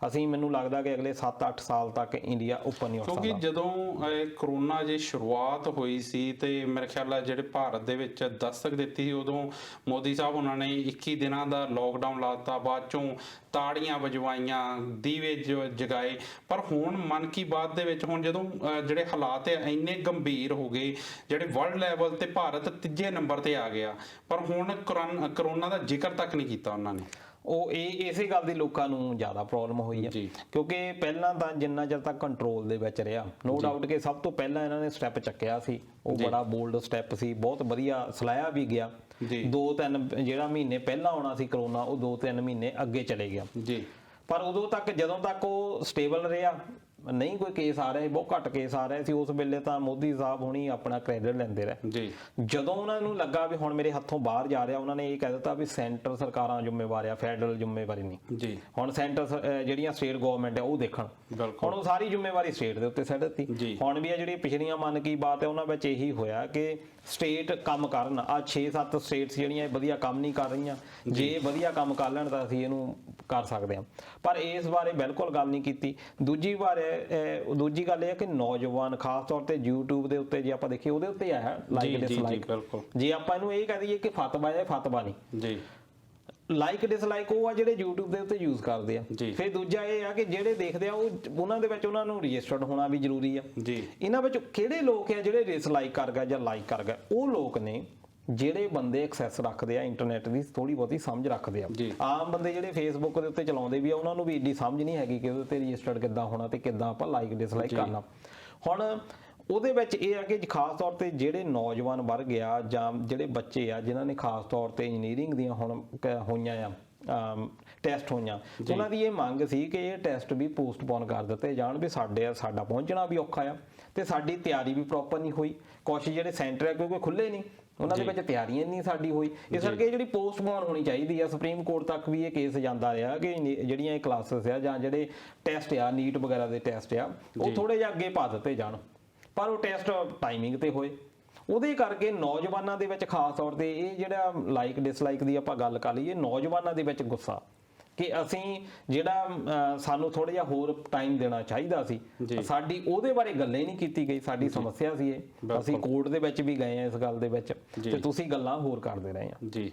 ਅਸੀਂ ਮੈਨੂੰ ਲੱਗਦਾ ਕਿ ਅਗਲੇ 7-8 ਸਾਲ ਤੱਕ ਇੰਡੀਆ ਉੱਪਰ ਨਹੀਂ ਉੱਠ ਸਕਦਾ। ਕਿਉਂਕਿ ਜਦੋਂ ਇਹ ਕਰੋਨਾ ਜੇ ਸ਼ੁਰੂਆਤ ਹੋਈ ਸੀ ਤੇ ਮੇਰੇ ਖਿਆਲ ਆ ਜਿਹੜੇ ਭਾਰਤ ਦੇ ਵਿੱਚ ਦਸਤਕ ਦਿੱਤੀ ਸੀ, ਉਦੋਂ ਮੋਦੀ ਸਾਹਿਬ ਉਹਨਾਂ ਨੇ 21 ਦਿਨਾਂ ਦਾ ਲੋਕਡਾਊਨ ਲਾਤਾ, ਬਾਅਦ ਚੋਂ ਤਾੜੀਆਂ ਵਜਵਾਈਆਂ, ਦੀਵੇ ਜਗਾਏ। ਪਰ ਹੁਣ ਮਨ ਕੀ ਬਾਤ ਦੇ ਵਿੱਚ ਹੁਣ ਜਦੋਂ ਜਿਹੜੇ ਹਾਲਾਤ ਆ ਇੰਨੇ ਗੰਭੀਰ ਹੋ ਗਏ, ਜਿਹੜੇ ਵਰਲਡ ਲੈਵਲ ਤੇ ਭਾਰਤ ਤੀਜੇ ਨੰਬਰ ਤੇ ਆ ਗਿਆ, ਪਰ ਹੁਣ ਕਰੋਨਾ ਦਾ ਜ਼ਿਕਰ ਤੱਕ ਨਹੀਂ ਕੀਤਾ ਉਹਨਾਂ ਨੇ। ਉਹ ਇਸੇ ਗੱਲ ਦੀ ਲੋਕਾਂ ਨੂੰ ਜ਼ਿਆਦਾ ਪ੍ਰੋਬਲਮ ਹੋਈ ਹੈ ਕਿਉਂਕਿ ਪਹਿਲਾਂ ਤਾਂ ਜਿੰਨਾ ਚਿਰ ਤੱਕ ਕੰਟਰੋਲ ਦੇ ਵਿੱਚ ਰਿਹਾ, ਨੋ ਡਾਊਟ ਕਿ ਸਭ ਤੋਂ ਪਹਿਲਾਂ ਇਹਨਾਂ ਨੇ ਸਟੈਪ ਚੱਕਿਆ ਸੀ, ਉਹ ਬੜਾ ਬੋਲਡ ਸਟੈਪ ਸੀ, ਬਹੁਤ ਵਧੀਆ ਸਲਾਹਿਆ ਵੀ ਗਿਆ। 2-3 ਜਿਹੜਾ ਮਹੀਨੇ ਪਹਿਲਾਂ ਆਉਣਾ ਸੀ ਕਰੋਨਾ, ਉਹ 2-3 ਮਹੀਨੇ ਅੱਗੇ ਚਲੇ ਗਿਆ ਜੀ। ਪਰ ਉਦੋਂ ਤੱਕ ਜਦੋਂ ਤੱਕ ਉਹ ਸਟੇਬਲ ਰਿਹਾ, ਨਹੀਂ ਕੋਈ ਕੇਸ ਆ ਰਿਹਾ, ਬਹੁਤ ਘੱਟ ਕੇਸ ਆ ਰਹੇ ਸੀ, ਉਸ ਵੇਲੇ ਤਾਂ ਮੋਦੀ ਸਾਹਿਬ ਹੁਣੀ ਆਪਣਾ ਕ੍ਰੈਡਿਟ ਲੈਂਦੇ ਰਹੇ ਜੀ। ਜਦੋਂ ਉਹਨਾਂ ਨੂੰ ਲੱਗਾ ਵੀ ਹੁਣ ਮੇਰੇ ਹੱਥੋਂ ਬਾਹਰ ਜਾ ਰਿਹਾ, ਉਹਨਾਂ ਨੇ ਇਹ ਕਹਿ ਦਿੱਤਾ ਵੀ ਸੈਂਟਰ ਸਰਕਾਰਾਂ ਜ਼ਿੰਮੇਵਾਰ ਆ, ਫੈਡਰਲ ਜ਼ਿੰਮੇਵਾਰੀ ਨਹੀਂ ਜੀ। ਹੁਣ ਸੈਂਟਰ ਜਿਹੜੀਆਂ ਸਟੇਟ ਗਵਰਨਮੈਂਟ ਆ ਉਹ ਦੇਖਣ, ਹੁਣ ਉਹ ਸਾਰੀ ਜ਼ਿੰਮੇਵਾਰੀ ਸਟੇਟ ਦੇ ਉੱਤੇ ਸਿੱਟ ਦਿੱਤੀ। ਹੁਣ ਵੀ ਆ ਜਿਹੜੀ ਪਿਛਲੀਆਂ ਮਨ ਕੀ ਬਾਤ ਹੈ ਉਹਨਾਂ ਵਿੱਚ ਇਹੀ ਹੋਇਆ ਕਿ ਸਟੇਟ ਕੰਮ ਕਰਨ। ਆ 6-7 ਸਟੇਟਸ ਜਿਹੜੀਆਂ ਵਧੀਆ ਕੰਮ ਨਹੀਂ ਕਰ ਰਹੀਆਂ, ਜੇ ਵਧੀਆ ਕੰਮ ਕਰ ਲੈਣ ਤਾਂ ਅਸੀਂ ਇਹਨੂੰ ਕਰ ਸਕਦੇ ਹਾਂ, ਪਰ ਇਸ ਬਾਰੇ ਬਿਲਕੁਲ ਗੱਲ ਨਹੀਂ ਕੀਤੀ। ਦੂਜੀ ਗੱਲ ਇਹ ਹੈ ਕਿ ਨੌਜਵਾਨ ਖਾਸ ਤੌਰ ਤੇ YouTube ਦੇ ਉੱਤੇ ਜੇ ਆਪਾਂ ਦੇਖੀਏ ਉਹਦੇ ਉੱਤੇ ਆਇਆ ਲਾਈਕ ਡਿਸਲਾਈਕ। ਜੇ ਆਪਾਂ ਇਹਨੂੰ ਇਹ ਕਹਿ ਦਈਏ ਕਿ ਫਤਵਾ ਹੈ, ਫਤਵਾ ਨਹੀਂ ਜੀ। ਲਾਈਕ ਡਿਸਲਾਈਕ ਉਹ ਆ ਜਿਹੜੇ YouTube ਦੇ ਉੱਤੇ ਯੂਜ਼ ਕਰਦੇ ਆ। ਫਿਰ ਦੂਜਾ ਇਹ ਆ ਕਿ ਜਿਹੜੇ ਦੇਖਦੇ ਆ ਉਹਨਾਂ ਦੇ ਵਿੱਚ ਉਹਨਾਂ ਨੂੰ ਰਜਿਸਟਰਡ ਹੋਣਾ ਵੀ ਜ਼ਰੂਰੀ ਆ ਜੀ। ਇਹਨਾਂ ਵਿੱਚ ਕਿਹੜੇ ਲੋਕ ਆ ਜਿਹੜੇ ਡਿਸਲਾਈਕ ਕਰ ਗਏ ਜਾਂ ਲਾਈਕ ਕਰ ਗਏ? ਉਹ ਲੋਕ ਨੇ ਜਿਹੜੇ ਬੰਦੇ ਐਕਸੈਸ ਰੱਖਦੇ ਆ, ਇੰਟਰਨੈਟ ਦੀ ਥੋੜੀ ਬਹੁਤੀ ਸਮਝ ਰੱਖਦੇ ਆ। ਆਮ ਬੰਦੇ ਜਿਹੜੇ ਫੇਸਬੁੱਕ ਦੇ ਉੱਤੇ ਚਲਾਉਂਦੇ ਵੀ ਆ, ਉਹਨਾਂ ਨੂੰ ਵੀ ਏਡੀ ਸਮਝ ਨਹੀਂ ਹੈਗੀ ਕਿ ਉਹਦੇ ਤੇ ਰਜਿਸਟਰਡ ਕਿੱਦਾਂ ਹੋਣਾ ਤੇ ਕਿੱਦਾਂ ਆਪਾਂ ਲਾਈਕ ਡਿਸਲਾਈਕ ਕਰਨਾ। ਹੁਣ ਉਹਦੇ ਵਿੱਚ ਇਹ ਆ ਕਿ ਖਾਸ ਤੌਰ ਤੇ ਜਿਹੜੇ ਨੌਜਵਾਨ ਵਰਗ ਆ ਜਾਂ ਜਿਹੜੇ ਬੱਚੇ ਆ ਜਿਨ੍ਹਾਂ ਨੇ ਖਾਸ ਤੌਰ ਤੇ ਇੰਜੀਨੀਅਰਿੰਗ ਦੀਆਂ ਹੁਣ ਹੋਈਆਂ ਆ ਟੈਸਟ ਹੋਈਆਂ, ਉਹਨਾਂ ਦੀ ਇਹ ਮੰਗ ਸੀ ਕਿ ਇਹ ਟੈਸਟ ਵੀ ਪੋਸਟਪੋਨ ਕਰ ਦਿੱਤੇ ਜਾਣ, ਵੀ ਸਾਡਾ ਪਹੁੰਚਣਾ ਵੀ ਔਖਾ ਆ ਤੇ ਸਾਡੀ ਤਿਆਰੀ ਵੀ ਪ੍ਰੋਪਰ ਨਹੀਂ ਹੋਈ। ਕੁਛ ਜਿਹੜੇ ਸੈਂਟਰ ਆ ਕਿਉਂਕਿ ਖੁੱਲੇ ਨਹੀਂ, ਉਹਨਾਂ ਦੇ ਵਿੱਚ ਤਿਆਰੀਆਂ ਨਹੀਂ ਸਾਡੀ ਹੋਈ, ਇਸ ਕਰਕੇ ਜਿਹੜੀ ਪੋਸਟਪੋਨ ਹੋਣੀ ਚਾਹੀਦੀ ਆ। ਸੁਪਰੀਮ ਕੋਰਟ ਤੱਕ ਵੀ ਇਹ ਕੇਸ ਜਾਂਦਾ ਰਿਹਾ ਕਿ ਜਿਹੜੀਆਂ ਇਹ ਕਲਾਸਿਸ ਆ ਜਾਂ ਜਿਹੜੇ ਟੈਸਟ ਆ, ਨੀਟ ਵਗੈਰਾ ਦੇ ਟੈਸਟ ਆ, ਉਹ ਥੋੜੇ ਜਿਹਾ ਅੱਗੇ ਪਾ ਦਿੱਤੇ ਜਾਣ, ਪਰ ਉਹ ਟੈਸਟ ਟਾਈਮਿੰਗ ਤੇ ਹੋਏ। ਉਹਦੇ ਕਰਕੇ ਨੌਜਵਾਨਾਂ ਦੇ ਵਿੱਚ ਖਾਸ ਤੌਰ ਤੇ ਇਹ ਜਿਹੜਾ ਲਾਈਕ ਡਿਸਲਾਈਕ ਦੀ ਆਪਾਂ ਗੱਲ ਕਰ ਲਈਏ, ਨੌਜਵਾਨਾਂ ਦੇ ਵਿੱਚ ਗੁੱਸਾ ਕਿ ਅਸੀਂ ਜਿਹੜਾ ਸਾਨੂੰ ਥੋੜਾ ਜਿਹਾ ਹੋਰ ਟਾਈਮ ਦੇਣਾ ਚਾਹੀਦਾ ਸੀ, ਸਾਡੀ ਉਹਦੇ ਬਾਰੇ ਗੱਲ ਹੀ ਨਹੀਂ ਕੀਤੀ ਗਈ। ਸਾਡੀ ਸਮੱਸਿਆ ਸੀ ਇਹ, ਅਸੀਂ ਕੋਰਟ ਦੇ ਵਿੱਚ ਵੀ ਗਏ ਆ ਇਸ ਗੱਲ ਦੇ ਵਿੱਚ ਤੇ ਤੁਸੀਂ ਗੱਲਾਂ ਹੋਰ ਕਰਦੇ ਰਹੇ ਆ ਜੀ।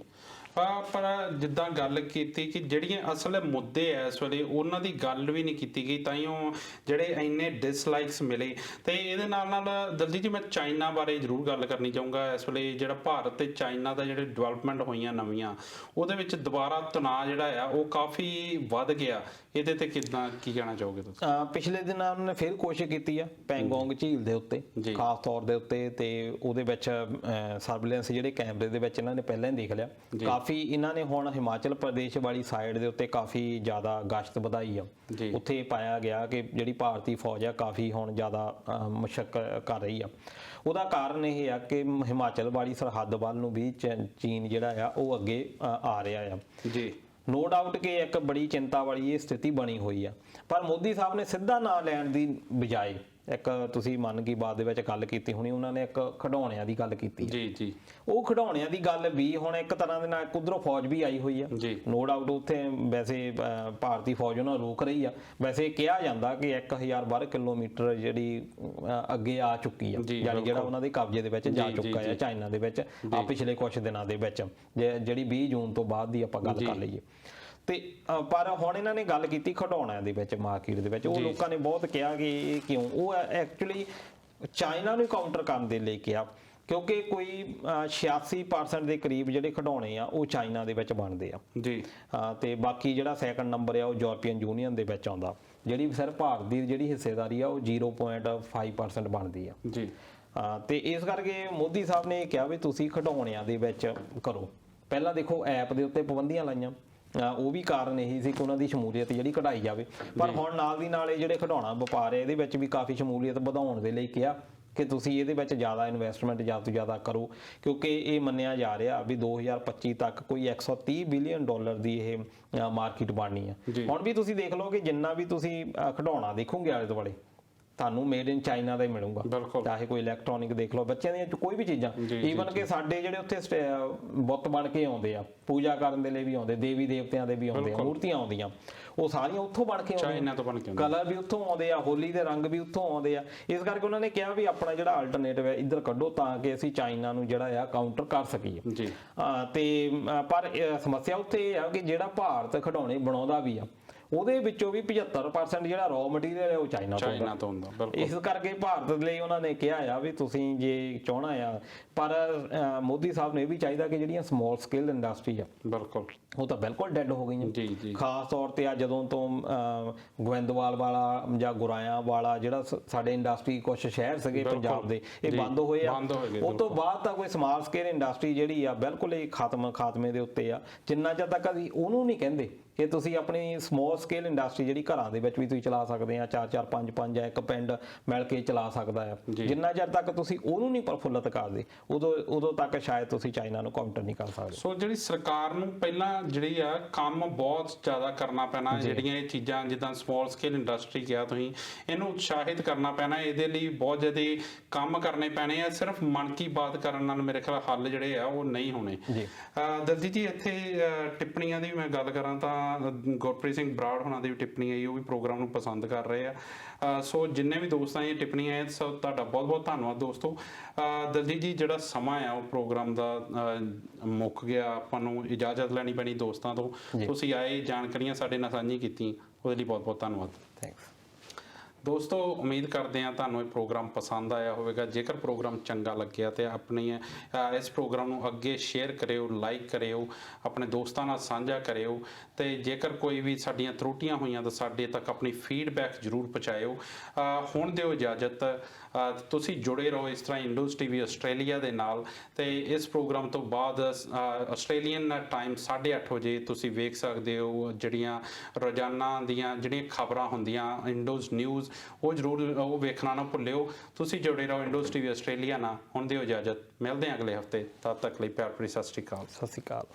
ਪਰ ਜਿੱਦਾਂ ਗੱਲ ਕੀਤੀ ਕਿ ਜਿਹੜੀਆਂ ਅਸਲ ਮੁੱਦੇ ਐ ਇਸ ਵੇਲੇ ਉਹਨਾਂ ਦੀ ਗੱਲ ਵੀ ਨਹੀਂ ਕੀਤੀ ਗਈ, ਤਾਈਓ ਜਿਹੜੇ ਇੰਨੇ ਡਿਸਲਾਈਕਸ ਮਿਲੇ। ਤੇ ਇਹਦੇ ਨਾਲ ਦਲਜੀਤ ਜੀ ਮੈਂ ਚਾਈਨਾ ਬਾਰੇ ਜ਼ਰੂਰ ਗੱਲ ਕਰਨੀ ਚਾਹੂੰਗਾ। ਇਸ ਵੇਲੇ ਜਿਹੜਾ ਭਾਰਤ ਤੇ ਚਾਈਨਾ ਦਾ ਜਿਹੜੇ ਡਿਵੈਲਪਮੈਂਟ ਹੋਈਆਂ ਨਵੀਆਂ, ਉਹਦੇ ਵਿੱਚ ਦੁਬਾਰਾ ਤਣਾਅ ਜਿਹੜਾ ਆ ਉਹ ਕਾਫੀ ਵੱਧ ਗਿਆ। ਇਹਦੇ ਤੇ ਕਿੱਦਾਂ ਕੀ ਕਹਿਣਾ ਚਾਹੋਗੇ ਤੁਸੀਂ? ਪਿਛਲੇ ਦਿਨਾਂ ਉਹਨਾਂ ਨੇ ਫਿਰ ਕੋਸ਼ਿਸ਼ ਕੀਤੀ ਆ ਪੈਂਗੋਂਗ ਝੀਲ ਦੇ ਉੱਤੇ ਖਾਸ ਤੌਰ ਦੇ ਉੱਤੇ, ਤੇ ਉਹਦੇ ਵਿੱਚ ਸਰਵੇਲੈਂਸ ਜਿਹੜੇ ਕੈਮਰੇ ਦੇ ਵਿੱਚ ਇਹਨਾਂ ਨੇ ਪਹਿਲਾਂ ਹੀ ਦੇਖ ਲਿਆ। ਕਾਫੀ ਇਹਨਾਂ ਨੇ ਹੁਣ ਹਿਮਾਚਲ ਪ੍ਰਦੇਸ਼ ਵਾਲੀ ਸਾਈਡ ਦੇ ਉੱਤੇ ਕਾਫੀ ਜ਼ਿਆਦਾ ਗਸ਼ਤ ਵਧਾਈ ਆ। ਉੱਥੇ ਪਾਇਆ ਗਿਆ ਕਿ ਜਿਹੜੀ ਭਾਰਤੀ ਫੌਜ ਆ ਕਾਫੀ ਹੁਣ ਜ਼ਿਆਦਾ ਮੁਸ਼ੱਕਲ ਕਰ ਰਹੀ ਆ। ਉਹਦਾ ਕਾਰਨ ਇਹ ਆ ਕਿ ਹਿਮਾਚਲ ਵਾਲੀ ਸਰਹੱਦ ਵੱਲ ਨੂੰ ਵੀ ਚੀਨ ਜਿਹੜਾ ਆ ਉਹ ਅੱਗੇ ਆ ਰਿਹਾ ਆ ਜੀ। ਨੋ ਡਾਊਟ ਕਿ ਇੱਕ ਬੜੀ ਚਿੰਤਾ ਵਾਲੀ ਇਹ ਸਥਿਤੀ ਬਣੀ ਹੋਈ ਆ, ਪਰ ਮੋਦੀ ਸਾਹਿਬ ਨੇ ਸਿੱਧਾ ਨਾਂ ਲੈਣ ਦੀ ਬਜਾਏ ਇੱਕ ਤੁਸੀਂ ਮਨ ਕੀ ਬਾਤ ਦੇ ਵਿੱਚ ਗੱਲ ਕੀਤੀ ਹੋਣੀ, ਉਹਨਾਂ ਨੇ ਇੱਕ ਖਿਡੌਣਿਆਂ ਦੀ ਗੱਲ ਕੀਤੀ ਜੀ ਜੀ ਉਹ ਖਿਡੌਣਿਆਂ ਦੀ ਗੱਲ ਵੀ ਹੁਣ ਇੱਕ ਤਰ੍ਹਾਂ ਦੇ ਨਾਲ ਉਧਰੋਂ ਫੌਜ ਵੀ ਆਈ ਹੋਈ ਆ ਜੀ ਨੋ ਡਾਊਟ। ਉੱਥੇ ਵੈਸੇ ਭਾਰਤੀ ਫੌਜ ਉਹਨਾਂ ਨੂੰ ਰੋਕ ਰਹੀ ਆ। ਵੈਸੇ ਕਿਹਾ ਜਾਂਦਾ ਕਿ 1000 ਵਰਗ ਕਿਲੋਮੀਟਰ ਜਿਹੜੀ ਅੱਗੇ ਆ ਚੁੱਕੀ ਆ, ਯਾਨੀ ਜਿਹੜਾ ਉਹਨਾਂ ਦੇ ਕਬਜ਼ੇ ਦੇ ਵਿੱਚ ਜਾ ਚੁੱਕਾ ਹੈ ਚਾਈਨਾ ਦੇ ਵਿੱਚ ਆ ਪਿਛਲੇ ਕੁਝ ਦਿਨਾਂ ਦੇ ਵਿੱਚ, ਜਿਹੜੀ 20 ਜੂਨ ਤੋਂ ਬਾਅਦ ਦੀ ਆਪਾਂ ਗੱਲ ਕਰ ਲਈਏ। ਤੇ ਪਰ ਹੁਣ ਇਹਨਾਂ ਨੇ ਗੱਲ ਕੀਤੀ ਖਿਡੌਣਿਆਂ ਦੇ ਵਿੱਚ ਮਾਰਕੀਟ ਦੇ ਵਿੱਚ, ਉਹ ਲੋਕਾਂ ਨੇ ਬਹੁਤ ਕਿਹਾ ਕਿ ਇਹ ਕਿਉਂ, ਉਹ ਐਕਚੁਅਲੀ ਚਾਈਨਾ ਨੂੰ ਕਾਊਂਟਰ ਕਰਨ ਦੇ ਲਈ ਕਿਹਾ ਕਿਉਂਕਿ ਕੋਈ 86% ਦੇ ਕਰੀਬ ਜਿਹੜੇ ਖਿਡੌਣੇ ਆ ਉਹ ਚਾਈਨਾ ਦੇ ਵਿੱਚ ਬਣਦੇ ਆ ਜੀ। ਤੇ ਬਾਕੀ ਜਿਹੜਾ ਸੈਕੰਡ ਨੰਬਰ ਆ ਉਹ ਯੂਰਪੀਅਨ ਯੂਨੀਅਨ ਦੇ ਵਿੱਚ ਆਉਂਦਾ, ਜਿਹੜੀ ਸਿਰਫ ਭਾਰਤ ਦੀ ਜਿਹੜੀ ਹਿੱਸੇਦਾਰੀ ਆ ਉਹ 0.5% ਬਣਦੀ ਆ ਜੀ। ਤੇ ਇਸ ਕਰਕੇ ਮੋਦੀ ਸਾਹਿਬ ਨੇ ਕਿਹਾ ਵੀ ਤੁਸੀਂ ਖਿਡੌਣਿਆਂ ਦੇ ਵਿੱਚ ਕਰੋ। ਪਹਿਲਾਂ ਦੇਖੋ ਐਪ ਦੇ ਉੱਤੇ ਪਾਬੰਦੀਆਂ ਲਾਈਆਂ, ਉਹ ਵੀ ਕਾਰਨ ਇਹੀ ਸੀ ਕਿ ਉਹਨਾਂ ਦੀ ਸ਼ਮੂਲੀਅਤ ਜਿਹੜੀ ਘਟਾਈ ਜਾਵੇ, ਪਰ ਹੁਣ ਨਾਲ ਦੀ ਨਾਲ ਇਹ ਜਿਹੜੇ ਖਿਡੌਣਾ ਵਪਾਰ ਹੈ ਇਹਦੇ ਵਿੱਚ ਵੀ ਕਾਫੀ ਸ਼ਮੂਲੀਅਤ ਵਧਾਉਣ ਦੇ ਲਈ ਕਿਹਾ ਕਿ ਤੁਸੀਂ ਇਹਦੇ ਵਿੱਚ ਜ਼ਿਆਦਾ ਇਨਵੈਸਟਮੈਂਟ ਜ਼ਿਆਦਾ ਤੋਂ ਜ਼ਿਆਦਾ ਕਰੋ, ਕਿਉਂਕਿ ਇਹ ਮੰਨਿਆ ਜਾ ਰਿਹਾ ਵੀ 2025 ਤੱਕ ਕੋਈ 130 ਬਿਲੀਅਨ ਡਾਲਰ ਦੀ ਇਹ ਮਾਰਕੀਟ ਬਣਨੀ ਆ। ਹੁਣ ਵੀ ਤੁਸੀਂ ਦੇਖ ਲਓ ਕਿ ਜਿੰਨਾ ਵੀ ਤੁਸੀਂ ਖਿਡੌਣਾ ਦੇਖੋਗੇ ਆਲੇ ਦੁਆਲੇ ਤੁਹਾਨੂੰ ਮੇਡ ਇਨ ਚਾਈਨਾ ਦਾ ਹੀ ਮਿਲੂਗਾ, ਚਾਹੇ ਕੋਈ ਇਲੈਕਟ੍ਰੋਨਿਕ ਦੇਖ ਲਓ, ਬੱਚਿਆਂ ਦੀਆਂ ਕੋਈ ਵੀ ਚੀਜ਼ਾਂ, ਈਵਨ ਕਿ ਸਾਡੇ ਜਿਹੜੇ ਉੱਥੇ ਬੁੱਤ ਬਣ ਕੇ ਆਉਂਦੇ ਆ ਪੂਜਾ ਕਰਨ ਦੇ ਲਈ ਵੀ ਆਉਂਦੇ, ਦੇਵੀ ਦੇਵਤਿਆਂ ਦੇ ਵੀ ਆਉਂਦੇ ਆ, ਮੂਰਤੀਆਂ ਆਉਂਦੀਆਂ ਉਹ ਸਾਰੀਆਂ ਉੱਥੋਂ ਬਣ ਕੇ ਆਉਂਦੀਆਂ, ਕਲਰ ਵੀ ਉੱਥੋਂ ਆਉਂਦੇ ਆ, ਹੋਲੀ ਦੇ ਰੰਗ ਵੀ ਉੱਥੋਂ ਆਉਂਦੇ ਆ। ਇਸ ਕਰਕੇ ਉਹਨਾਂ ਨੇ ਕਿਹਾ ਵੀ ਆਪਣਾ ਜਿਹੜਾ ਅਲਟਰਨੇਟਿਵ ਹੈ ਇੱਧਰ ਕੱਢੋ ਤਾਂ ਕਿ ਅਸੀਂ ਚਾਈਨਾ ਨੂੰ ਜਿਹੜਾ ਆ ਕਾਊਂਟਰ ਕਰ ਸਕੀਏ। ਤੇ ਪਰ ਸਮੱਸਿਆ ਉੱਥੇ ਇਹ ਆ ਕਿ ਜਿਹੜਾ ਭਾਰਤ ਖਿਡੌਣੇ ਬਣਾਉਂਦਾ ਵੀ ਆ ਉਹਦੇ ਵਿੱਚੋਂ ਵੀ 75% ਜਿਹੜਾ ਰॉ ਮਟੀਰੀਅਲ ਹੈ ਉਹ ਚਾਈਨਾ ਤੋਂ ਹੁੰਦਾ। ਇਸ ਕਰਕੇ ਭਾਰਤ ਲਈ ਉਹਨਾਂ ਨੇ ਕਿਹਾ ਆ ਵੀ ਤੁਸੀਂ ਜੇ ਚਾਹਣਾ ਆ, ਪਰ ਮੋਦੀ ਸਾਹਿਬ ਨੇ ਇਹ ਵੀ ਚਾਹੀਦਾ ਕਿ ਜਿਹੜੀਆਂ ਸਮਾਲ ਸਕੇਲ ਇੰਡਸਟਰੀ ਆ ਬਿਲਕੁਲ ਉਹ ਤਾਂ ਬਿਲਕੁਲ ਡੈਡ ਹੋ ਗਈਆਂ। ਖਾਸ ਤੌਰ ਤੇ ਆ ਜਦੋਂ ਤੋਂ ਗੋਇੰਦਵਾਲ ਵਾਲਾ ਜਾਂ ਗੁਰਾਇਆ ਵਾਲਾ ਜਿਹੜਾ ਸਾਡੇ ਇੰਡਸਟਰੀ ਕੁਝ ਸ਼ਹਿਰ ਸੀਗੇ ਪੰਜਾਬ ਦੇ ਇਹ ਬੰਦ ਹੋਏ ਆ, ਉਹ ਤੋਂ ਬਾਅਦ ਤਾਂ ਕੋਈ ਸਮਾਲ ਸਕੇਲ ਇੰਡਸਟਰੀ ਜਿਹੜੀ ਆ ਬਿਲਕੁਲ ਹੀ ਖਾਤਮੇ ਦੇ ਉੱਤੇ ਆ। ਜਿੰਨਾ ਚਿਰ ਤੱਕ ਅਸੀਂ ਉਹਨੂੰ ਨਹੀਂ ਕਹਿੰਦੇ ਕਿ ਤੁਸੀਂ ਆਪਣੀ ਸਮਾਲ ਸਕੇਲ ਇੰਡਸਟਰੀ ਜਿਹੜੀ ਘਰਾਂ ਦੇ ਵਿੱਚ ਵੀ ਤੁਸੀਂ ਚਲਾ ਸਕਦੇ ਆ, 4-4 5-5 ਜਾਂ ਇੱਕ ਪਿੰਡ ਮਿਲ ਕੇ ਚਲਾ ਸਕਦਾ ਆ, ਜਿੰਨਾ ਚਿਰ ਤੱਕ ਤੁਸੀਂ ਉਹਨੂੰ ਨਹੀਂ ਪ੍ਰਫੁੱਲਤ ਕਰਦੇ ਉਦੋਂ ਤੱਕ ਸ਼ਾਇਦ ਤੁਸੀਂ ਚਾਈਨਾ ਨੂੰ ਕਾਊਂਟਰ ਨਹੀਂ ਕਰ ਸਕਦੇ। ਸੋ ਜਿਹੜੀ ਸਰਕਾਰ ਨੂੰ ਪਹਿਲਾਂ ਜਿਹੜੀ ਆ ਕੰਮ ਬਹੁਤ ਜ਼ਿਆਦਾ ਕਰਨਾ ਪੈਣਾ, ਜਿਹੜੀਆਂ ਇਹ ਚੀਜ਼ਾਂ ਜਿੱਦਾਂ ਸਮਾਲ ਸਕੇਲ ਇੰਡਸਟਰੀ ਕਿਹਾ ਤੁਸੀਂ, ਇਹਨੂੰ ਉਤਸ਼ਾਹਿਤ ਕਰਨਾ ਪੈਣਾ, ਇਹਦੇ ਲਈ ਬਹੁਤ ਜ਼ਿਆਦਾ ਕੰਮ ਕਰਨੇ ਪੈਣੇ ਆ। ਸਿਰਫ ਮਨ ਕੀ ਬਾਤ ਕਰਨ ਨਾਲ ਮੇਰੇ ਖਿਆਲ ਹੱਲ ਜਿਹੜੇ ਆ ਉਹ ਨਹੀਂ ਹੋਣੇ। ਦਲਜੀਤ ਜੀ ਇੱਥੇ ਟਿੱਪਣੀਆਂ ਦੀ ਮੈਂ ਗੱਲ ਕਰਾਂ ਤਾਂ ਗੁਰਪ੍ਰੀਤ ਸਿੰਘ ਬਰਾੜ ਹੋਣਾ ਦੀ ਵੀ ਟਿੱਪਣੀ ਆਈ, ਉਹ ਵੀ ਪ੍ਰੋਗਰਾਮ ਨੂੰ ਪਸੰਦ ਕਰ ਰਹੇ ਆ। ਸੋ ਜਿੰਨੇ ਵੀ ਦੋਸਤਾਂ ਦੀਆਂ ਟਿੱਪਣੀਆਂ ਆਏ ਸੋ ਤੁਹਾਡਾ ਬਹੁਤ ਬਹੁਤ ਧੰਨਵਾਦ ਦੋਸਤੋ। ਦਲਜੀਤ ਜੀ ਜਿਹੜਾ ਸਮਾਂ ਆ ਉਹ ਪ੍ਰੋਗਰਾਮ ਦਾ ਮੁੱਕ ਗਿਆ, ਆਪਾਂ ਨੂੰ ਇਜਾਜ਼ਤ ਲੈਣੀ ਪੈਣੀ ਦੋਸਤਾਂ ਤੋਂ। ਤੁਸੀਂ ਆਏ, ਜਾਣਕਾਰੀਆਂ ਸਾਡੇ ਨਾਲ ਸਾਂਝੀ ਕੀਤੀਆਂ, ਉਹਦੇ ਲਈ ਬਹੁਤ ਬਹੁਤ ਧੰਨਵਾਦ। ਥੈਂਕਸ ਦੋਸਤੋ, ਉਮੀਦ ਕਰਦੇ ਹਾਂ ਤੁਹਾਨੂੰ ਇਹ ਪ੍ਰੋਗਰਾਮ ਪਸੰਦ ਆਇਆ ਹੋਵੇਗਾ। ਜੇਕਰ ਪ੍ਰੋਗਰਾਮ ਚੰਗਾ ਲੱਗਿਆ ਤੇ ਆਪਣੀ ਇਸ ਪ੍ਰੋਗਰਾਮ ਨੂੰ ਅੱਗੇ ਸ਼ੇਅਰ ਕਰਿਓ, ਲਾਈਕ ਕਰਿਓ, ਆਪਣੇ ਦੋਸਤਾਂ ਨਾਲ ਸਾਂਝਾ ਕਰਿਓ, ਤੇ ਜੇਕਰ ਕੋਈ ਵੀ ਸਾਡੀਆਂ ਤਰੁੱਟੀਆਂ ਹੋਈਆਂ ਤਾਂ ਸਾਡੇ ਤੱਕ ਆਪਣੀ ਫੀਡਬੈਕ ਜ਼ਰੂਰ ਪਹੁੰਚਾਇਓ। ਹੁਣ ਦਿਓ ਇਜਾਜ਼ਤ, ਤੁਸੀਂ ਜੁੜੇ ਰਹੋ ਇਸ ਤਰ੍ਹਾਂ ਇੰਡੋਜ਼ ਟੀਵੀ ਆਸਟ੍ਰੇਲੀਆ ਦੇ ਨਾਲ, ਤੇ ਇਸ ਪ੍ਰੋਗਰਾਮ ਤੋਂ ਬਾਅਦ ਆਸਟ੍ਰੇਲੀਅਨ ਟਾਈਮ 8:30 ਵਜੇ ਤੁਸੀਂ ਵੇਖ ਸਕਦੇ ਹੋ ਜਿਹੜੀਆਂ ਰੋਜ਼ਾਨਾ ਦੀਆਂ ਜਿਹੜੀਆਂ ਖਬਰਾਂ ਹੁੰਦੀਆਂ ਇੰਡੋਜ਼ ਨਿਊਜ਼, ਉਹ ਜ਼ਰੂਰ ਉਹ ਵੇਖਣਾ ਨਾ ਭੁੱਲਿਓ। ਤੁਸੀਂ ਜੁੜੇ ਰਹੋ ਇੰਡੋਜ਼ ਟੀਵੀ ਆਸਟ੍ਰੇਲੀਆ ਨਾਲ। ਹੁਣ ਦਿਓ ਇਜਾਜ਼ਤ, ਮਿਲਦੇ ਹਾਂ ਅਗਲੇ ਹਫਤੇ, ਤਦ ਤੱਕ ਲਈ ਪਿਆਰ ਭਰੀ ਸਤਿ ਸ਼੍ਰੀ ਅਕਾਲ। ਸਤਿ ਸ਼੍ਰੀ ਅਕਾਲ।